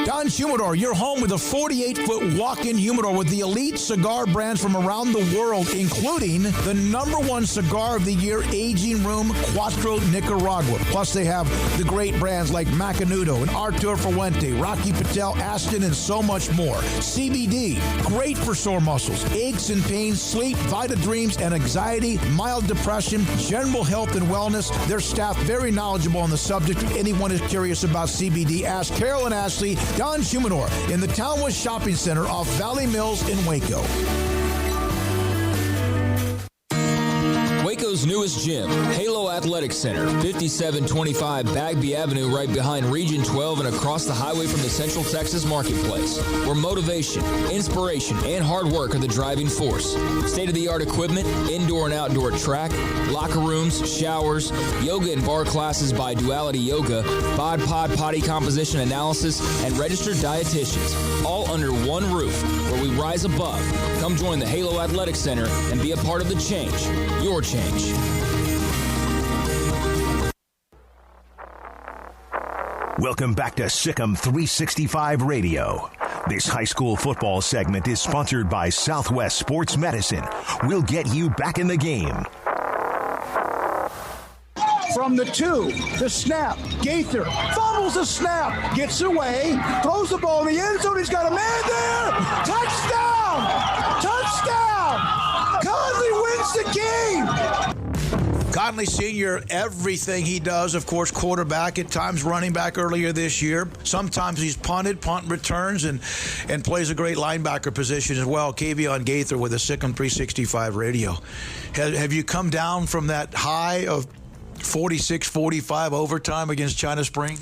[SPEAKER 11] Don Humidor, your home with a 48-foot walk-in humidor with the elite cigar brands from around the world, including the #1 cigar of the year, Aging Room Cuatro Nicaragua. Plus, they have the great brands like Macanudo and Artur Fuente, Rocky Patel, Aston, and so much more. CBD, great for sore muscles, aches and pains, sleep, Vita Dreams, and anxiety, mild depression, general health and wellness. Their staff very knowledgeable on the subject. If anyone is curious about CBD, ask Carol and Ashley. Don Humidor in the Townwest Shopping Center off Valley Mills in Waco.
[SPEAKER 14] Halo's newest gym, Halo Athletic Center, 5725 Bagby Avenue, right behind Region 12 and across the highway from the Central Texas Marketplace, where motivation, inspiration, and hard work are the driving force. State-of-the-art equipment, indoor and outdoor track, locker rooms, showers, yoga and bar classes by Duality Yoga, bod pod potty composition analysis, and registered dietitians, all under one roof where we rise above. Come join the Halo Athletic Center and be a part of the change, your change.
[SPEAKER 15] Welcome back to SicEm365 Radio. This high school football segment is sponsored by Southwest Sports Medicine. We'll get you back in the game.
[SPEAKER 11] From the 2, the snap, Gaither fumbles the snap, gets away, throws the ball in the end zone. He's got a man there. Touchdown! Touchdown! Conley wins the game. Conley Sr., everything he does, of course, quarterback, at times running back earlier this year. Sometimes he's punted, punt returns, and plays a great linebacker position as well. Kavion Gaither with a SicEm365 Radio. Have you come down from that high of 46-45 overtime against China Spring?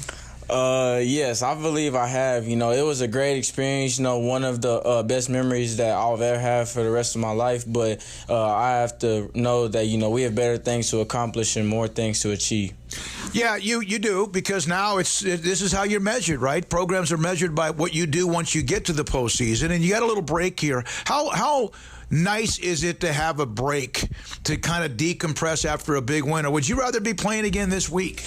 [SPEAKER 16] Yes, I believe I have. You know, it was a great experience, you know, one of the best memories that I'll ever have for the rest of my life. But I have to know that, you know, we have better things to accomplish and more things to achieve.
[SPEAKER 11] Yeah, you do, because now this is how you're measured, right? Programs are measured by what you do once you get to the postseason, and you got a little break here. How nice is it to have a break to kind of decompress after a big win, or would you rather be playing again this week?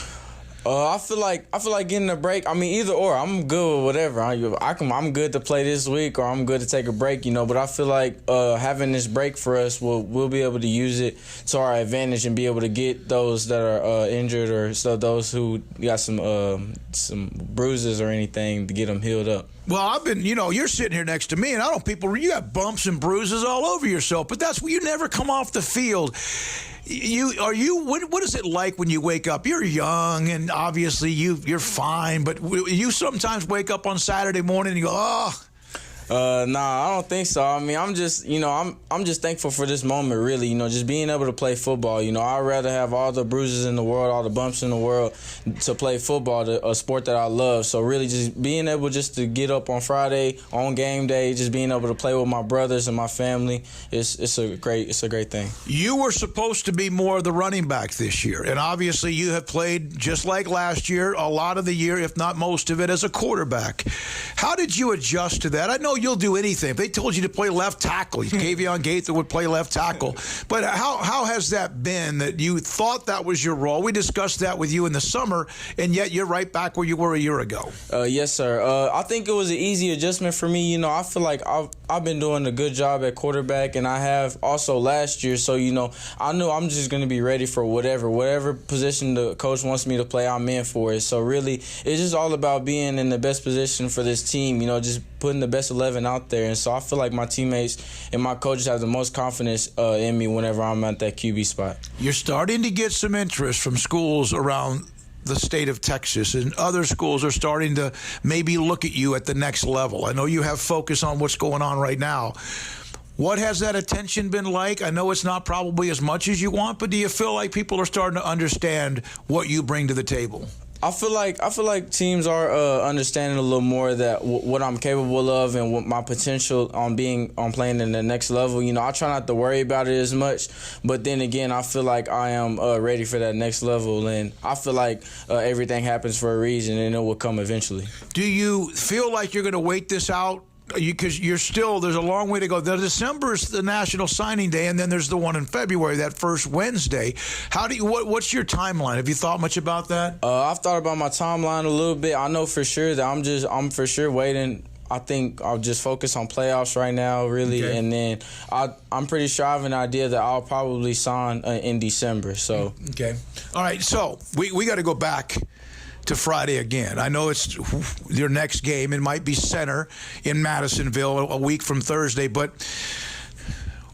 [SPEAKER 16] I feel like getting a break. I mean, either or. I'm good with whatever. I'm good to play this week, or I'm good to take a break, you know. But I feel like having this break for us, we'll be able to use it to our advantage and be able to get those that are injured, or so those who got some bruises or anything, to get them healed up.
[SPEAKER 11] Well, you're sitting here next to me, and you got bumps and bruises all over yourself, but that's where you never come off the field. What is it like when you wake up? You're young, and obviously you're fine, but you sometimes wake up on Saturday morning and you go, oh.
[SPEAKER 16] Nah, I don't think so. I mean, I'm just thankful for this moment, really. You know, just being able to play football. You know, I'd rather have all the bruises in the world, all the bumps in the world, to play football, a sport that I love. So really, just being able just to get up on Friday on game day, just being able to play with my brothers and my family, it's a great thing. You
[SPEAKER 11] were supposed to be more of the running back this year, and obviously you have played just like last year, a lot of the year, if not most of it, as a quarterback. How did you adjust to that? I know you'll do anything. If they told you to play left tackle, Kavion Gaither would play left tackle. But how has that been, that you thought that was your role? We discussed that with you in the summer, and yet you're right back where you were a year ago.
[SPEAKER 16] Yes, sir. I think it was an easy adjustment for me. You know, I feel like I've been doing a good job at quarterback, and I have also last year. So, you know, I knew I'm just going to be ready for whatever position the coach wants me to play, I'm in for it. So really, it's just all about being in the best position for this team, you know, just putting the best 11 out there. And so I feel like my teammates and my coaches have the most confidence in me whenever I'm at that QB spot.
[SPEAKER 11] You're starting to get some interest from schools around the state of Texas, and other schools are starting to maybe look at you at the next level. I know you have focus on what's going on right now. What has that attention been like? I know it's not probably as much as you want, but do you feel like people are starting to understand what you bring to the table?
[SPEAKER 16] I feel like teams are understanding a little more that what I'm capable of and what my potential on playing in the next level. You know, I try not to worry about it as much, but then again, I feel like I am ready for that next level, and I feel like everything happens for a reason, and it will come eventually.
[SPEAKER 11] Do you feel like you're going to wait this out? Because there's a long way to go. December is the National Signing Day, and then there's the one in February, that first Wednesday. What's your timeline? Have you thought much about that?
[SPEAKER 16] I've thought about my timeline a little bit. I know for sure that I'm for sure waiting. I think I'll just focus on playoffs right now, really, okay. And then I'm pretty sure I have an idea that I'll probably sign in December. So
[SPEAKER 11] okay, all right. So we got to go back to Friday again. I know it's your next game. It might be center in Madisonville a week from Thursday, but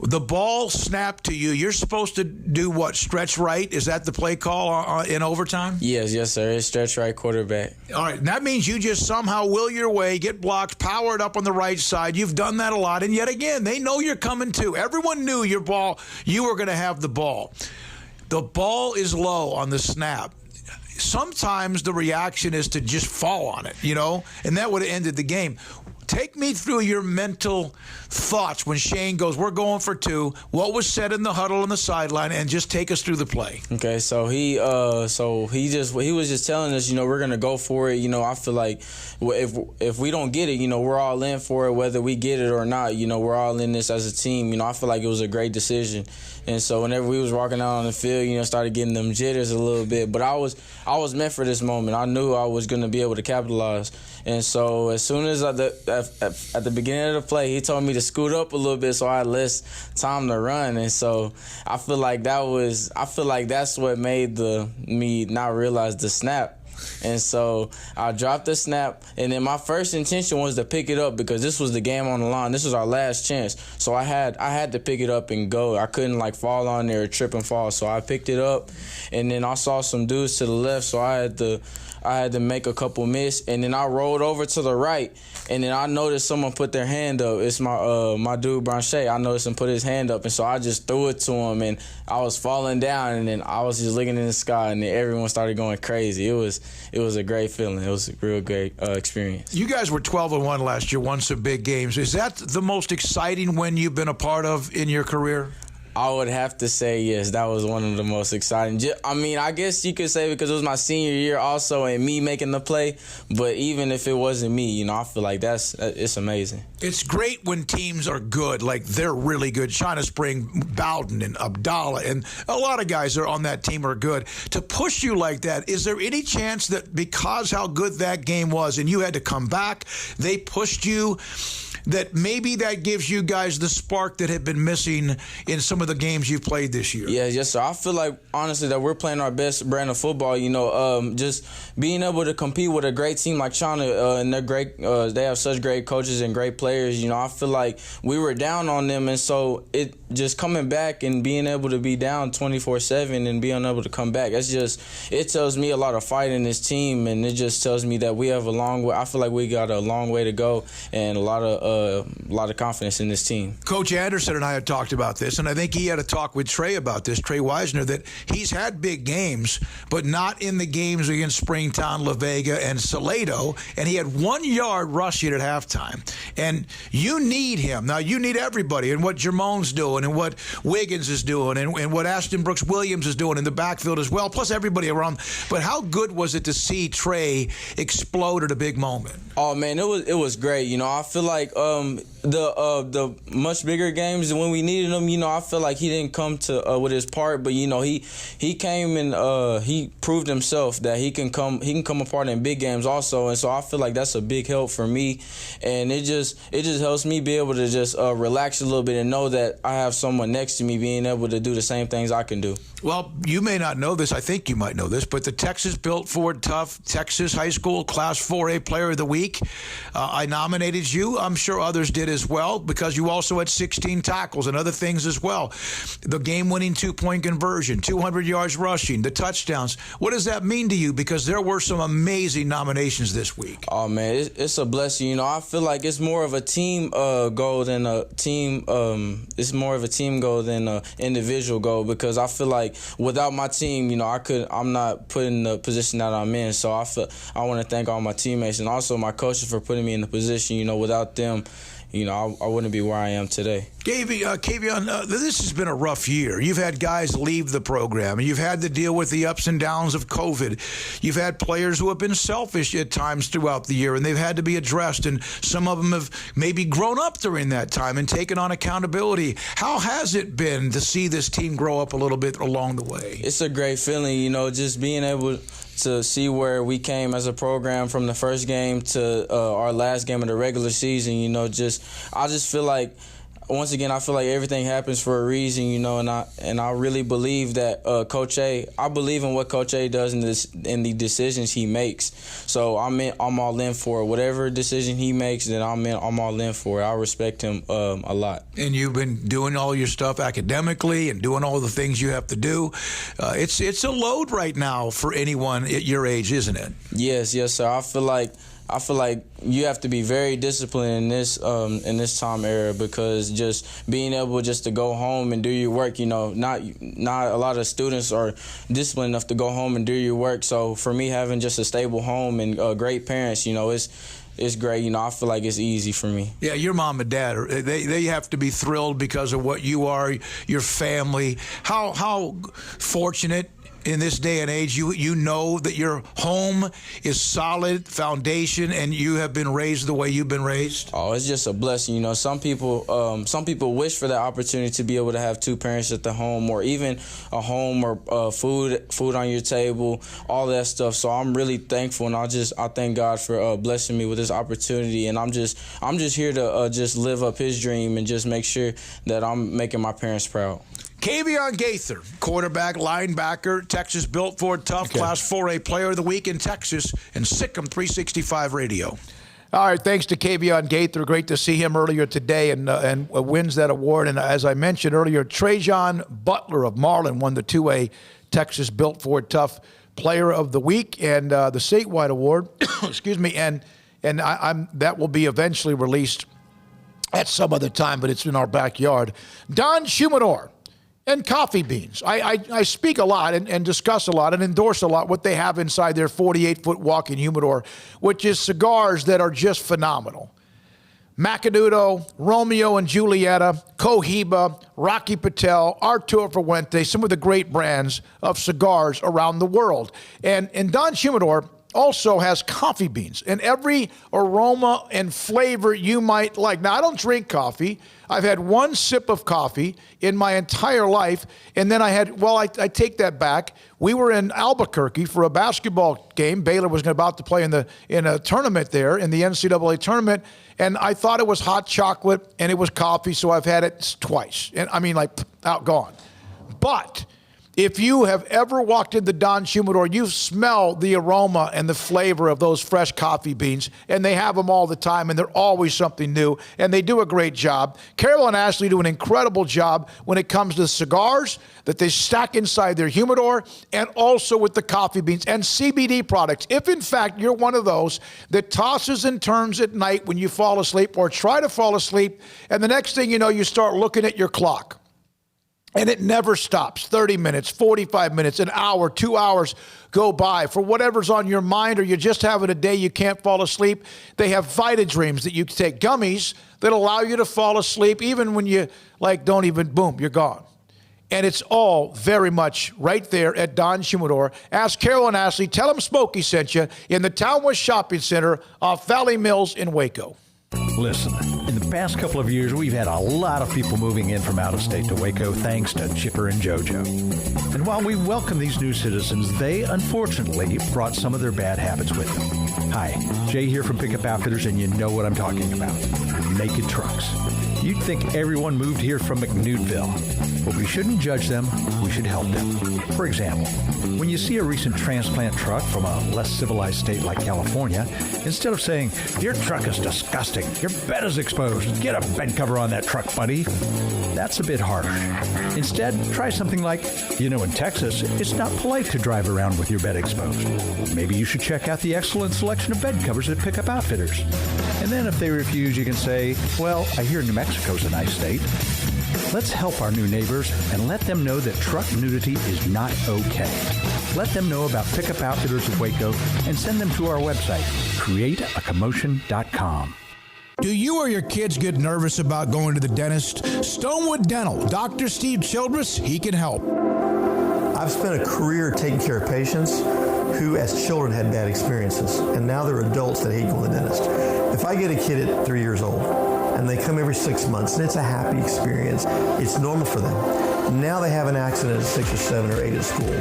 [SPEAKER 11] the ball snapped to you. You're supposed to do what? Stretch right? Is that the play call in overtime?
[SPEAKER 16] Yes, sir. It's stretch right quarterback.
[SPEAKER 11] All right. And that means you just somehow will your way, get blocked, power it up on the right side. You've done that a lot. And yet again, they know you're coming too. Everyone knew you were going to have the ball.
[SPEAKER 5] the ball is low on the snap, sometimes the reaction is to just fall on it, and that would have ended the game. Take me through your mental thoughts when Shane goes, we're going for 2. What was said in the huddle on the sideline, and just take us through the play.
[SPEAKER 16] Okay, so he was just telling us, we're gonna go for it. I feel like if we don't get it, we're all in for it, whether we get it or not. We're all in this as a team. I feel like it was a great decision. And so whenever we was walking out on the field, started getting them jitters a little bit. But I was meant for this moment. I knew I was going to be able to capitalize. And so as soon as at the beginning of the play, he told me to scoot up a little bit so I had less time to run. And so I feel like that's what made me not realize the snap. And so I dropped the snap, and then my first intention was to pick it up because this was the game on the line. This was our last chance. So I had to pick it up and go. I couldn't fall on there or trip and fall. So I picked it up, and then I saw some dudes to the left, so I had to make a couple miss, and then I rolled over to the right, and then I noticed someone put their hand up. It's my dude Branche. I noticed him put his hand up, and so I just threw it to him, and I was falling down, and then I was just looking in the sky, and then everyone started going crazy. It was a great feeling. It was a real great experience.
[SPEAKER 5] You guys were 12-1 last year, won some big games. Is that the most exciting win you've been a part of in your career?
[SPEAKER 16] I would have to say yes. That was one of the most exciting. I guess you could say because it was my senior year also and me making the play. But even if it wasn't me, I feel like it's amazing.
[SPEAKER 5] It's great when teams are good, like they're really good. China Spring, Bowden, and Abdallah, and a lot of guys are on that team are good. To push you like that, is there any chance that because how good that game was and you had to come back, they pushed you, that maybe that gives you guys the spark that had been missing in some of the games you've played this year?
[SPEAKER 16] Yeah, yes, sir. I feel like, honestly, that we're playing our best brand of football. Just being able to compete with a great team like China, and they're great. They have such great coaches and great players. I feel like we were down on them, and so it just coming back and being able to be down 24/7 and being able to come back. It tells me a lot of fight in this team, and it just tells me that we have a long way. I feel like we got a long way to go and a lot of confidence in this team.
[SPEAKER 5] Coach Anderson and I had talked about this, and I think he had a talk with Trey about this, Trey Wisner, that he's had big games, but not in the games against Springtown, La Vega, and Salado, and he had 1 yard rushing at halftime. And you need him. Now, you need everybody, and what Jermone's doing, and what Wiggins is doing, and what Ashton Brooks-Williams is doing in the backfield as well, plus everybody around. But how good was it to see Trey explode at a big moment?
[SPEAKER 16] Oh, man, it was great. I feel like the much bigger games when we needed him, I feel like he didn't come to with his part, but he came and he proved himself that he can come apart in big games also, and so I feel like that's a big help for me, and it just helps me be able to just relax a little bit and know that I have someone next to me being able to do the same things I can do.
[SPEAKER 5] Well, you may not know this. I think you might know this, but the Texas Built Ford Tough Texas High School Class 4A Player of the Week, I nominated you. I'm sure others did as well because you also had 16 tackles and other things as well. The game-winning 2-point conversion, 200 yards rushing, the touchdowns. What does that mean to you? Because there were some amazing nominations this week.
[SPEAKER 16] Oh, man, it's a blessing. I feel like it's more of a team goal than a team. It's more of a team goal than an individual goal because I feel like without my team, I'm not put in the position that I'm in. So I want to thank all my teammates and also my coaches for putting me in the position. Without them, I wouldn't be where I am today.
[SPEAKER 5] Kavion, this has been a rough year. You've had guys leave the program, and you've had to deal with the ups and downs of COVID. You've had players who have been selfish at times throughout the year, and they've had to be addressed, and some of them have maybe grown up during that time and taken on accountability. How has it been to see this team grow up a little bit along the way?
[SPEAKER 16] It's a great feeling, just being able to see where we came as a program from the first game to our last game of the regular season. I just feel like, once again, I feel like everything happens for a reason, and I really believe that Coach A, I believe in what Coach A does in the decisions he makes. So I'm all in for it. Whatever decision he makes, then I'm all in for it. I respect him a lot.
[SPEAKER 5] And you've been doing all your stuff academically and doing all the things you have to do. It's a load right now for anyone at your age, isn't it?
[SPEAKER 16] Yes, sir. I feel like I feel like you have to be very disciplined in this time era, because just being able just to go home and do your work, not a lot of students are disciplined enough to go home and do your work. So for me, having just a stable home and great parents, it's great. I feel like it's easy for me.
[SPEAKER 5] Yeah, your mom and dad, they have to be thrilled because of what you are, your family. How fortunate in this day and age, you know that your home is solid foundation and you have been raised the way you've been raised?
[SPEAKER 16] Oh, it's just a blessing. Some people wish for that opportunity to be able to have two parents at the home, or even a home, or food on your table, all that stuff. So I'm really thankful, and I thank God for blessing me with this opportunity. And I'm just here to just live up His dream and just make sure that I'm making my parents proud.
[SPEAKER 5] Kavion Gaither, quarterback, linebacker, Texas built for tough, Class 4A Player of the Week in Texas, and SicEm365 Radio. All right, thanks to Kavion Gaither. Great to see him earlier today and wins that award. And as I mentioned earlier, Trajan Butler of Marlin won the 2A Texas built for tough Player of the Week and the statewide award. Excuse me, and that will be eventually released at some other time, but it's in our backyard. Don Shumidor and coffee beans. I speak a lot and discuss a lot and endorse a lot what they have inside their 48-foot walk-in humidor, which is cigars that are just phenomenal. Macanudo, Romeo and Julieta, Cohiba, Rocky Patel, Arturo Fuente, some of the great brands of cigars around the world. And Don Shumidor also has coffee beans and every aroma and flavor you might like. Now, I don't drink coffee. I've had one sip of coffee in my entire life, and then I take that back. We were in Albuquerque for a basketball game. Baylor was about to play in a tournament there, in the NCAA tournament, and I thought it was hot chocolate and it was coffee, so I've had it twice. And I mean, outgone. But if you have ever walked into Don Shumidor, you smell the aroma and the flavor of those fresh coffee beans, and they have them all the time, and they're always something new, and they do a great job. Carol and Ashley do an incredible job when it comes to cigars that they stack inside their humidor, and also with the coffee beans and CBD products. If, in fact, you're one of those that tosses and turns at night when you fall asleep or try to fall asleep, and the next thing you know, you start looking at your clock, and it never stops. 30 minutes, 45 minutes, an hour, 2 hours go by for whatever's on your mind, or you're just having a day you can't fall asleep. They have VitaDreams that you can take, gummies that allow you to fall asleep even when you don't even, boom, you're gone. And it's all very much right there at Don Shumidor. Ask Carol and Ashley, tell them Smokey sent you, in the Town West Shopping Center off Valley Mills in Waco.
[SPEAKER 17] Listen, in the past couple of years, we've had a lot of people moving in from out of state to Waco thanks to Chipper and JoJo. And while we welcome these new citizens, they unfortunately brought some of their bad habits with them. Hi, Jay here from Pickup Outfitters, and you know what I'm talking about. Naked trucks. You'd think everyone moved here from McNewtville, but we shouldn't judge them, we should help them. For example, when you see a recent transplant truck from a less civilized state like California, instead of saying, "Your truck is disgusting, your bed is exposed, get a bed cover on that truck, buddy," that's a bit harsh. Instead, try something like, in Texas, it's not polite to drive around with your bed exposed. Maybe you should check out the excellent selection of bed covers at Pickup Outfitters. And then if they refuse, you can say, "Well, I hear New Mexico's a nice state." Let's help our new neighbors and let them know that truck nudity is not okay. Let them know about Pickup Outfitters of Waco and send them to our website, createacommotion.com.
[SPEAKER 11] Do you or your kids get nervous about going to the dentist? Stonewood Dental, Dr. Steve Childress, he can help.
[SPEAKER 18] I've spent a career taking care of patients who as children had bad experiences, and now they're adults that hate going to the dentist. If I get a kid at 3 years old and they come every 6 months and it's a happy experience, it's normal for them. Now they have an accident at 6 or 7 or 8 at school.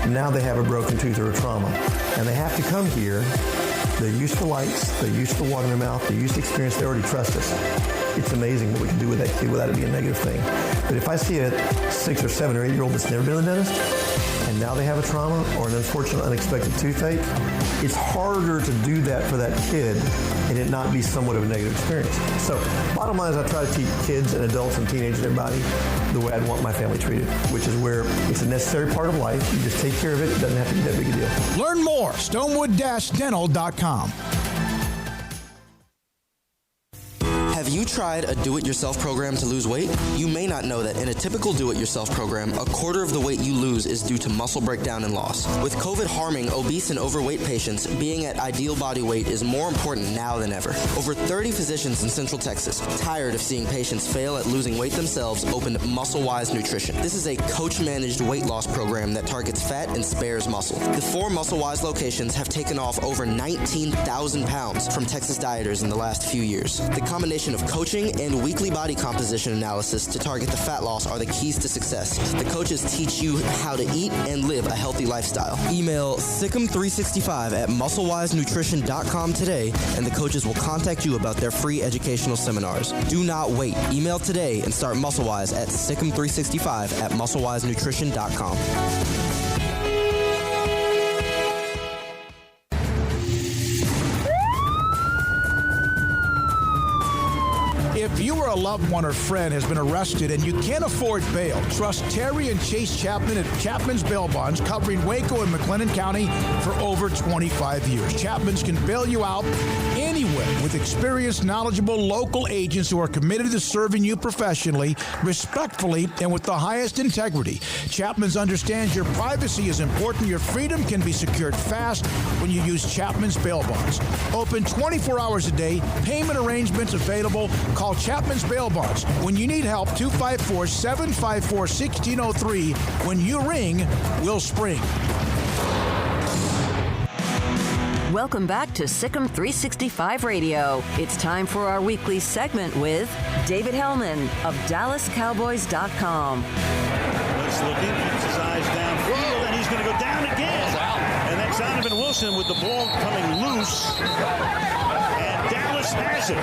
[SPEAKER 18] Now they have a broken tooth or a trauma, and they have to come here. They're used to lights, they're used to water in their mouth, they're used to experience, they already trust us. It's amazing what we can do with that kid without it being a negative thing. But if I see a 6 or 7 or 8 year old that's never been to the dentist, and now they have a trauma or an unfortunate unexpected toothache, it's harder to do that for that kid and it not be somewhat of a negative experience. So bottom line is I try to teach kids and adults and teenagers and everybody the way I'd want my family treated, which is where it's a necessary part of life. You just take care of it. It doesn't have to be that big a deal.
[SPEAKER 11] Learn more, stonewood-dental.com.
[SPEAKER 3] you tried a do-it-yourself program to lose weight? You may not know that in a typical do-it-yourself program, a quarter of the weight you lose is due to muscle breakdown and loss. With COVID harming obese and overweight patients, being at ideal body weight is more important now than ever. Over 30 physicians in Central Texas, tired of seeing patients fail at losing weight themselves, opened Muscle-Wise Nutrition. This is a coach-managed weight loss program that targets fat and spares muscle. The 4 Muscle-Wise locations have taken off over 19,000 pounds from Texas dieters in the last few years. The combination of coaching and weekly body composition analysis to target the fat loss are the keys to success. The coaches teach you how to eat and live a healthy lifestyle. Email SicEm365 at musclewisenutrition.com today, and the coaches will contact you about their free educational seminars. Do not wait. Email today and start MuscleWise at SicEm365 at musclewisenutrition.com.
[SPEAKER 5] If you or a loved one or friend has been arrested and you can't afford bail, trust Terry and Chase Chapman at Chapman's Bail Bonds, covering Waco and McLennan County for over 25 years. Chapman's can bail you out anywhere with experienced, knowledgeable local agents who are committed to serving you professionally, respectfully, and with the highest integrity. Chapman's understands your privacy is important. Your freedom can be secured fast when you use Chapman's Bail Bonds. Open 24 hours a day. Payment arrangements available. Call Chapman's Bail Bonds. When you need help, 254-754-1603. When you ring, we'll spring.
[SPEAKER 1] Welcome back to SicEm365 Radio. It's time for our weekly segment with David Hellman of DallasCowboys.com.
[SPEAKER 19] Woods looking, keeps his eyes downfield, and he's going to go down again. And that's Donovan Wilson with the ball coming loose. And Dallas has it.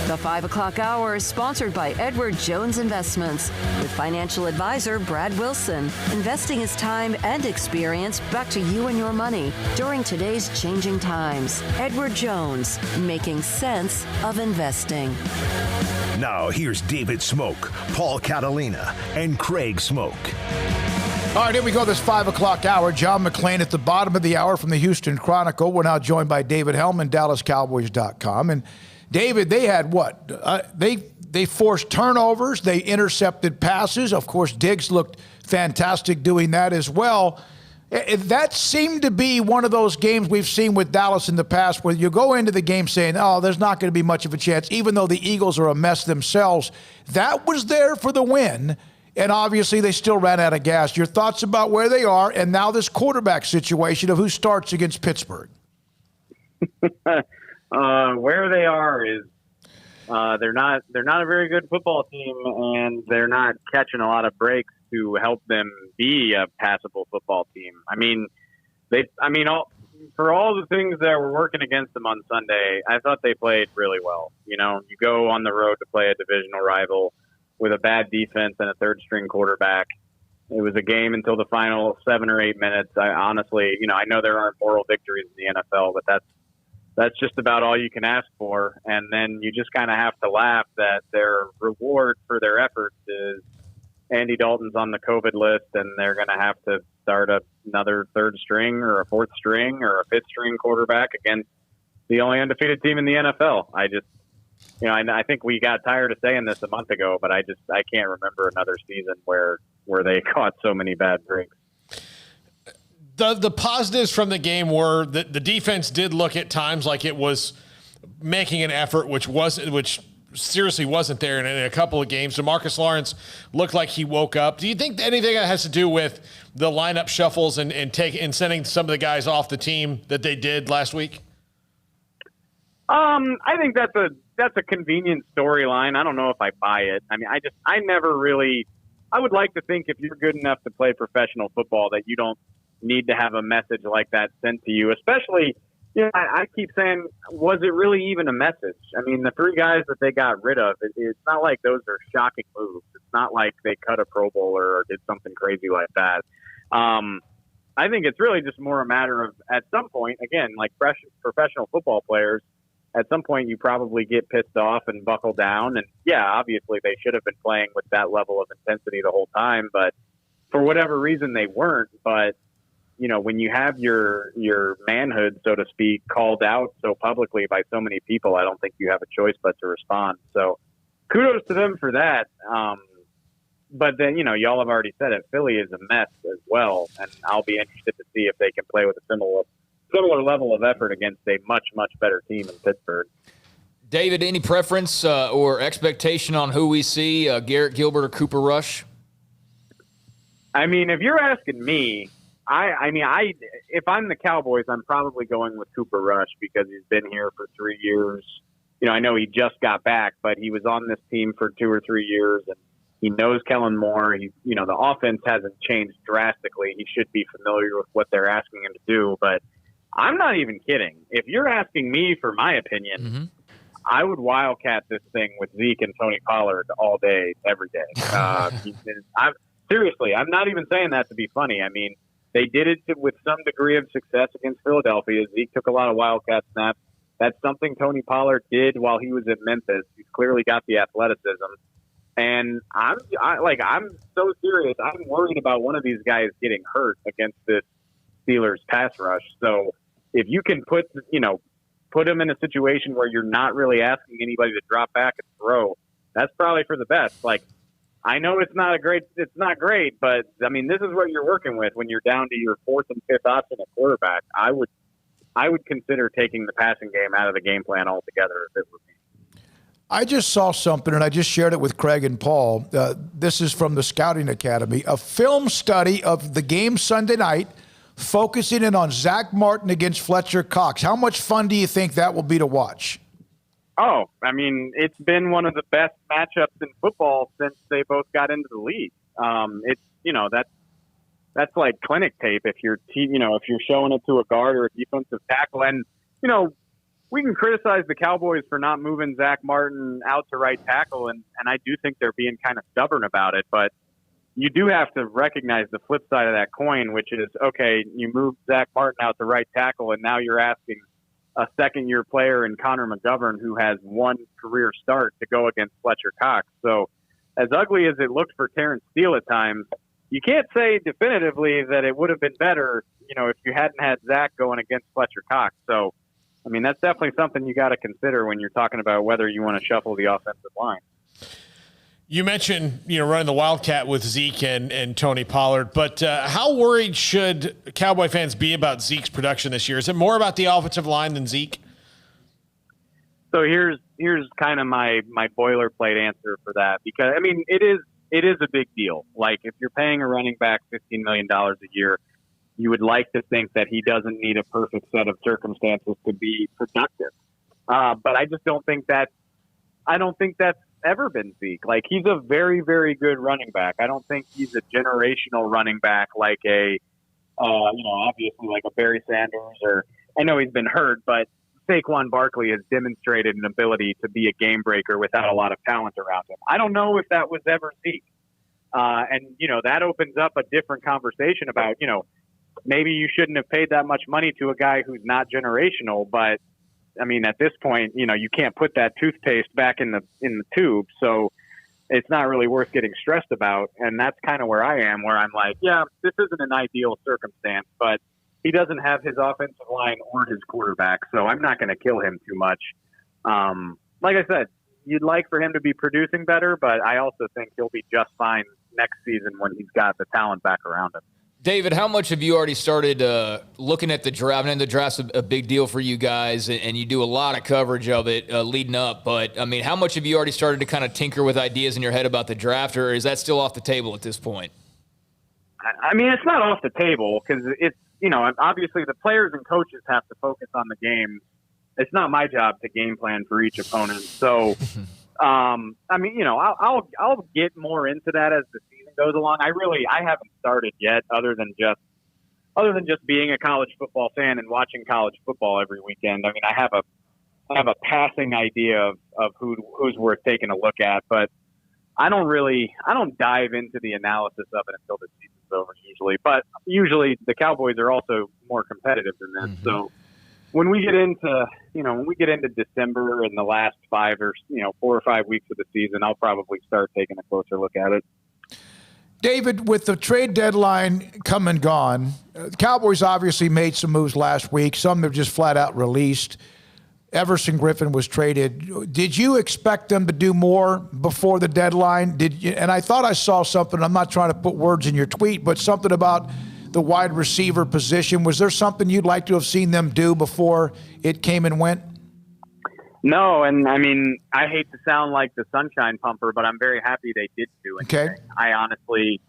[SPEAKER 1] The 5 o'clock hour is sponsored by Edward Jones Investments with financial advisor Brad Wilson. Investing is time and experience back to you and your money during today's changing times. Edward Jones, making sense of investing.
[SPEAKER 15] Now here's David Smoke, Paul Catalina, and Craig Smoke.
[SPEAKER 5] All right, here we go, this 5 o'clock hour. John McClain at the bottom of the hour from the Houston Chronicle. We're now joined by David Hellman, DallasCowboys.com. And David, they had what? They forced turnovers. They intercepted passes. Of course, Diggs looked fantastic doing that as well. That seemed to be one of those games we've seen with Dallas in the past where you go into the game saying, oh, there's not going to be much of a chance, even though the Eagles are a mess themselves. That was there for the win, and obviously they still ran out of gas. Your thoughts about where they are and now this quarterback situation of who starts against Pittsburgh?
[SPEAKER 12] Where they are is they're not a very good football team, and they're not catching a lot of breaks to help them be a passable football team. For all the things that were working against them on Sunday, I thought they played really well. You know, you go on the road to play a divisional rival with a bad defense and a third-string quarterback. It was a game until the final 7 or 8 minutes. I honestly, I know there aren't moral victories in the NFL, but that's just about all you can ask for. And then you just kind of have to laugh that their reward for their efforts is Andy Dalton's on the COVID list, and they're going to have to start another third string or a fourth string or a fifth string quarterback against the only undefeated team in the NFL. I think we got tired of saying this a month ago, but I can't remember another season where they caught so many bad breaks.
[SPEAKER 6] The positives from the game were that the defense did look at times like it was making an effort, which seriously wasn't there in a couple of games. DeMarcus Lawrence looked like he woke up. Do you think anything that has to do with the lineup shuffles and sending some of the guys off the team that they did last week?
[SPEAKER 12] I think that's a convenient storyline. I don't know if I buy it. I would like to think if you're good enough to play professional football that you don't need to have a message like that sent to you, especially, I keep saying, was it really even a message? I mean, the 3 guys that they got rid of, it's not like those are shocking moves. It's not like they cut a Pro Bowler or did something crazy like that. I think it's really just more a matter of, at some point, again, like professional football players, at some point you probably get pissed off and buckle down. And yeah, obviously they should have been playing with that level of intensity the whole time, but for whatever reason they weren't. But
[SPEAKER 20] when you have your manhood, so to speak, called out so publicly by so many people, I don't think you have a choice but to respond. So kudos to them for that. But then, y'all have already said it. Philly is a mess as well, and I'll be interested to see if they can play with a similar level of effort against a much, much better team in Pittsburgh.
[SPEAKER 7] David, any preference or expectation on who we see, Garrett Gilbert or Cooper Rush?
[SPEAKER 20] I mean, if you're asking me, if I'm the Cowboys, I'm probably going with Cooper Rush because he's been here for 3 years. I know he just got back, but he was on this team for 2 or 3 years, and he knows Kellen Moore. The offense hasn't changed drastically. He should be familiar with what they're asking him to do. But I'm not even kidding. If you're asking me for my opinion, I would wildcat this thing with Zeke and Tony Pollard all day, every day. Seriously, I'm not even saying that to be funny. I mean, they did it with some degree of success against Philadelphia. Zeke took a lot of wildcat snaps. That's something Tony Pollard did while he was at Memphis. He's clearly got the athleticism. And I'm so serious. I'm worried about one of these guys getting hurt against this Steelers pass rush. So if you can put him in a situation where you're not really asking anybody to drop back and throw, that's probably for the best. I know it's not great, but I mean, this is what you're working with when you're down to your 4th and 5th option at quarterback. I would consider taking the passing game out of the game plan altogether if it were me.
[SPEAKER 5] I just saw something, and I just shared it with Craig and Paul. This is from the Scouting Academy, a film study of the game Sunday night, focusing in on Zach Martin against Fletcher Cox. How much fun do you think that will be to watch?
[SPEAKER 20] Oh, I mean, it's been one of the best matchups in football since they both got into the league. That's like clinic tape if you're showing it to a guard or a defensive tackle. And we can criticize the Cowboys for not moving Zach Martin out to right tackle, and I do think they're being kind of stubborn about it. But you do have to recognize the flip side of that coin, which is, okay, you move Zach Martin out to right tackle, and now you're asking a second-year player in Connor McGovern, who has one career start, to go against Fletcher Cox. So as ugly as it looked for Terrence Steele at times, you can't say definitively that it would have been better, if you hadn't had Zach going against Fletcher Cox. So, I mean, that's definitely something you got to consider when you're talking about whether you want to shuffle the offensive line.
[SPEAKER 6] You mentioned, running the Wildcat with Zeke and Tony Pollard, but how worried should Cowboy fans be about Zeke's production this year? Is it more about the offensive line than Zeke?
[SPEAKER 20] So here's kind of my boilerplate answer for that, because I mean, it is a big deal. Like, if you're paying a running back $15 million a year, you would like to think that he doesn't need a perfect set of circumstances to be productive. But I just don't think that's ever been Zeke. Like, he's a very, very good running back. I don't think he's a generational running back like obviously like a Barry Sanders, or I know he's been hurt, but Saquon Barkley has demonstrated an ability to be a game breaker without a lot of talent around him. I don't know if that was ever Zeke. And that opens up a different conversation about, maybe you shouldn't have paid that much money to a guy who's not generational, but I mean, at this point, you can't put that toothpaste back in the tube, so it's not really worth getting stressed about. And that's kind of where I am, where I'm like, yeah, this isn't an ideal circumstance, but he doesn't have his offensive line or his quarterback, so I'm not going to kill him too much. Like I said, you'd like for him to be producing better, but I also think he'll be just fine next season when he's got the talent back around him.
[SPEAKER 7] David, how much have you already started looking at the draft? And the draft's a big deal for you guys, and you do a lot of coverage of it leading up. But, I mean, how much have you already started to kind of tinker with ideas in your head about the draft, or is that still off the table at this point?
[SPEAKER 20] I mean, it's not off the table because it's, obviously the players and coaches have to focus on the game. It's not my job to game plan for each opponent. So, I mean, I'll get more into that as the season goes along. I haven't started yet, other than just being a college football fan and watching college football every weekend. I mean, I have a passing idea of who's worth taking a look at, but I don't dive into the analysis of it until the season's over usually. But usually the Cowboys are also more competitive than that. Mm-hmm. So when we get into December and the last 4 or 5 weeks of the season, I'll probably start taking a closer look at it.
[SPEAKER 5] David, with the trade deadline come and gone, the Cowboys obviously made some moves last week. Some they've just flat out released. Everson Griffin was traded. Did you expect them to do more before the deadline? And I thought I saw something. I'm not trying to put words in your tweet, but something about the wide receiver position. Was there something you'd like to have seen them do before it came and went?
[SPEAKER 20] No, and I mean, I hate to sound like the sunshine pumper, but I'm very happy they did do anything.
[SPEAKER 5] Okay.
[SPEAKER 20] I honestly,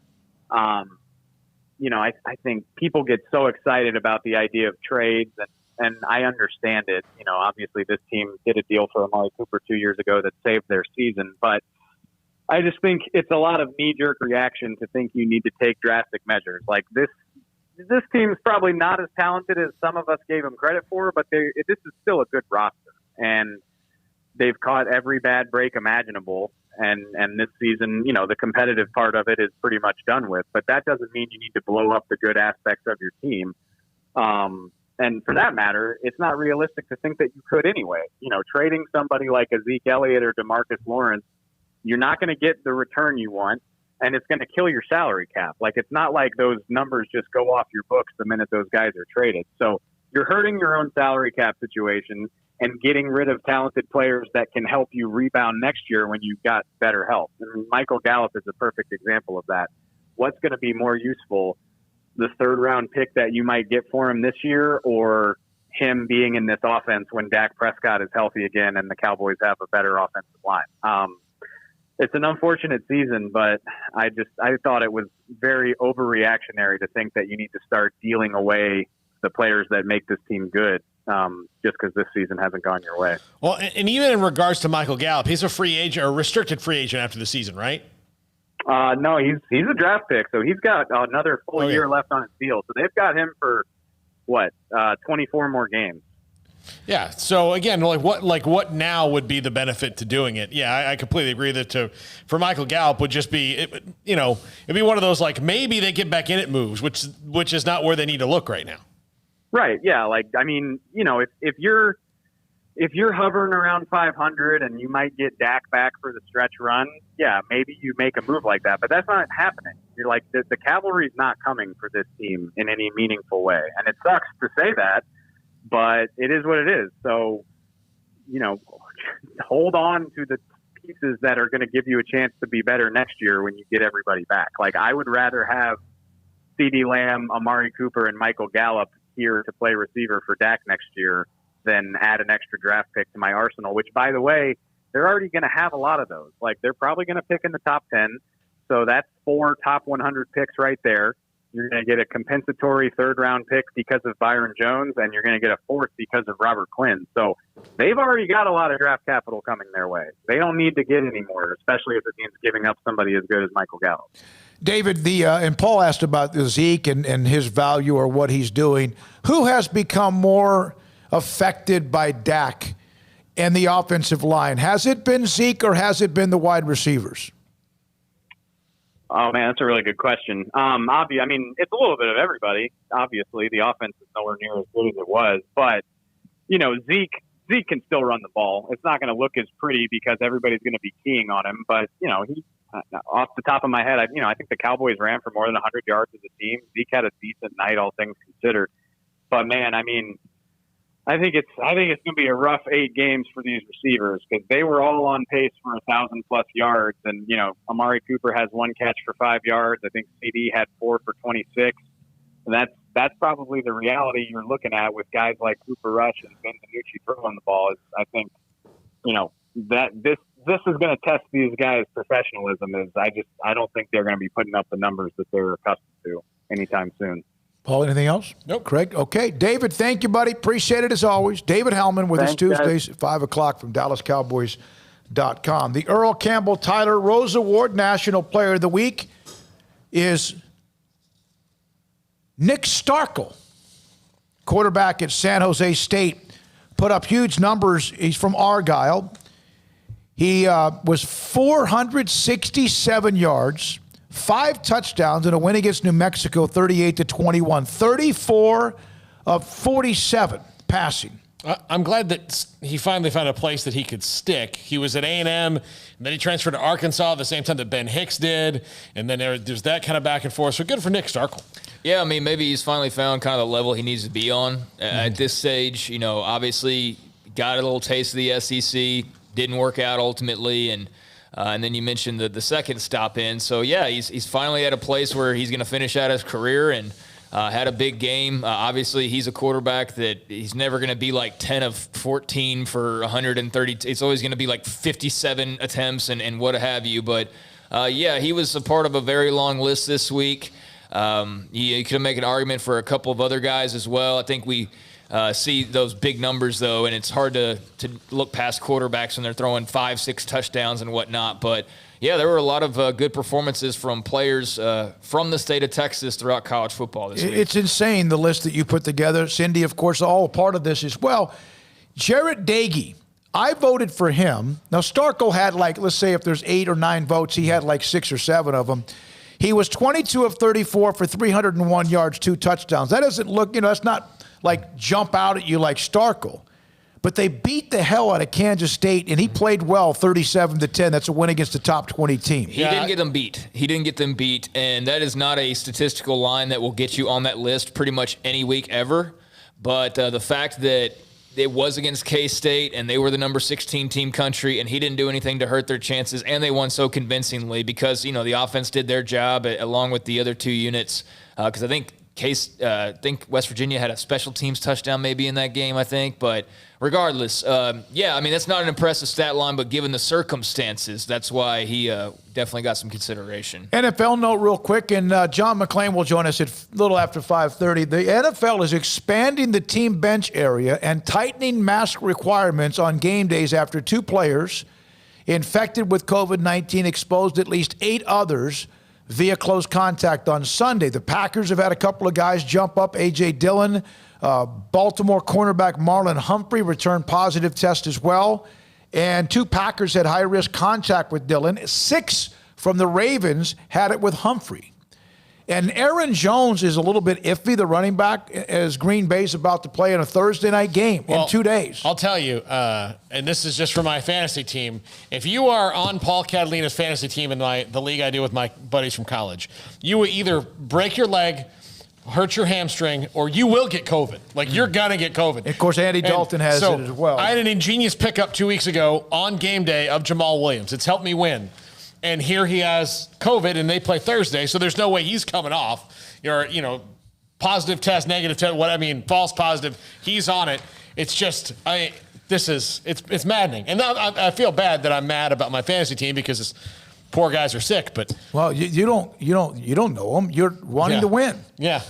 [SPEAKER 20] I think people get so excited about the idea of trades, and I understand it. Obviously this team did a deal for Amari Cooper 2 years ago that saved their season, but I just think it's a lot of knee-jerk reaction to think you need to take drastic measures. Like this team is probably not as talented as some of us gave them credit for, but this is still a good roster. And they've caught every bad break imaginable. And this season, the competitive part of it is pretty much done with. But that doesn't mean you need to blow up the good aspects of your team. And for that matter, it's not realistic to think that you could anyway. Trading somebody like a Zeke Elliott or DeMarcus Lawrence, you're not going to get the return you want, and it's going to kill your salary cap. Like, it's not like those numbers just go off your books the minute those guys are traded. So you're hurting your own salary cap situation and getting rid of talented players that can help you rebound next year when you've got better health. And Michael Gallup is a perfect example of that. What's going to be more useful, the third-round pick that you might get for him this year, or him being in this offense when Dak Prescott is healthy again and the Cowboys have a better offensive line? It's an unfortunate season, but I thought it was very overreactionary to think that you need to start dealing away the players that make this team good just because this season hasn't gone your way.
[SPEAKER 6] Well, and even in regards to Michael Gallup, he's a free agent or restricted free agent after the season, right?
[SPEAKER 20] No, he's a draft pick, so he's got another full year left on his deal. So they've got him for 24 more games.
[SPEAKER 6] Yeah. So again, what now would be the benefit to doing it? Yeah, I completely agree that for Michael Gallup would just be, it'd be one of those maybe they get back in it moves, which is not where they need to look right now.
[SPEAKER 20] Right. Yeah. If you're hovering around 500 and you might get Dak back for the stretch run, yeah, maybe you make a move like that, but that's not happening. You're like, the cavalry's not coming for this team in any meaningful way. And it sucks to say that, but it is what it is. So, hold on to the pieces that are going to give you a chance to be better next year when you get everybody back. Like, I would rather have CeeDee Lamb, Amari Cooper, and Michael Gallup here to play receiver for Dak next year than add an extra draft pick to my arsenal, which, by the way, they're already going to have a lot of those. Like, they're probably going to pick in the top 10. So that's 4 top 100 picks right there. You're going to get a compensatory third-round pick because of Byron Jones, and you're going to get a fourth because of Robert Quinn. So they've already got a lot of draft capital coming their way. They don't need to get any more, especially if the team's giving up somebody as good as Michael Gallup.
[SPEAKER 5] David, and Paul asked about Zeke and his value or what he's doing. Who has become more affected by Dak and the offensive line? Has it been Zeke or has it been the wide receivers?
[SPEAKER 20] Oh, man, that's a really good question. It's a little bit of everybody. Obviously, the offense is nowhere near as good as it was. But, Zeke can still run the ball. It's not going to look as pretty because everybody's going to be keying on him. But, he off the top of my head, I think the Cowboys ran for more than 100 yards as a team. Zeke had a decent night, all things considered. But, man, I think it's going to be a rough 8 games for these receivers because they were all on pace for 1,000+ yards. And, Amari Cooper has 1 catch for 5 yards. I think CD had 4 for 26. And that's probably the reality you're looking at with guys like Cooper Rush and Ben DiNucci throwing the ball. I think, that this is going to test these guys' professionalism. I don't think they're going to be putting up the numbers that they're accustomed to anytime soon.
[SPEAKER 5] Paul, anything else?
[SPEAKER 6] Nope.
[SPEAKER 5] Craig? Okay. David, thank you, buddy. Appreciate it as always. David Hellman with us Tuesdays at 5 o'clock from DallasCowboys.com. The Earl Campbell Tyler Rose Award National Player of the Week is Nick Starkel, quarterback at San Jose State. Put up huge numbers. He's from Argyle. He was 467 yards, 5 touchdowns in a win against New Mexico, 38-21. 34 of 47 passing.
[SPEAKER 6] I'm glad that he finally found a place that he could stick. He was at A&M, and then he transferred to Arkansas at the same time that Ben Hicks did, and then there's that kind of back and forth. So good for Nick Starkel.
[SPEAKER 7] Yeah, I mean, maybe he's finally found kind of the level he needs to be on at this stage. Obviously got a little taste of the SEC, didn't work out ultimately, and then you mentioned the second stop in. So, yeah, he's finally at a place where he's going to finish out his career and had a big game. Obviously, he's a quarterback that he's never going to be like 10 of 14 for 130. It's always going to be like 57 attempts and what have you. But, yeah, he was a part of a very long list this week. You could make an argument for a couple of other guys as well. I think we see those big numbers, though, and it's hard to look past quarterbacks when they're throwing 5-6 touchdowns and whatnot. But, yeah, there were a lot of good performances from players from the state of Texas throughout college football this week.
[SPEAKER 5] It's insane, the list that you put together. Cindy, of course, all a part of this as well. Jarrett Dagey, I voted for him. Now, Starkel had let's say if there's 8 or 9 votes, he had 6 or 7 of them. He was 22 of 34 for 301 yards, 2 touchdowns. That doesn't look, that's not jump out at you like Starkel. But they beat the hell out of Kansas State, and he played well, 37-10. That's a win against the top 20 team.
[SPEAKER 7] He didn't get them beat. And that is not a statistical line that will get you on that list pretty much any week ever. But the fact that it was against K-State, and they were the number 16 team country, and he didn't do anything to hurt their chances, and they won so convincingly because, the offense did their job along with the other 2 units. Because I think West Virginia had a special teams touchdown maybe in that game, I think. But regardless, that's not an impressive stat line, but given the circumstances, that's why he definitely got some consideration.
[SPEAKER 5] NFL note real quick, and John McClain will join us at a little after 5:30. The NFL is expanding the team bench area and tightening mask requirements on game days after 2 players infected with COVID-19 exposed at least 8 others via close contact on Sunday. The Packers have had a couple of guys jump up. A.J. Dillon, Baltimore cornerback Marlon Humphrey returned positive test as well. And 2 Packers had high-risk contact with Dillon. 6 from the Ravens had it with Humphrey. And Aaron Jones is a little bit iffy, the running back, as Green Bay's about to play in a Thursday night game in 2 days.
[SPEAKER 6] I'll tell you, and this is just for my fantasy team, if you are on Paul Catalina's fantasy team in the league I do with my buddies from college, you will either break your leg, hurt your hamstring, or you will get COVID. You're going to get COVID. And
[SPEAKER 5] of course, Andy Dalton has it as well.
[SPEAKER 6] I had an ingenious pickup 2 weeks ago on game day of Jamal Williams. It's helped me win. And here he has COVID, and they play Thursday, so there's no way he's coming off. Positive test, negative test, false positive. He's on it. It's just, it's maddening. And now I feel bad that I'm mad about my fantasy team because poor guys are sick. But
[SPEAKER 5] well, you don't know them. You're wanting to win.
[SPEAKER 6] Yeah.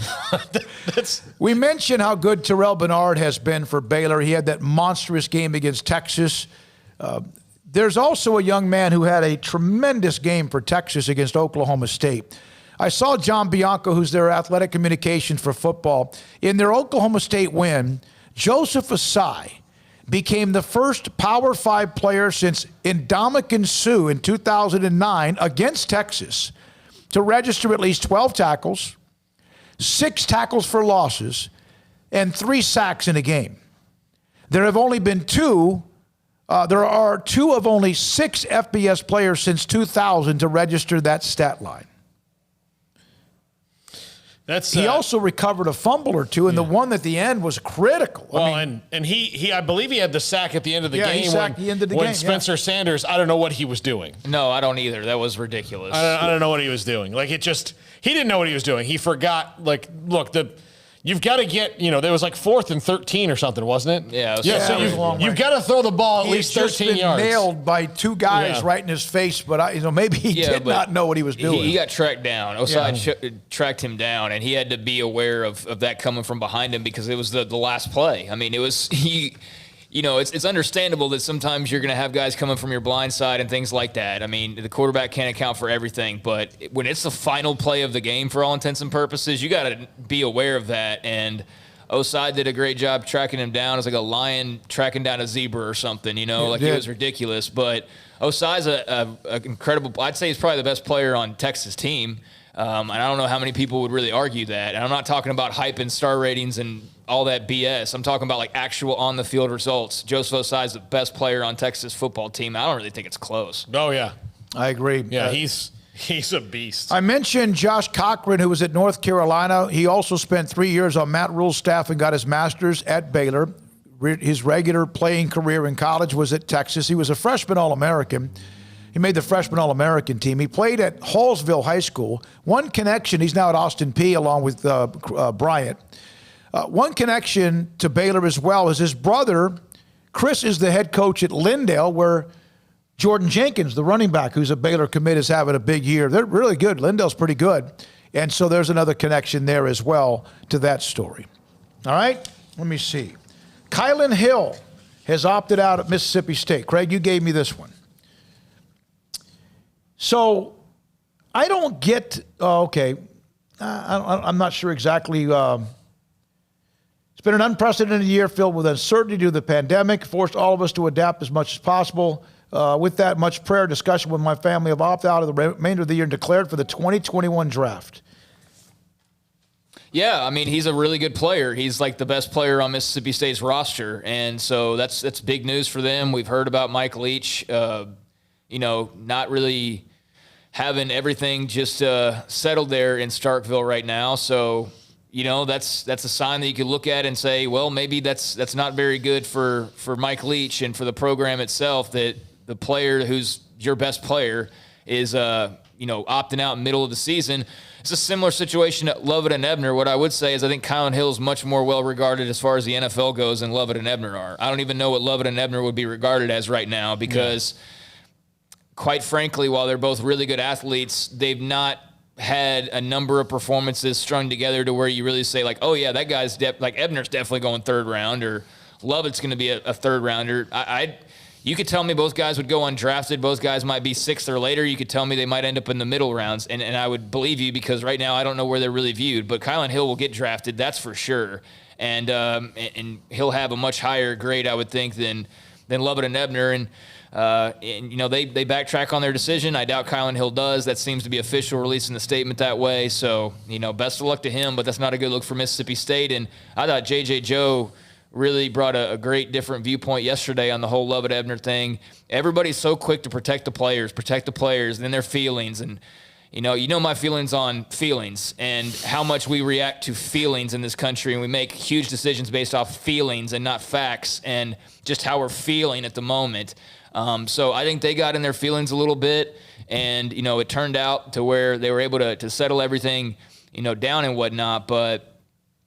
[SPEAKER 5] We mentioned how good Terrell Bernard has been for Baylor. He had that monstrous game against Texas. There's also a young man who had a tremendous game for Texas against Oklahoma State. I saw John Bianco, who's their athletic communications for football. In their Oklahoma State win, Joseph Asai became the first Power 5 player since Ndamukong Suh in 2009 against Texas to register at least 12 tackles, 6 tackles for losses, and 3 sacks in a game. There have only been 2. There are 2 of only 6 FBS players since 2000 to register that stat line. He also recovered a fumble or 2, and the one at the end was critical.
[SPEAKER 6] Well, and he I believe he had the sack at the end of the game.
[SPEAKER 5] He sacked the end of the
[SPEAKER 6] when
[SPEAKER 5] game.
[SPEAKER 6] Spencer Sanders, I don't know what he was doing.
[SPEAKER 7] No, I don't either. That was ridiculous.
[SPEAKER 6] I don't know what he was doing. He didn't know what he was doing. He forgot. You've got to get, there was 4th and 13 or something, wasn't it?
[SPEAKER 7] Yeah.
[SPEAKER 6] So you've got to throw the ball at least 13 yards.
[SPEAKER 5] Nailed by 2 guys right in his face, but maybe he did not know what he was doing.
[SPEAKER 7] He got tracked down. Osai tracked him down, and he had to be aware of that coming from behind him because it was the last play. It was it's understandable that sometimes you're going to have guys coming from your blind side and things like that. The quarterback can't account for everything, but when it's the final play of the game for all intents and purposes, you got to be aware of that. And Osai did a great job tracking him down. It was like a lion tracking down a zebra or something, it was ridiculous. But Osai's a incredible – I'd say he's probably the best player on Texas' team. And I don't know how many people would really argue that. And I'm not talking about hype and star ratings and all that BS. I'm talking about like actual on-the-field results. Joseph Osai is the best player on Texas football team. I don't really think it's close.
[SPEAKER 6] Oh, yeah.
[SPEAKER 5] I agree.
[SPEAKER 6] Yeah, he's a beast.
[SPEAKER 5] I mentioned Josh Cochran, who was at North Carolina. He also spent 3 years on Matt Rhule's staff and got his master's at Baylor. His regular playing career in college was at Texas. He was a freshman All-American. He made the freshman All-American team. He played at Hallsville High School. One connection, he's now at Austin Peay along with Bryant. One connection to Baylor as well is his brother, Chris, is the head coach at Lindale, where Jordan Jenkins, the running back who's a Baylor commit, is having a big year. They're really good. Lindale's pretty good. And so there's another connection there as well to that story. All right, let me see. Kylan Hill has opted out at Mississippi State. Craig, you gave me this one. So I don't get, I'm not sure exactly. It's been an unprecedented year filled with uncertainty due to the pandemic, forced all of us to adapt as much as possible. With that, much prayer, discussion with my family, have opted out of the remainder of the year and declared for the 2021 draft.
[SPEAKER 7] Yeah, I mean, he's a really good player. He's like the best player on Mississippi State's roster. And so that's big news for them. We've heard about Mike Leach, not really having everything just settled there in Starkville right now. So, that's a sign that you could look at and say, well, maybe that's not very good for Mike Leach and for the program itself, that the player who's your best player is, opting out in the middle of the season. It's a similar situation at Lovett and Ebner. What I would say is I think Kylan Hill is much more well-regarded as far as the NFL goes than Lovett and Ebner are. I don't even know what Lovett and Ebner would be regarded as right now because quite frankly, while they're both really good athletes, they've not had a number of performances strung together to where you really say, like, oh, yeah, that guy's like Ebner's definitely going third round or Lovett's going to be a third rounder. You could tell me both guys would go undrafted. Both guys might be sixth or later. You could tell me they might end up in the middle rounds, and I would believe you because right now I don't know where they're really viewed. But Kylan Hill will get drafted, that's for sure. And he'll have a much higher grade, I would think, than Lovett and Ebner. And they backtrack on their decision. I doubt Kylan Hill does. That seems to be official, releasing the statement that way. So, best of luck to him, but that's not a good look for Mississippi State. And I thought J.J. Joe really brought a great different viewpoint yesterday on the whole Lovett Ebner thing. Everybody's so quick to protect the players, and then their feelings. And, my feelings on feelings and how much we react to feelings in this country. And we make huge decisions based off feelings and not facts and just how we're feeling at the moment. So I think they got in their feelings a little bit, and, it turned out to where they were able to settle everything, down and whatnot. But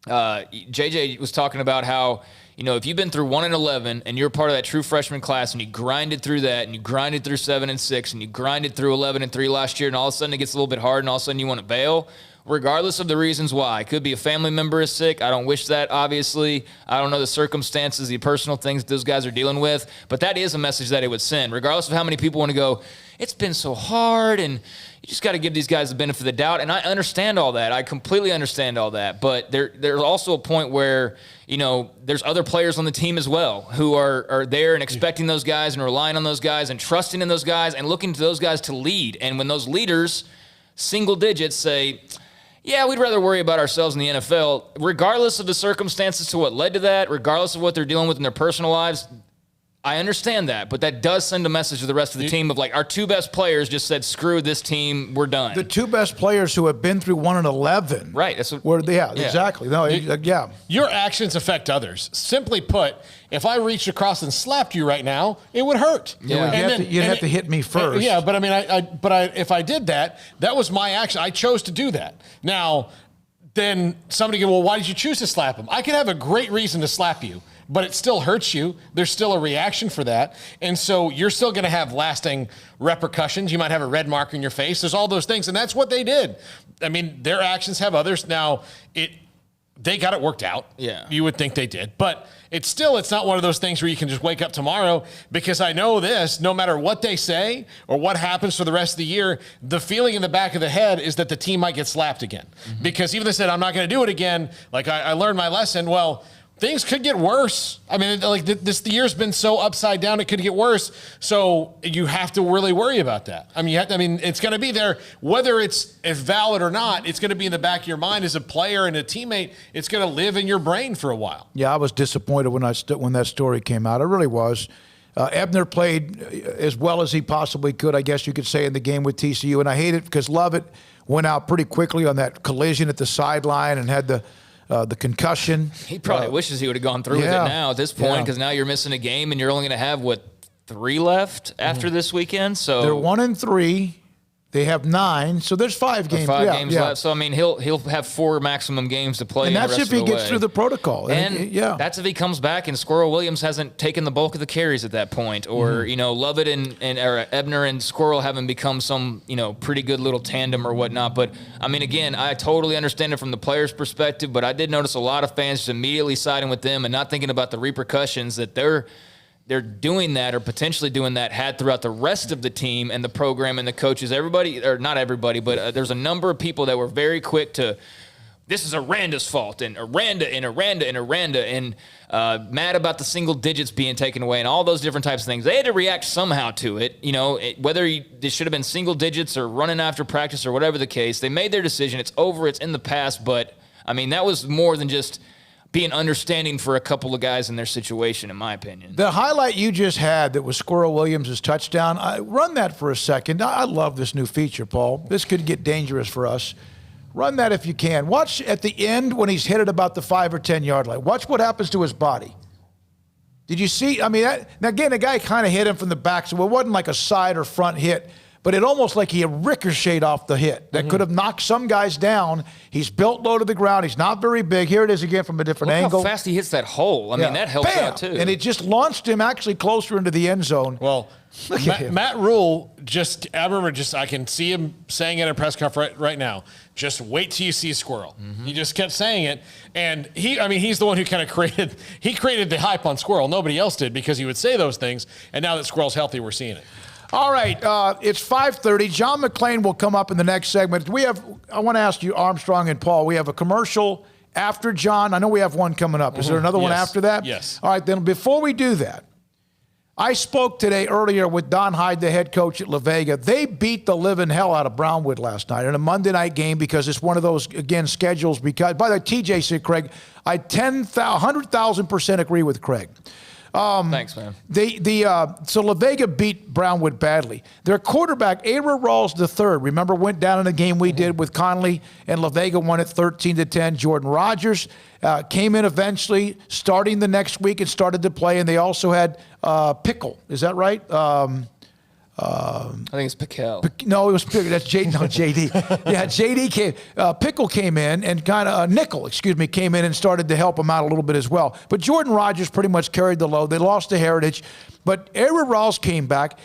[SPEAKER 7] JJ was talking about how, if you've been through 1-11 and you're part of that true freshman class and you grinded through that and you grinded through 7-6 and you grinded through 11-3 last year and all of a sudden it gets a little bit hard and all of a sudden you want to bail, regardless of the reasons why. It could be a family member is sick. I don't wish that, obviously. I don't know the circumstances, the personal things those guys are dealing with, but that is a message that it would send, regardless of how many people want to go, it's been so hard and you just got to give these guys the benefit of the doubt. And I understand all that. I completely understand all that. But there's also a point where, there's other players on the team as well who are there and expecting those guys and relying on those guys and trusting in those guys and looking to those guys to lead. And when those leaders, single digits, say, yeah, we'd rather worry about ourselves in the NFL, regardless of the circumstances to what led to that, regardless of what they're dealing with in their personal lives, I understand that, but that does send a message to the rest of the team of like, our two best players just said, screw this team, we're done.
[SPEAKER 5] The two best players who have been through 1-11.
[SPEAKER 7] Right.
[SPEAKER 5] Exactly. No,
[SPEAKER 6] Your actions affect others. Simply put, if I reached across and slapped you right now, it would hurt.
[SPEAKER 5] Yeah. You'd have to hit me first.
[SPEAKER 6] Yeah, but I mean, if I did that, that was my action. I chose to do that. Now, then somebody go, well, why did you choose to slap him? I could have a great reason to slap you, but it still hurts you. There's still a reaction for that. And so you're still going to have lasting repercussions. You might have a red mark in your face. There's all those things. And that's what they did. I mean, their actions have others. Now, they got it worked out.
[SPEAKER 7] Yeah.
[SPEAKER 6] You would think they did. But it's not one of those things where you can just wake up tomorrow, because I know this, no matter what they say or what happens for the rest of the year, the feeling in the back of the head is that the team might get slapped again. Mm-hmm. Because even if they said, I'm not going to do it again, like I learned my lesson, well, things could get worse. I mean, like the year's been so upside down, it could get worse. So you have to really worry about that. I mean, it's going to be there, whether it's valid or not. It's going to be in the back of your mind as a player and a teammate. It's going to live in your brain for a while.
[SPEAKER 5] Yeah, I was disappointed when that story came out. I really was. Ebner played as well as he possibly could, I guess you could say, in the game with TCU, and I hate it because Lovett went out pretty quickly on that collision at the sideline and had the concussion.
[SPEAKER 7] He probably wishes he would have gone through with it now at this point, because now you're missing a game and you're only going to have, 3 left after this weekend? So
[SPEAKER 5] they're 1-3. They have 9, so there's 5 games.
[SPEAKER 7] 5 games left. So I mean, he'll have 4 maximum games to play.
[SPEAKER 5] And that's
[SPEAKER 7] the rest
[SPEAKER 5] if he
[SPEAKER 7] of the
[SPEAKER 5] gets
[SPEAKER 7] way.
[SPEAKER 5] through the protocol.
[SPEAKER 7] And that's if he comes back and Squirrel Williams hasn't taken the bulk of the carries at that point, or Lovett or Ebner and Squirrel haven't become some pretty good little tandem or whatnot. But I mean, again, I totally understand it from the player's perspective, but I did notice a lot of fans just immediately siding with them and not thinking about the repercussions that they're doing that or potentially doing that had throughout the rest of the team and the program and the coaches. Everybody, or not everybody, but there's a number of people that were very quick to, this is Aranda's fault, and Aranda and mad about the single digits being taken away and all those different types of things. They had to react somehow to it. Whether it should have been single digits or running after practice or whatever the case, they made their decision. It's over. It's in the past. But, I mean, that was more than just being understanding for a couple of guys in their situation, in my opinion.
[SPEAKER 5] The highlight you just had that was Squirrel Williams' touchdown, run that for a second. I love this new feature, Paul. This could get dangerous for us. Run that if you can. Watch at the end when he's hit it about the 5 or 10 yard line. Watch what happens to his body. Did you see? I mean, now again, the guy kind of hit him from the back, so it wasn't like a side or front hit, but it almost like he ricocheted off the hit. That could have knocked some guys down. He's built low to the ground. He's not very big. Here it is again from a different angle.
[SPEAKER 7] Look how fast he hits that hole. I mean, that helps out too.
[SPEAKER 5] And it just launched him actually closer into the end zone.
[SPEAKER 6] Well, Matt Rule I can see him saying it at a press conference right now. Just wait till you see a Squirrel. He just kept saying it. And he's the one who kind of created the hype on Squirrel. Nobody else did, because he would say those things. And now that Squirrel's healthy, we're seeing it.
[SPEAKER 5] All right, it's 5:30. John McClain will come up in the next segment. I want to ask you, Armstrong and Paul, we have a commercial after John. I know we have one coming up. Is there another one after that?
[SPEAKER 6] Yes.
[SPEAKER 5] All right, then before we do that, I spoke today earlier with Don Hyde, the head coach at La Vega. They beat the living hell out of Brownwood last night in a Monday night game because it's one of those, again, schedules. Because, by the way, TJ said, Craig, I 100,000% agree with Craig.
[SPEAKER 7] Thanks, man.
[SPEAKER 5] So La Vega beat Brownwood badly. Their quarterback, Ara Rawls III, remember, went down in a game we did with Conley, and La Vega won it 13-10. Jordan Rogers came in eventually, starting the next week and started to play, and they also had Pickle. Is that right?
[SPEAKER 7] I think it's Pickle.
[SPEAKER 5] No, it was Pickle. That's JD. Yeah, JD came. Pickle came in and Nickel, came in and started to help him out a little bit as well. But Jordan Rogers pretty much carried the load. They lost to Heritage, but Ara Rawls came back.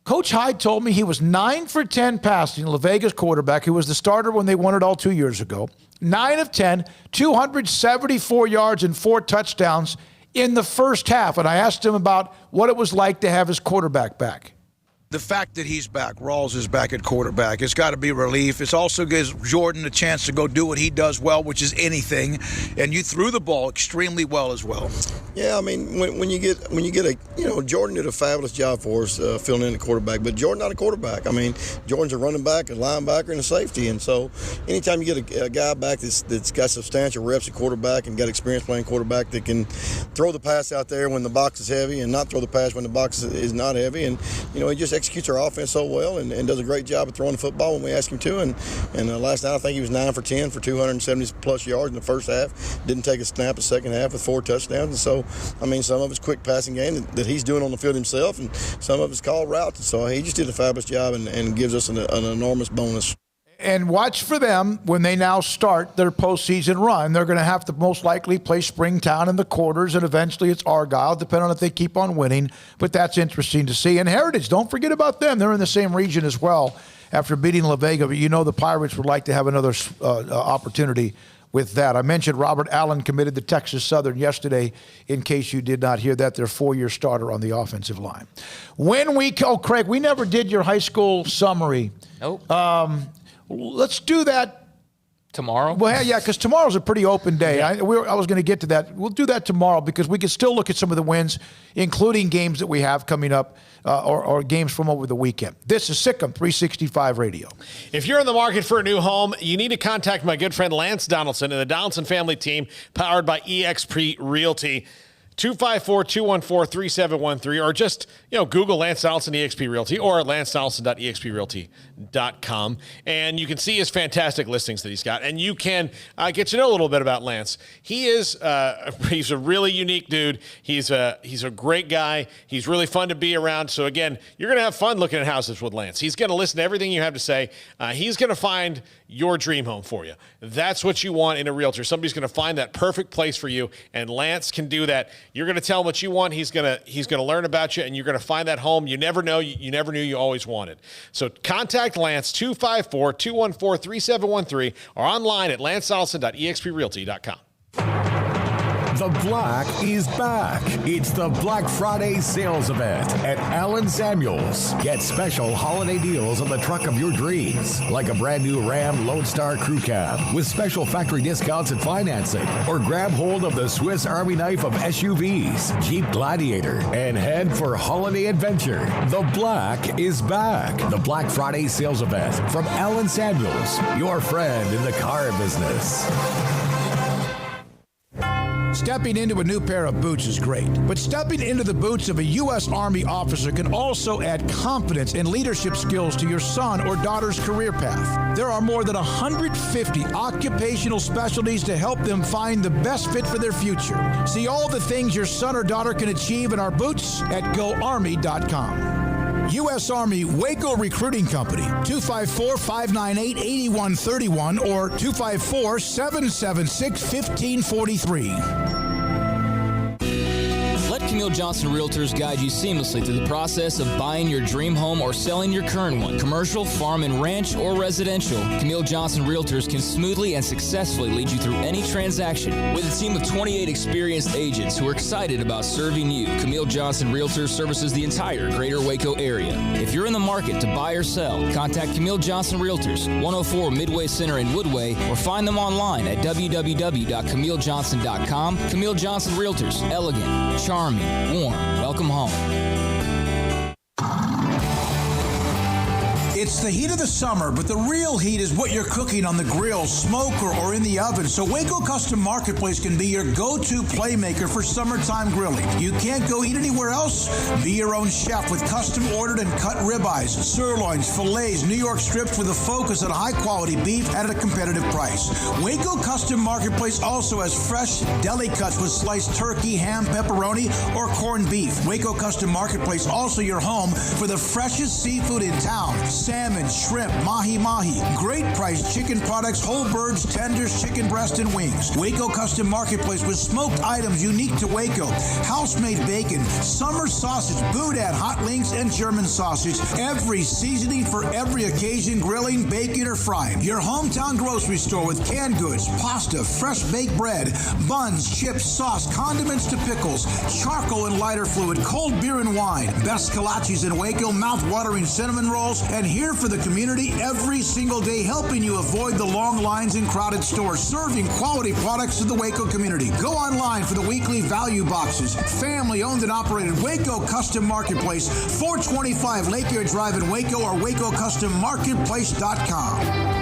[SPEAKER 5] Coach Hyde told me he was 9 for 10 passing, La Vega's quarterback, who was the starter when they won it all 2 years ago. 9 of 10, 274 yards and 4 touchdowns in the first half. And I asked him about what it was like to have his quarterback back.
[SPEAKER 11] The fact that he's back, Rawls is back at quarterback, it's got to be relief. It also gives Jordan a chance to go do what he does well, which is anything. And you threw the ball extremely well as well.
[SPEAKER 2] Yeah, I mean, when you get Jordan did a fabulous job for us filling in the quarterback, but Jordan not a quarterback. I mean, Jordan's a running back, a linebacker, and a safety. And so anytime you get a guy back that's got substantial reps at quarterback and got experience playing quarterback that can throw the pass out there when the box is heavy and not throw the pass when the box is not heavy, and he just executes our offense so well and does a great job of throwing the football when we ask him to. And last night I think he was 9 for 10 for 270 plus yards in the first half. Didn't take a snap the second half with 4 touchdowns. And so, I mean, some of it's quick passing game that he's doing on the field himself, and some of it's called routes. So he just did a fabulous job and gives us an enormous bonus.
[SPEAKER 5] And watch for them when they now start their postseason run. They're going to have to most likely play Springtown in the quarters, and eventually it's Argyle, depending on if they keep on winning. But that's interesting to see. And Heritage, don't forget about them. They're in the same region as well after beating La Vega. But the Pirates would like to have another opportunity with that. I mentioned Robert Allen committed to Texas Southern yesterday, in case you did not hear that, their 4-year starter on the offensive line. Craig, we never did your high school summary.
[SPEAKER 7] Nope.
[SPEAKER 5] Let's do that
[SPEAKER 7] tomorrow?
[SPEAKER 5] Well, yeah, because tomorrow's a pretty open day.
[SPEAKER 7] Yeah.
[SPEAKER 5] I was going to get to that. We'll do that tomorrow because we can still look at some of the wins, including games that we have coming up or games from over the weekend. This is SicEm365 Radio.
[SPEAKER 6] If you're in the market for a new home, you need to contact my good friend Lance Donaldson and the Donaldson family team, powered by eXp Realty. 254-214-3713, or just, Google Lance Donaldson eXp Realty or lancedonaldson.exprealty.com, and you can see his fantastic listings that he's got, and you can get to know a little bit about Lance. He is he's a really unique dude. He's a great guy. He's really fun to be around. So again, you're going to have fun looking at houses with Lance. He's going to listen to everything you have to say. He's going to find your dream home for you. That's what you want in a realtor. Somebody's going to find that perfect place for you, and Lance can do that. You're going to tell him what you want. He's going to learn about you, and you're going to find that home you never knew you always wanted. So contact Lance 254-214-3713 or online at lancedonaldson.exprealty.com.
[SPEAKER 4] The Black is back. It's the Black Friday sales event at Allen Samuels. Get special holiday deals on the truck of your dreams, like a brand new Ram Lone Star Crew Cab with special factory discounts and financing, or grab hold of the Swiss Army knife of SUVs, Jeep Gladiator, and head for holiday adventure. The Black is back. The Black Friday sales event from Allen Samuels, your friend in the car business.
[SPEAKER 11] Stepping into a new pair of boots is great, but stepping into the boots of a U.S. Army officer can also add confidence and leadership skills to your son or daughter's career path. There are more than 150 occupational specialties to help them find the best fit for their future. See all the things your son or daughter can achieve in our boots at GoArmy.com. U.S. Army Waco Recruiting Company, 254-598-8131 or 254-776-1543.
[SPEAKER 14] Let Camille Johnson Realtors guide you seamlessly through the process of buying your dream home or selling your current one. Commercial, farm and ranch, or residential, Camille Johnson Realtors can smoothly and successfully lead you through any transaction. With a team of 28 experienced agents who are excited about serving you, Camille Johnson Realtors services the entire greater Waco area. If you're in the market to buy or sell, contact Camille Johnson Realtors, 104 Midway Center in Woodway, or find them online at www.camillejohnson.com. Camille Johnson Realtors, elegant, charming, warm. Welcome home.
[SPEAKER 24] It's the heat of the summer, but the real heat is what you're cooking on the grill, smoker, or in the oven. So Waco Custom Marketplace can be your go-to playmaker for summertime grilling. You can't go eat anywhere else? Be your own chef with custom ordered and cut ribeyes, sirloins, fillets, New York strips with a focus on high-quality beef at a competitive price. Waco Custom Marketplace also has fresh deli cuts with sliced turkey, ham, pepperoni, or corned beef. Waco Custom Marketplace also your home for the freshest seafood in town. Salmon, shrimp, mahi-mahi, great priced chicken products, whole birds, tenders, chicken breast, and wings. Waco Custom Marketplace with smoked items unique to Waco, house-made bacon, summer sausage, boudin, hot links, and German sausage. Every seasoning for every occasion, grilling, baking, or frying. Your hometown grocery store with canned goods, pasta, fresh baked bread, buns, chips, sauce, condiments to pickles, charcoal and lighter fluid, cold beer and wine, best kolaches in Waco, mouth-watering cinnamon rolls, and here for the community every single day, helping you avoid the long lines in crowded stores, serving quality products to the Waco community. Go online for the weekly value boxes. Family owned and operated Waco Custom Marketplace, 425 Lake Air Drive in Waco or WacoCustomMarketplace.com.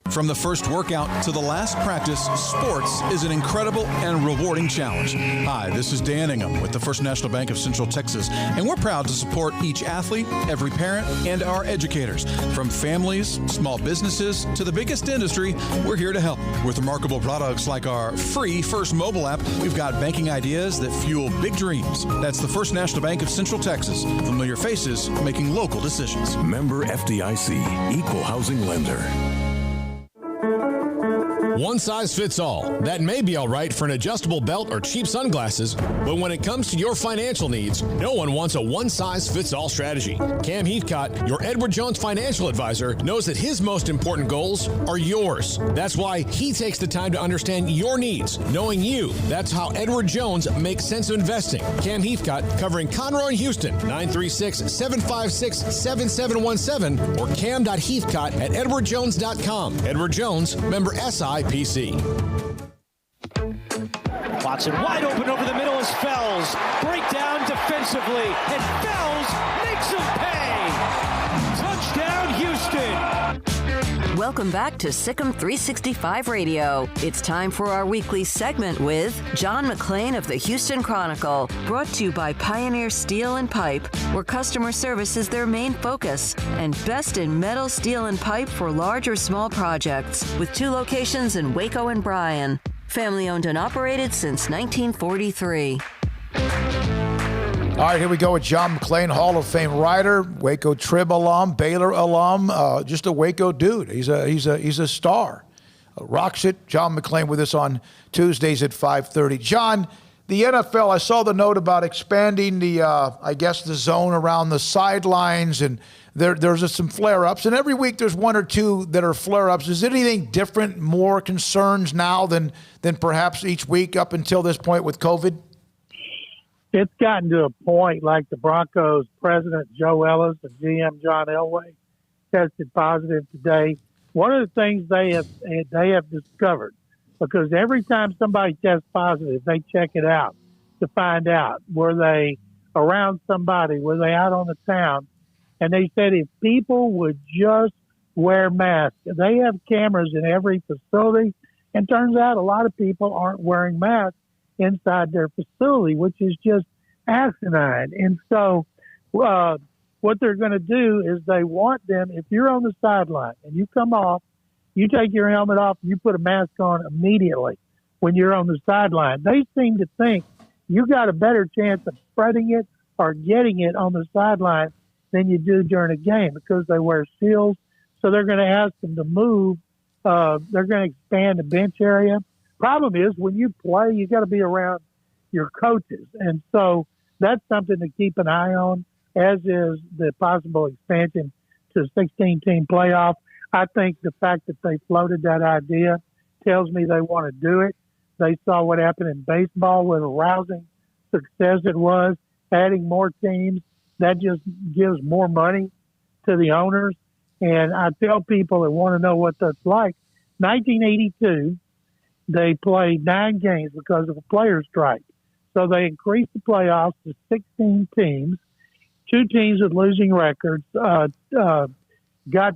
[SPEAKER 21] From the first workout to the last practice, sports is an incredible and rewarding challenge. Hi, this is Dan Ingham with the First National Bank of Central Texas, and we're proud to support each athlete, every parent, and our educators. From families, small businesses, to the biggest industry, we're here to help. With remarkable products like our free First mobile app, we've got banking ideas that fuel big dreams. That's the First National Bank of Central Texas. Familiar faces making local decisions.
[SPEAKER 4] Member FDIC, Equal Housing Lender.
[SPEAKER 10] One size fits all. That may be all right for an adjustable belt or cheap sunglasses, but when it comes to your financial needs, no one wants a one-size-fits-all strategy. Cam Heathcott, your Edward Jones financial advisor, knows that his most important goals are yours. That's why he takes the time to understand your needs, knowing you. That's how Edward Jones makes sense of investing. Cam Heathcott, covering Conroe and Houston, 936-756-7717 or cam.heathcott@edwardjones.com. Edward Jones, member SIPC.
[SPEAKER 9] Watson wide open over the middle as Fells. Breakdown defensively, and Fells makes him pay. Touchdown, Houston.
[SPEAKER 1] Welcome back to SicEm365 Radio. It's time for our weekly segment with John McClain of the Houston Chronicle, brought to you by Pioneer Steel and Pipe, where customer service is their main focus, and best in metal, steel, and pipe for large or small projects, with 2 locations in Waco and Bryan. Family owned and operated since 1943.
[SPEAKER 5] All right, here we go with John McClain, Hall of Fame writer, Waco Trib alum, Baylor alum, just a Waco dude. He's a star. Rocks it. John McClain with us on Tuesdays at 5:30. John, the NFL, I saw the note about expanding the, the zone around the sidelines, and there's some flare-ups. And every week there's 1 or 2 that are flare-ups. Is it anything different, more concerns now than perhaps each week up until this point with COVID?
[SPEAKER 13] It's gotten to a point like the Broncos president, Joe Ellis, and GM John Elway tested positive today. One of the things they have discovered, because every time somebody tests positive, they check it out to find out, were they around somebody, were they out on the town? And they said if people would just wear masks, they have cameras in every facility, and turns out a lot of people aren't wearing masks inside their facility, which is just asinine. And so what they're going to do is they want them, if you're on the sideline and you come off, you take your helmet off and you put a mask on immediately when you're on the sideline. They seem to think you got a better chance of spreading it or getting it on the sideline than you do during a game because they wear shields. So they're going to ask them to move. They're going to expand the bench area. Problem is, when you play, you got to be around your coaches. And so that's something to keep an eye on, as is the possible expansion to 16-team playoff. I think the fact that they floated that idea tells me they want to do it. They saw what happened in baseball, what a rousing success it was, adding more teams. That just gives more money to the owners. And I tell people that want to know what that's like, 1982, they played 9 games because of a players' strike. So they increased the playoffs to 16 teams. 2 teams with losing records got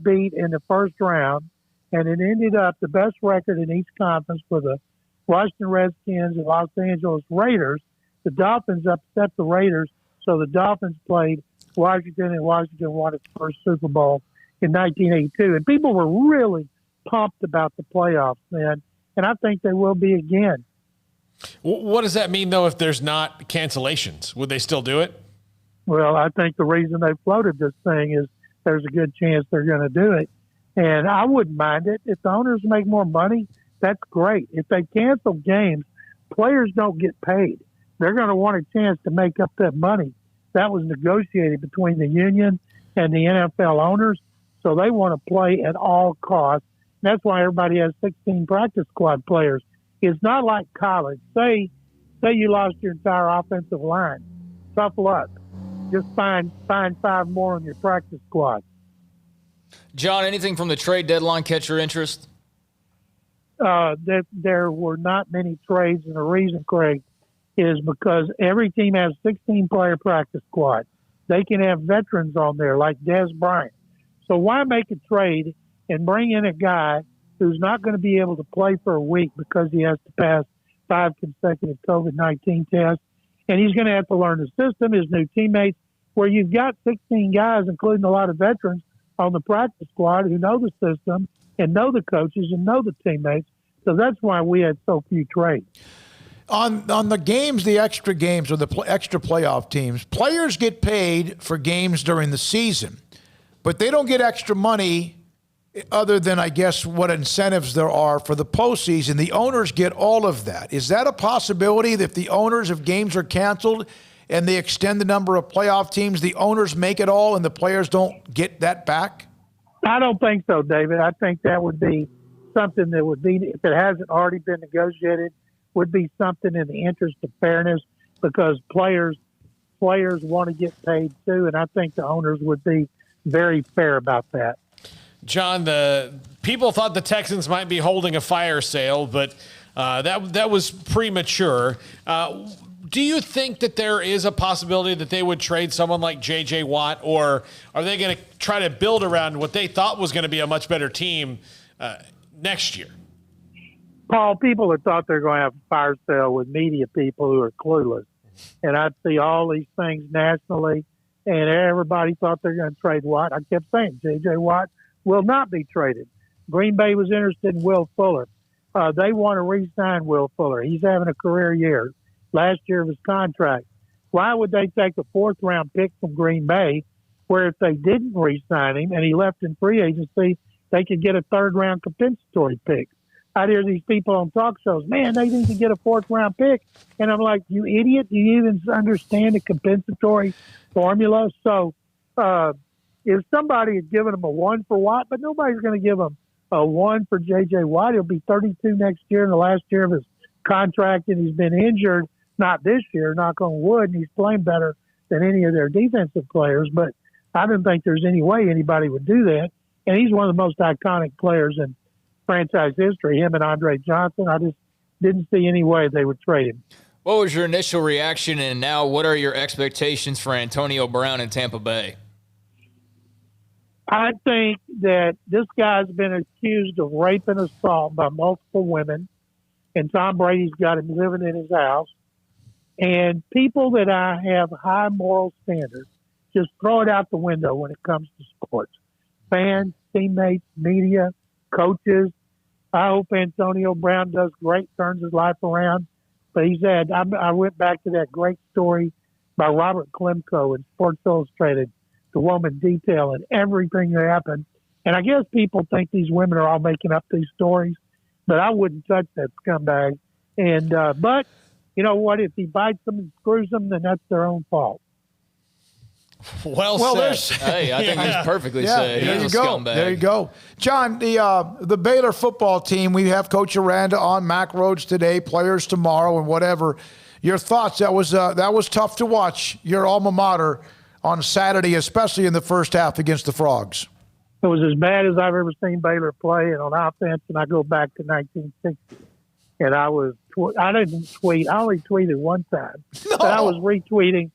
[SPEAKER 13] beat in the first round, and it ended up the best record in each conference for the Washington Redskins and Los Angeles Raiders. The Dolphins upset the Raiders, so the Dolphins played Washington, and Washington won its first Super Bowl in 1982. And people were really pumped about the playoffs then, and I think they will be again.
[SPEAKER 6] What does that mean, though, if there's not cancellations? Would they still do it?
[SPEAKER 13] Well, I think the reason they floated this thing is there's a good chance they're going to do it. And I wouldn't mind it. If the owners make more money, that's great. If they cancel games, players don't get paid. They're going to want a chance to make up that money. That was negotiated between the union and the NFL owners, so they want to play at all costs. That's why everybody has 16 practice squad players. It's not like college. Say you lost your entire offensive line. Tough luck. Just find 5 more on your practice squad.
[SPEAKER 7] John, anything from the trade deadline catch your interest?
[SPEAKER 13] There were not many trades, and the reason, Craig, is because every team has 16-player practice squad. They can have veterans on there like Des Bryant. So why make a trade and bring in a guy who's not going to be able to play for a week because he has to pass 5 consecutive COVID-19 tests, and he's going to have to learn the system, his new teammates, where you've got 16 guys, including a lot of veterans, on the practice squad who know the system and know the coaches and know the teammates. So that's why we had so few trades.
[SPEAKER 5] On the games, the extra games or the extra playoff teams, players get paid for games during the season, but they don't get extra money other than, I guess, what incentives there are for the postseason, the owners get all of that. Is that a possibility that if the owners, if games are canceled and they extend the number of playoff teams, the owners make it all and the players don't get that back?
[SPEAKER 13] I don't think so, David. I think that would be something that would be, if it hasn't already been negotiated, would be something in the interest of fairness, because players want to get paid too, and I think the owners would be very fair about that.
[SPEAKER 6] John, the people thought the Texans might be holding a fire sale, but that was premature. Do you think that there is a possibility that they would trade someone like J.J. Watt, or are they going to try to build around what they thought was going to be a much better team next year?
[SPEAKER 13] Paul, people have thought they're going to have a fire sale with media people who are clueless. And I see all these things nationally, and everybody thought they're going to trade Watt. I kept saying J.J. Watt will not be traded. Green Bay was interested in Will Fuller. They want to re-sign Will Fuller. He's having a career year. Last year of his contract. Why would they take a 4th-round pick from Green Bay, where if they didn't re-sign him and he left in free agency, they could get a 3rd-round compensatory pick? I hear these people on talk shows, man, they need to get a 4th-round pick. And I'm like, you idiot, do you even understand the compensatory formula? So if somebody had given him a 1 for Watt, but nobody's going to give him a 1 for J.J. Watt. He'll be 32 next year in the last year of his contract, and he's been injured, not this year, knock on wood, and he's playing better than any of their defensive players. But I don't think there's any way anybody would do that. And he's one of the most iconic players in franchise history, him and Andre Johnson. I just didn't see any way they would trade him.
[SPEAKER 7] What was your initial reaction, and now what are your expectations for Antonio Brown in Tampa Bay?
[SPEAKER 13] I think that this guy's been accused of rape and assault by multiple women, and Tom Brady's got him living in his house. And people that I have high moral standards just throw it out the window when it comes to sports. Fans, teammates, media, coaches. I hope Antonio Brown does great, turns his life around. But he's had, I went back to that great story by Robert Klemko in Sports Illustrated, the woman detailing everything that happened. And I guess people think these women are all making up these stories, but I wouldn't touch that scumbag. And, but you know what? If he bites them and screws them, then that's their own fault.
[SPEAKER 6] Well said.
[SPEAKER 7] Hey, I think that's perfectly said.
[SPEAKER 5] There
[SPEAKER 7] He's
[SPEAKER 5] you
[SPEAKER 7] a
[SPEAKER 5] go.
[SPEAKER 7] scumbag.
[SPEAKER 5] There you go. John, the Baylor football team, we have Coach Aranda on, Mack Rhodes today, players tomorrow, and whatever. Your thoughts? That was tough to watch, your alma mater, on Saturday, especially in the first half against the Frogs.
[SPEAKER 13] It was as bad as I've ever seen Baylor play, and on offense, and I go back to 1960. And I didn't tweet. I only tweeted one time. No. But I was retweeting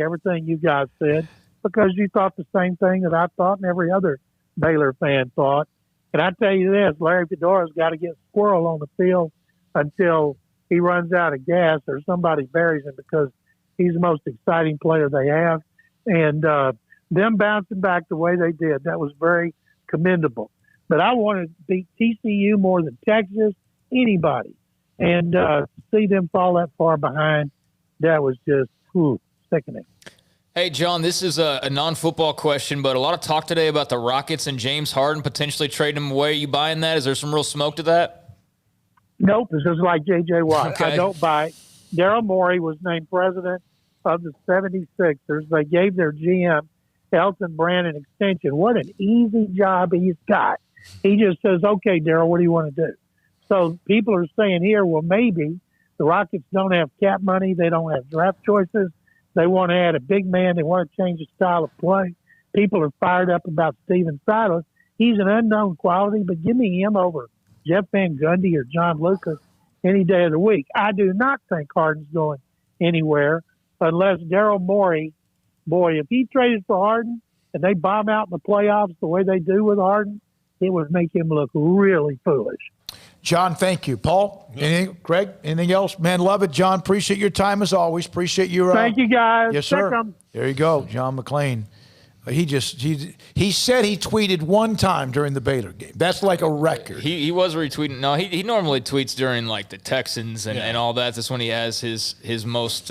[SPEAKER 13] everything you guys said, because you thought the same thing that I thought and every other Baylor fan thought. And I tell you this, Larry Fedora's got to get squirrel on the field until he runs out of gas or somebody buries him, because he's the most exciting player they have. And them bouncing back the way they did, that was very commendable. But I want to beat TCU more than Texas, anybody. And to see them fall that far behind, that was just sickening.
[SPEAKER 7] Hey, John, this is a non-football question, but a lot of talk today about the Rockets and James Harden potentially trading him away. Are you buying that? Is there some real smoke to that?
[SPEAKER 13] Nope. This is like J.J. Watt.
[SPEAKER 7] Okay.
[SPEAKER 13] I don't buy it. Daryl Morey was named president of the 76ers. They gave their GM, Elton Brand, an extension. What an easy job he's got. He just says, okay, Daryl, what do you want to do? So people are saying here, well, maybe the Rockets don't have cap money. They don't have draft choices. They want to add a big man. They want to change the style of play. People are fired up about Steven Silas. He's an unknown quality, but give me him over Jeff Van Gundy or John Lucas any day of the week. I do not think Harden's going anywhere unless Daryl Morey, boy, if he traded for Harden and they bomb out in the playoffs the way they do with Harden, it would make him look really foolish.
[SPEAKER 5] John, thank you. Paul, anything? Craig, anything else? Man, love it, John. Appreciate your time as always. Appreciate you.
[SPEAKER 13] Thank you, guys.
[SPEAKER 5] Yes, sir. There you go, John McClain. He said he tweeted one time during the Baylor game. That's like a record.
[SPEAKER 7] He was retweeting. No, he normally tweets during like the Texans and all that. That's when he has his most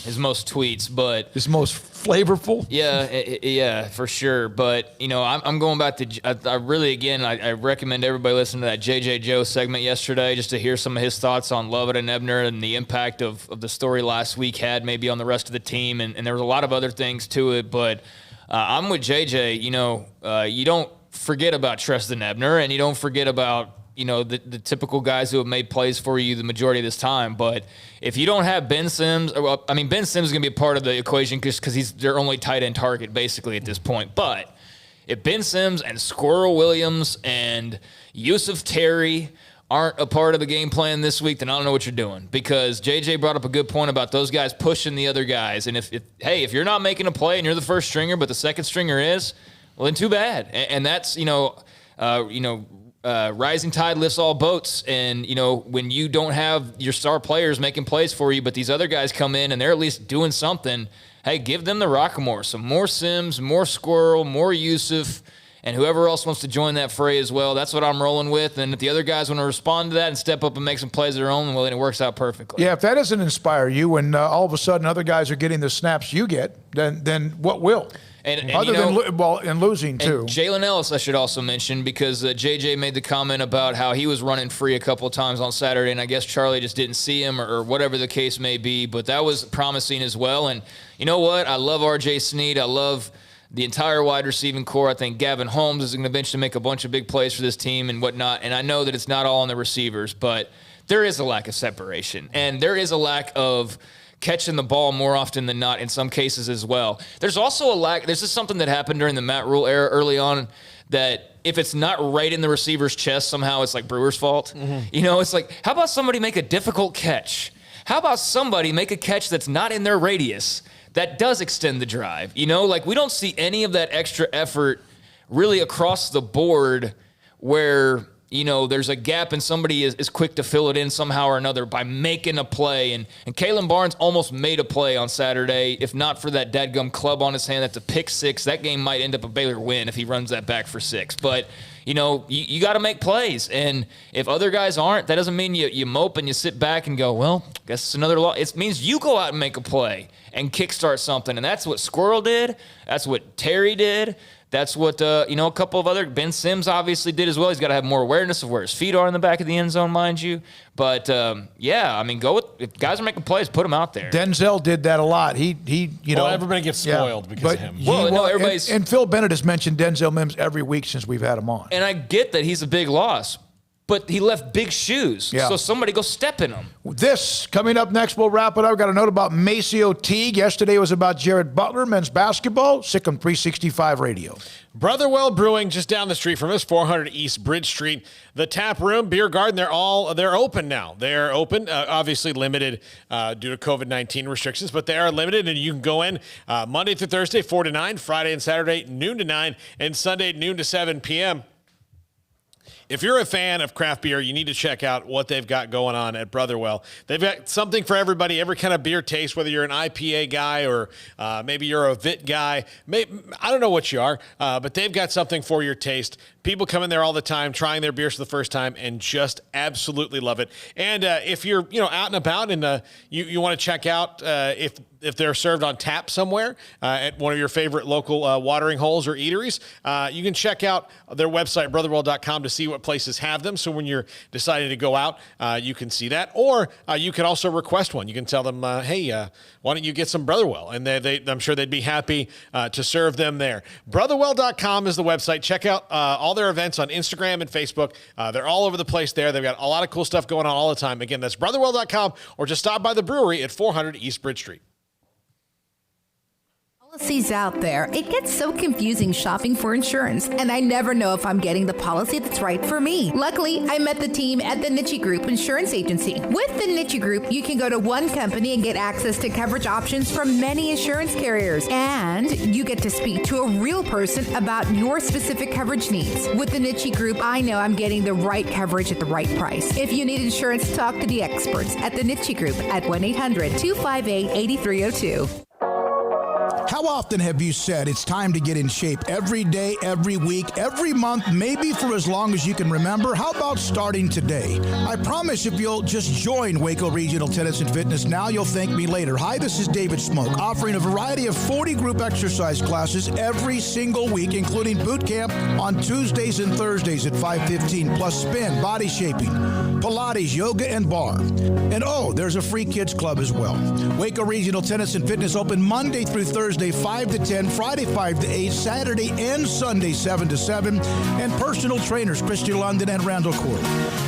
[SPEAKER 7] his most tweets, but
[SPEAKER 5] his most flavorful.
[SPEAKER 7] Yeah, for sure. But I'm going back to I recommend everybody listen to that JJ Joe segment yesterday just to hear some of his thoughts on Lovett and Ebner and the impact of the story last week had maybe on the rest of the team, and there was a lot of other things to it. But I'm with JJ. You don't forget about Treston Ebner, and you don't forget about the typical guys who have made plays for you the majority of this time. But if you don't have Ben Sims, Ben Sims is going to be a part of the equation because he's their only tight end target basically at this point. But if Ben Sims and Squirrel Williams and Yusuf Terry aren't a part of the game plan this week, then I don't know what you're doing, because JJ brought up a good point about those guys pushing the other guys. And if you're not making a play and you're the first stringer, but the second stringer is, well, then too bad. And that's, rising tide lifts all boats. And, when you don't have your star players making plays for you, but these other guys come in and they're at least doing something, hey, give them the rock more. Some more Sims, more Squirrel, more Yusuf, and whoever else wants to join that fray as well. That's what I'm rolling with. And if the other guys want to respond to that and step up and make some plays of their own, well, then it works out perfectly.
[SPEAKER 5] Yeah, if that doesn't inspire you and all of a sudden other guys are getting the snaps you get, then what will?
[SPEAKER 7] And
[SPEAKER 5] other than losing too.
[SPEAKER 7] And Jalen Ellis, I should also mention, because JJ made the comment about how he was running free a couple of times on Saturday, and I guess Charlie just didn't see him or whatever the case may be, but that was promising as well. And you know what? I love R.J. Sneed. I love the entire wide receiving core. I think Gavin Holmes is going to eventually make a bunch of big plays for this team and whatnot, and I know that it's not all on the receivers, but there is a lack of separation, and there is a lack of catching the ball more often than not in some cases as well. There's also a lack. This is something that happened during the Matt Rule era early on, that if it's not right in the receiver's chest, somehow it's like Brewer's fault. Mm-hmm. It's like, how about somebody make a difficult catch? How about somebody make a catch that's not in their radius that does extend the drive? We don't see any of that extra effort really across the board where there's a gap and somebody is quick to fill it in somehow or another by making a play. And Kalen Barnes almost made a play on Saturday. If not for that dadgum club on his hand, that's a pick six. That game might end up a Baylor win if he runs that back for 6. But, you got to make plays. And if other guys aren't, that doesn't mean you mope and you sit back and go, well, I guess it's another loss. It means you go out and make a play and kickstart something. And that's what Squirrel did. That's what Terry did. That's what, a couple of other, Ben Sims obviously did as well. He's got to have more awareness of where his feet are in the back of the end zone, mind you. But, go with, if guys are making plays, put them out there.
[SPEAKER 5] Denzel did that a lot.
[SPEAKER 6] Everybody gets spoiled because of him.
[SPEAKER 5] And Phil Bennett has mentioned Denzel Mims every week since we've had him on.
[SPEAKER 7] And I get that he's a big loss, but he left big shoes. Yeah. So somebody go step in them.
[SPEAKER 5] This, coming up next, we'll wrap it up. We've got a note about Maceo Teague. Yesterday was about Jared Butler, men's basketball. SicEm365 Radio.
[SPEAKER 6] Brotherwell Brewing, just down the street from us, 400 East Bridge Street. The tap room, beer garden, they're open now. They're open, obviously limited due to COVID-19 restrictions, but they are limited, and you can go in Monday through Thursday, 4 to 9, Friday and Saturday, noon to 9, and Sunday, noon to 7 p.m. If you're a fan of craft beer, you need to check out what they've got going on at Brotherwell. They've got something for everybody, every kind of beer taste, whether you're an IPA guy or maybe you're a VIT guy. I don't know what you are, but they've got something for your taste. People come in there all the time, trying their beers for the first time, and just absolutely love it. And if you're out and about and you want to check out if they're served on tap somewhere at one of your favorite local watering holes or eateries, you can check out their website, brotherwell.com, to see what places have them. So when you're deciding to go out, you can see that. Or you can also request one. You can tell them, hey, why don't you get some Brotherwell? And I'm sure they'd be happy to serve them there. Brotherwell.com is the website. Check out all their events on Instagram and Facebook. They're all over the place there. They've got a lot of cool stuff going on all the time. Again, that's brotherwell.com, or just stop by the brewery at 400 East Bridge Street.
[SPEAKER 8] Policies out there. It gets so confusing shopping for insurance, and I never know if I'm getting the policy that's right for me. Luckily, I met the team at the Nitchie Group Insurance Agency. With the Nitchie Group, you can go to one company and get access to coverage options from many insurance carriers, and you get to speak to a real person about your specific coverage needs. With the Nitchie Group, I know I'm getting the right coverage at the right price. If you need insurance, talk to the experts at the Nitchie Group at 1-800-258-8302.
[SPEAKER 11] How often have you said it's time to get in shape? Every day, every week, every month, maybe for as long as you can remember? How about starting today? I promise if you'll just join Waco Regional Tennis and Fitness now, you'll thank me later. Hi, this is David Smoke, offering a variety of 40 group exercise classes every single week, including boot camp on Tuesdays and Thursdays at 5:15, plus spin, body shaping, Pilates, yoga, and bar. And there's a free kids club as well. Waco Regional Tennis and Fitness open Monday through Thursday, 5 to 10, Friday, 5 to 8, Saturday and Sunday, 7 to 7, and personal trainers, Christy London and Randall Court.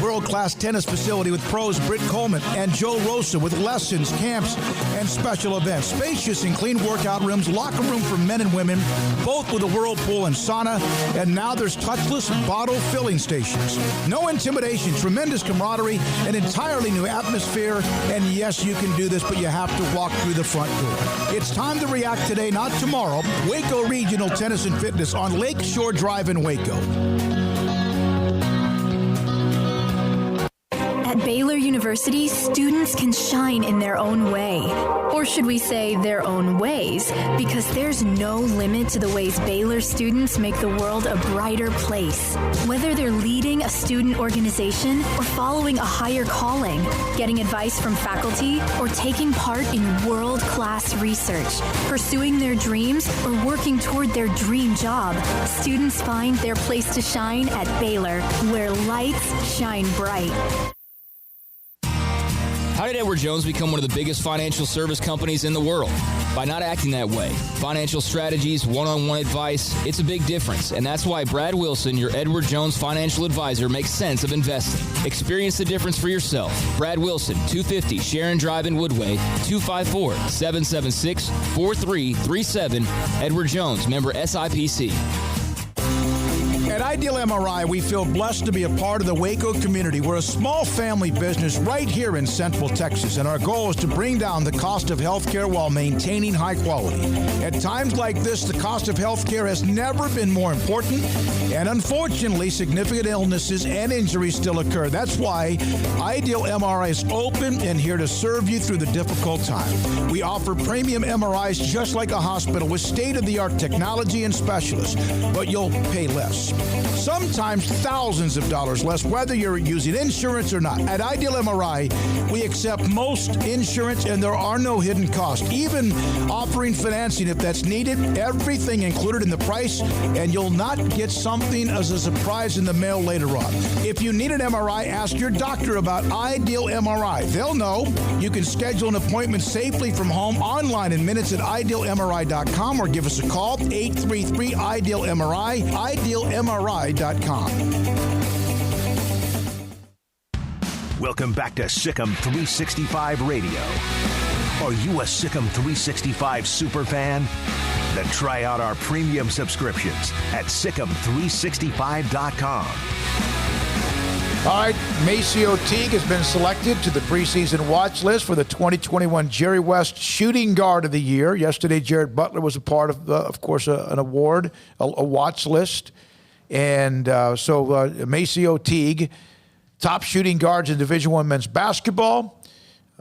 [SPEAKER 11] World-class tennis facility with pros Britt Coleman and Joe Rosa with lessons, camps, and special events. Spacious and clean workout rooms, locker room for men and women, both with a whirlpool and sauna, and now there's touchless bottle filling stations. No intimidation, tremendous camaraderie, an entirely new atmosphere, and yes, you can do this, but you have to walk through the front door. It's time to react today, not tomorrow. Waco Regional Tennis and Fitness on Lakeshore Drive in Waco.
[SPEAKER 16] At Baylor University, students can shine in their own way. Or should we say their own ways? Because there's no limit to the ways Baylor students make the world a brighter place. Whether they're leading a student organization or following a higher calling, getting advice from faculty, or taking part in world-class research, pursuing their dreams, or working toward their dream job, students find their place to shine at Baylor, where lights shine bright.
[SPEAKER 14] How did Edward Jones become one of the biggest financial service companies in the world? By not acting that way. Financial strategies, one-on-one advice, it's a big difference. And that's why Brad Wilson, your Edward Jones financial advisor, makes sense of investing. Experience the difference for yourself. Brad Wilson, 250 Sharon Drive in Woodway, 254-776-4337. Edward Jones, member SIPC.
[SPEAKER 11] At Ideal MRI, we feel blessed to be a part of the Waco community. We're a small family business right here in Central Texas, and our goal is to bring down the cost of health care while maintaining high quality. At times like this, the cost of health care has never been more important, and unfortunately, significant illnesses and injuries still occur. That's why Ideal MRI is open and here to serve you through the difficult time. We offer premium MRIs just like a hospital with state-of-the-art technology and specialists, but you'll pay less. Sometimes thousands of dollars less, whether you're using insurance or not. At Ideal MRI, we accept most insurance and there are no hidden costs. Even offering financing if that's needed, everything included in the price, and you'll not get something as a surprise in the mail later on. If you need an MRI, ask your doctor about Ideal MRI. They'll know. You can schedule an appointment safely from home online in minutes at idealmri.com or give us a call, 833-IDEAL-MRI, idealmri.com.
[SPEAKER 15] Welcome back to SicEm365 Radio. Are you a SicEm365 super fan? Then try out our premium subscriptions at SicEm365.com.
[SPEAKER 5] All right, Maceo Teague has been selected to the preseason watch list for the 2021 Jerry West Shooting Guard of the Year. Yesterday, Jared Butler was a part of course, an award, a watch list. And so Maceo Teague, top shooting guards in Division I men's basketball.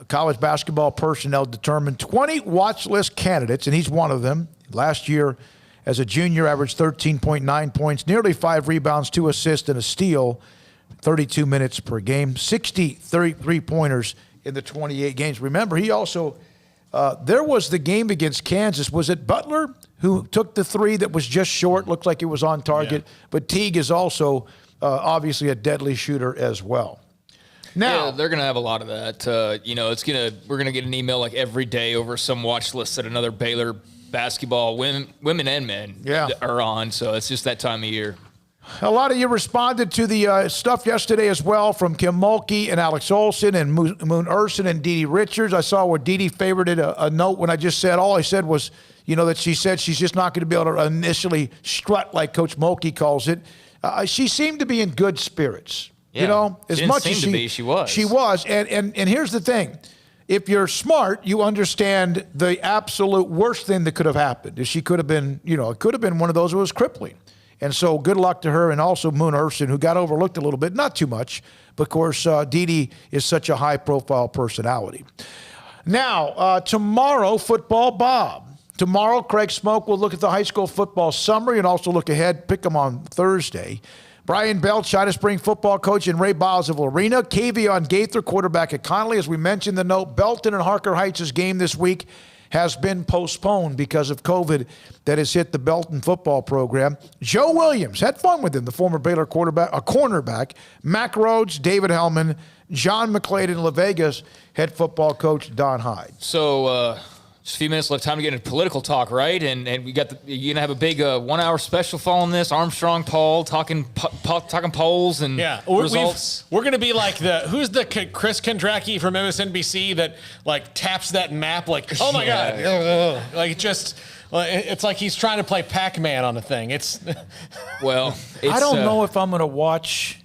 [SPEAKER 5] College basketball personnel determined 20 watch list candidates, and he's one of them. Last year, as a junior, averaged 13.9 points, nearly 5 rebounds, 2 assists, and a steal, 32 minutes per game, 60 33-pointers in the 28 games. Remember, he also, there was the game against Kansas. Was it Butler who took the three that was just short, looked like it was on target? Yeah. But Teague is also obviously a deadly shooter as well. Now,
[SPEAKER 7] yeah, they're going to have a lot of that. We're going to get an email like every day over some watch list that another Baylor basketball women and men are on. So it's just that time of year.
[SPEAKER 5] A lot of you responded to the stuff yesterday as well from Kim Mulkey and Alex Olson and Moon Urson and Dee Dee Richards. I saw where Dee Dee favorited a note when I just said, all I said was, that she said she's just not going to be able to initially strut like Coach Mulkey calls it. She seemed to be in good spirits.
[SPEAKER 7] Yeah.
[SPEAKER 5] As much as
[SPEAKER 7] she was.
[SPEAKER 5] She was. And here's the thing. If you're smart, you understand the absolute worst thing that could have happened. If she could have been, it could have been one of those who was crippling. And so good luck to her, and also Moon Urson, who got overlooked a little bit, not too much, but of course Dee Dee is such a high-profile personality. Now, tomorrow, Football Bob. Tomorrow, Craig Smoke will look at the high school football summary and also look ahead, pick them on Thursday. Brian Bell, China Spring football coach, and Ray Biles of Lorena. Kavion Gaither, quarterback at Connolly. As we mentioned, the note, Belton and Harker Heights' game this week has been postponed because of COVID that has hit the Belton football program. Joe Williams, had fun with him, the former Baylor cornerback. Mack Rhodes, David Hellman, John McClain, and La Vegas head football coach Don Hyde.
[SPEAKER 7] So, just a few minutes left. Time to get into political talk, right? And we got you're gonna have a big 1 hour special following this. Armstrong poll, talking polls and results.
[SPEAKER 6] We're gonna be like who's the Chris Kondracki from MSNBC that like taps that map like, oh my god, like just. It's like he's trying to play Pac-Man on the thing. I
[SPEAKER 5] don't know if I'm going to watch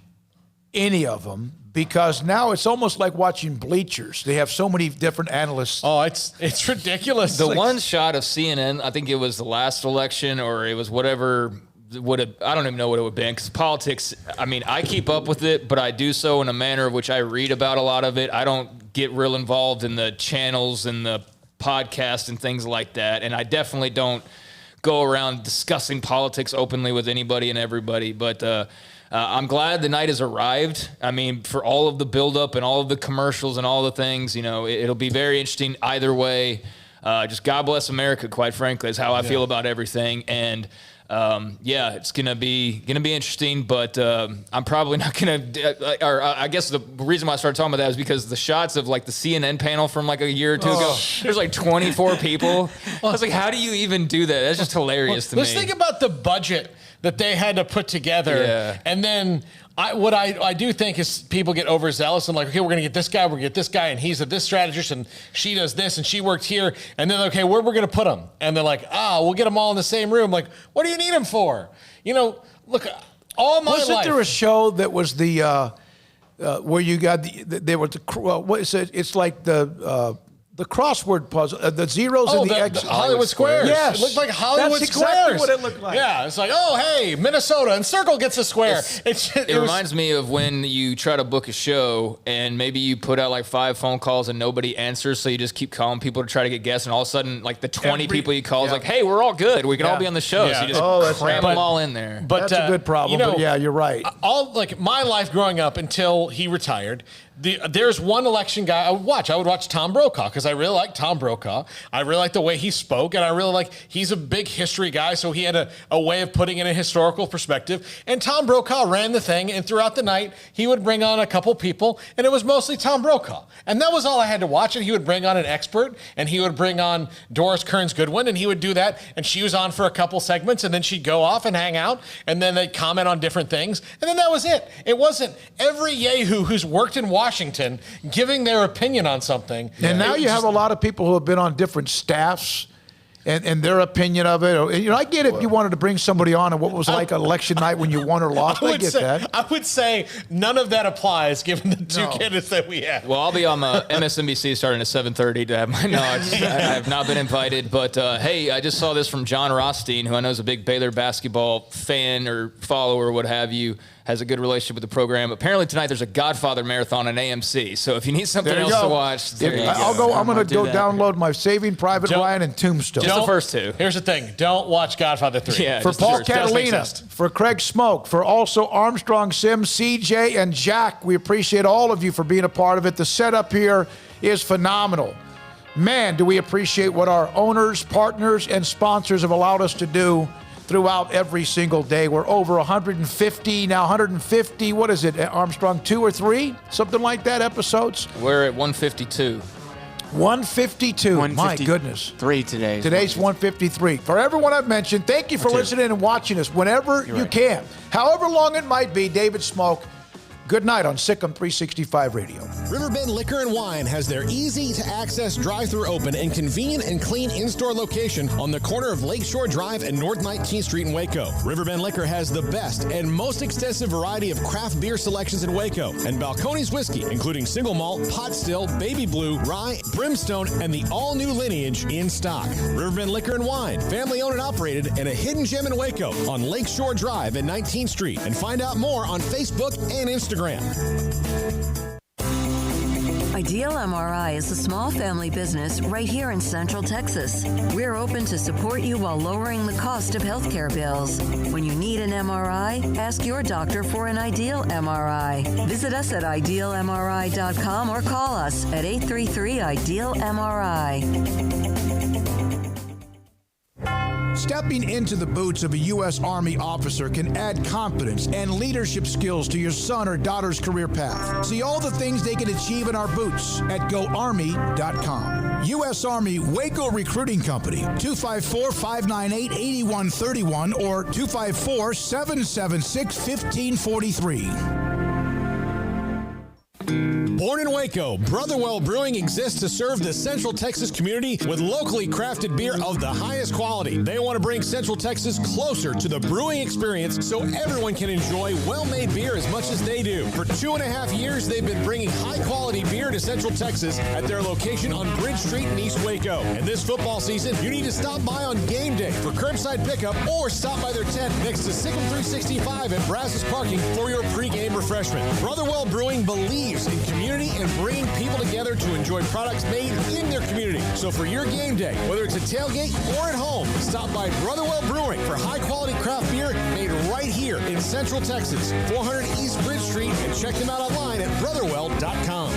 [SPEAKER 5] any of them because now it's almost like watching Bleachers. They have so many different analysts.
[SPEAKER 6] Oh, it's ridiculous.
[SPEAKER 7] The one shot of CNN, I think it was the last election or it was whatever would have. I don't even know what it would have been because politics. I mean, I keep up with it, but I do so in a manner of which I read about a lot of it. I don't get real involved in the channels and the podcast and things like that, and I definitely don't go around discussing politics openly with anybody and everybody, but I'm glad the night has arrived. I mean, for all of the buildup and all of the commercials and all the things, it'll be very interesting either way. Just God bless America, quite frankly, is how I feel about everything, and it's gonna be interesting, but I'm probably not gonna. Or I guess the reason why I started talking about that is because the shots of like the CNN panel from like a year or two ago. There's like 24 people. I was like, how do you even do that? That's just hilarious to me.
[SPEAKER 6] Let's think about the budget that they had to put together, and then. What I do think is people get overzealous and like, okay, we're going to get this guy, and he's this strategist, and she does this, and she worked here, and then, okay, where we're going to put them? And they're like, we'll get them all in the same room. Like, what do you need them for? Look, all my life.
[SPEAKER 5] Wasn't there a show that was the, where you got, there was what is it? It's like the crossword puzzle, the zeros and the X.
[SPEAKER 6] Hollywood Squares.
[SPEAKER 5] Yes.
[SPEAKER 6] It looked like Hollywood
[SPEAKER 5] That's
[SPEAKER 6] Squares.
[SPEAKER 5] Exactly what it looked like.
[SPEAKER 6] Yeah, it's like, oh, hey, Minnesota, and Circle gets a square.
[SPEAKER 7] It reminds me of when you try to book a show and maybe you put out like 5 phone calls and nobody answers, so you just keep calling people to try to get guests, and all of a sudden, like the 20 people you call is like, hey, we're all good. We can all be on the show. So you just cram them all in there.
[SPEAKER 5] But that's a good problem, but yeah, you're right.
[SPEAKER 6] My life growing up until he retired, there's one election guy I would watch. I would watch Tom Brokaw because I really like Tom Brokaw. I really like the way he spoke, and I really like he's a big history guy, so he had a way of putting in a historical perspective. And Tom Brokaw ran the thing, and throughout the night, he would bring on a couple people, and it was mostly Tom Brokaw. And that was all I had to watch, and he would bring on an expert, and he would bring on Doris Kearns Goodwin, and he would do that, and she was on for a couple segments, and then she'd go off and hang out, and then they'd comment on different things, and then that was it. It wasn't every yahoo who's worked in Washington giving their opinion on something.
[SPEAKER 5] And now you have a lot of people who have been on different staffs and their opinion of it. I get if you wanted to bring somebody on and what was like election night when you won or lost. I get that.
[SPEAKER 6] I would say none of that applies given the two candidates that we have.
[SPEAKER 7] Well, I'll be on MSNBC starting at 7:30 to have my knowledge. I have not been invited, but hey, I just saw this from John Rothstein, who I know is a big Baylor basketball fan or follower or what have you. Has a good relationship with the program. Apparently tonight there's a Godfather marathon on AMC. So if you need something else to watch,
[SPEAKER 5] I'm going to go download my Saving Private Ryan and Tombstone.
[SPEAKER 7] Just the first two.
[SPEAKER 6] Here's the thing. Don't watch Godfather 3.
[SPEAKER 7] Yeah,
[SPEAKER 5] for Paul Catalina, for Craig Smoke, for also Armstrong, Sim, CJ, and Jack, we appreciate all of you for being a part of it. The setup here is phenomenal. Man, do we appreciate what our owners, partners, and sponsors have allowed us to do throughout every single day. We're over 150, now 150, what is it, Armstrong, 2 or 3? Something like that, episodes?
[SPEAKER 7] We're at 152.
[SPEAKER 5] 152, my goodness.
[SPEAKER 17] 3 today.
[SPEAKER 5] Today's 153. For everyone I've mentioned, thank you for listening and watching us whenever you can. However long it might be, David Smoke, good night on SicEm365 Radio.
[SPEAKER 10] Riverbend Liquor and Wine has their easy-to-access drive-thru open and convenient and clean in-store location on the corner of Lakeshore Drive and North 19th Street in Waco. Riverbend Liquor has the best and most extensive variety of craft beer selections in Waco, and Balcones Whiskey, including single malt, pot still, baby blue, rye, brimstone, and the all-new lineage in stock. Riverbend Liquor and Wine, family-owned and operated, and a hidden gem in Waco on Lakeshore Drive and 19th Street. And find out more on Facebook and Instagram.
[SPEAKER 1] Ideal MRI is a small family business right here in Central Texas. We're open to support you while lowering the cost of healthcare bills. When you need an MRI, ask your doctor for an Ideal MRI. Visit us at idealmri.com or call us at 833-IDEAL-MRI.
[SPEAKER 5] Stepping into the boots of a U.S. Army officer can add confidence and leadership skills to your son or daughter's career path. See all the things they can achieve in our boots at GoArmy.com. U.S. Army Waco Recruiting Company, 254-598-8131 or 254-776-1543.
[SPEAKER 10] Born in Waco, Brotherwell Brewing exists to serve the Central Texas community with locally crafted beer of the highest quality. They want to bring Central Texas closer to the brewing experience so everyone can enjoy well-made beer as much as they do. For 2.5 years, they've been bringing high-quality beer to Central Texas at their location on Bridge Street in East Waco. And this football season, you need to stop by on game day for curbside pickup or stop by their tent next to SicEm365 at Brazos Parking for your pregame refreshment. Brotherwell Brewing believes in community and bringing people together to enjoy products made in their community. So for your game day, whether it's a tailgate or at home, stop by Brotherwell Brewing for high-quality craft beer made right here in Central Texas, 400 East Bridge Street, and check them out online at brotherwell.com.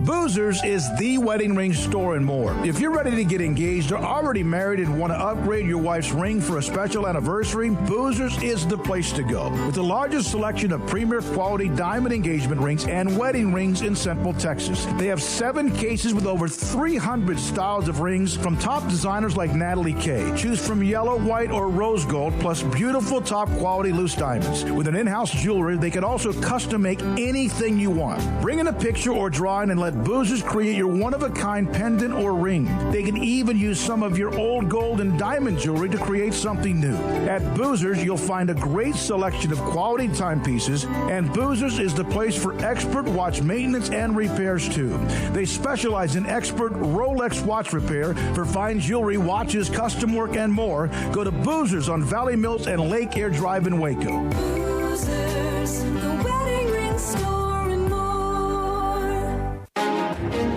[SPEAKER 11] Boozers is the wedding ring store and more. If you're ready to get engaged or already married and want to upgrade your wife's ring for a special anniversary, Boozers is the place to go. With the largest selection of premier quality diamond engagement rings and wedding rings in Central Texas. They have 7 cases with over 300 styles of rings from top designers like Natalie Kay. Choose from yellow, white, or rose gold, plus beautiful top quality loose diamonds. With an in-house jewelry, they can also custom make anything you want. Bring in a picture or drawing and let Boozers create your one-of-a-kind pendant or ring. They can even use some of your old gold and diamond jewelry to create something new. At Boozers, you'll find a great selection of quality timepieces, and Boozers is the place for expert watch maintenance and repairs, too. They specialize in expert Rolex watch repair for fine jewelry, watches, custom work, and more. Go to Boozers on Valley Mills and Lake Air Drive in Waco.
[SPEAKER 17] Boozers, the wedding ring store.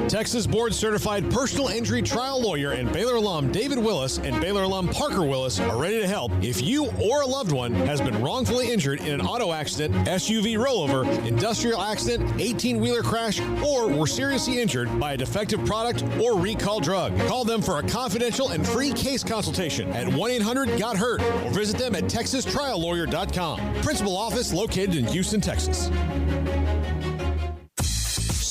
[SPEAKER 10] Texas Board Certified Personal Injury Trial Lawyer and Baylor alum David Willis and Baylor alum Parker Willis are ready to help if you or a loved one has been wrongfully injured in an auto accident, SUV rollover, industrial accident, 18-wheeler crash, or were seriously injured by a defective product or recall drug. Call them for a confidential and free case consultation at 1-800-GOT-HURT or visit them at texastriallawyer.com. Principal office located in Houston, Texas.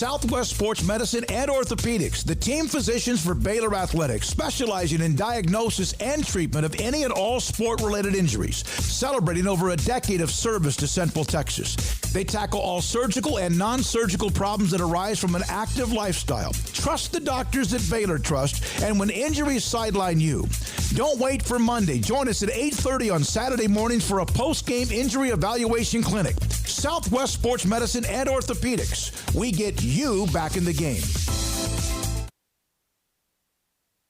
[SPEAKER 5] Southwest Sports Medicine and Orthopedics, the team physicians for Baylor Athletics, specializing in diagnosis and treatment of any and all sport-related injuries, celebrating over a decade of service to Central Texas. They tackle all surgical and non-surgical problems that arise from an active lifestyle. Trust the doctors that Baylor trusts, and when injuries sideline you, don't wait for Monday. Join us at 8:30 on Saturday mornings for a post-game injury evaluation clinic. Southwest Sports Medicine and Orthopedics. We get you back in the game.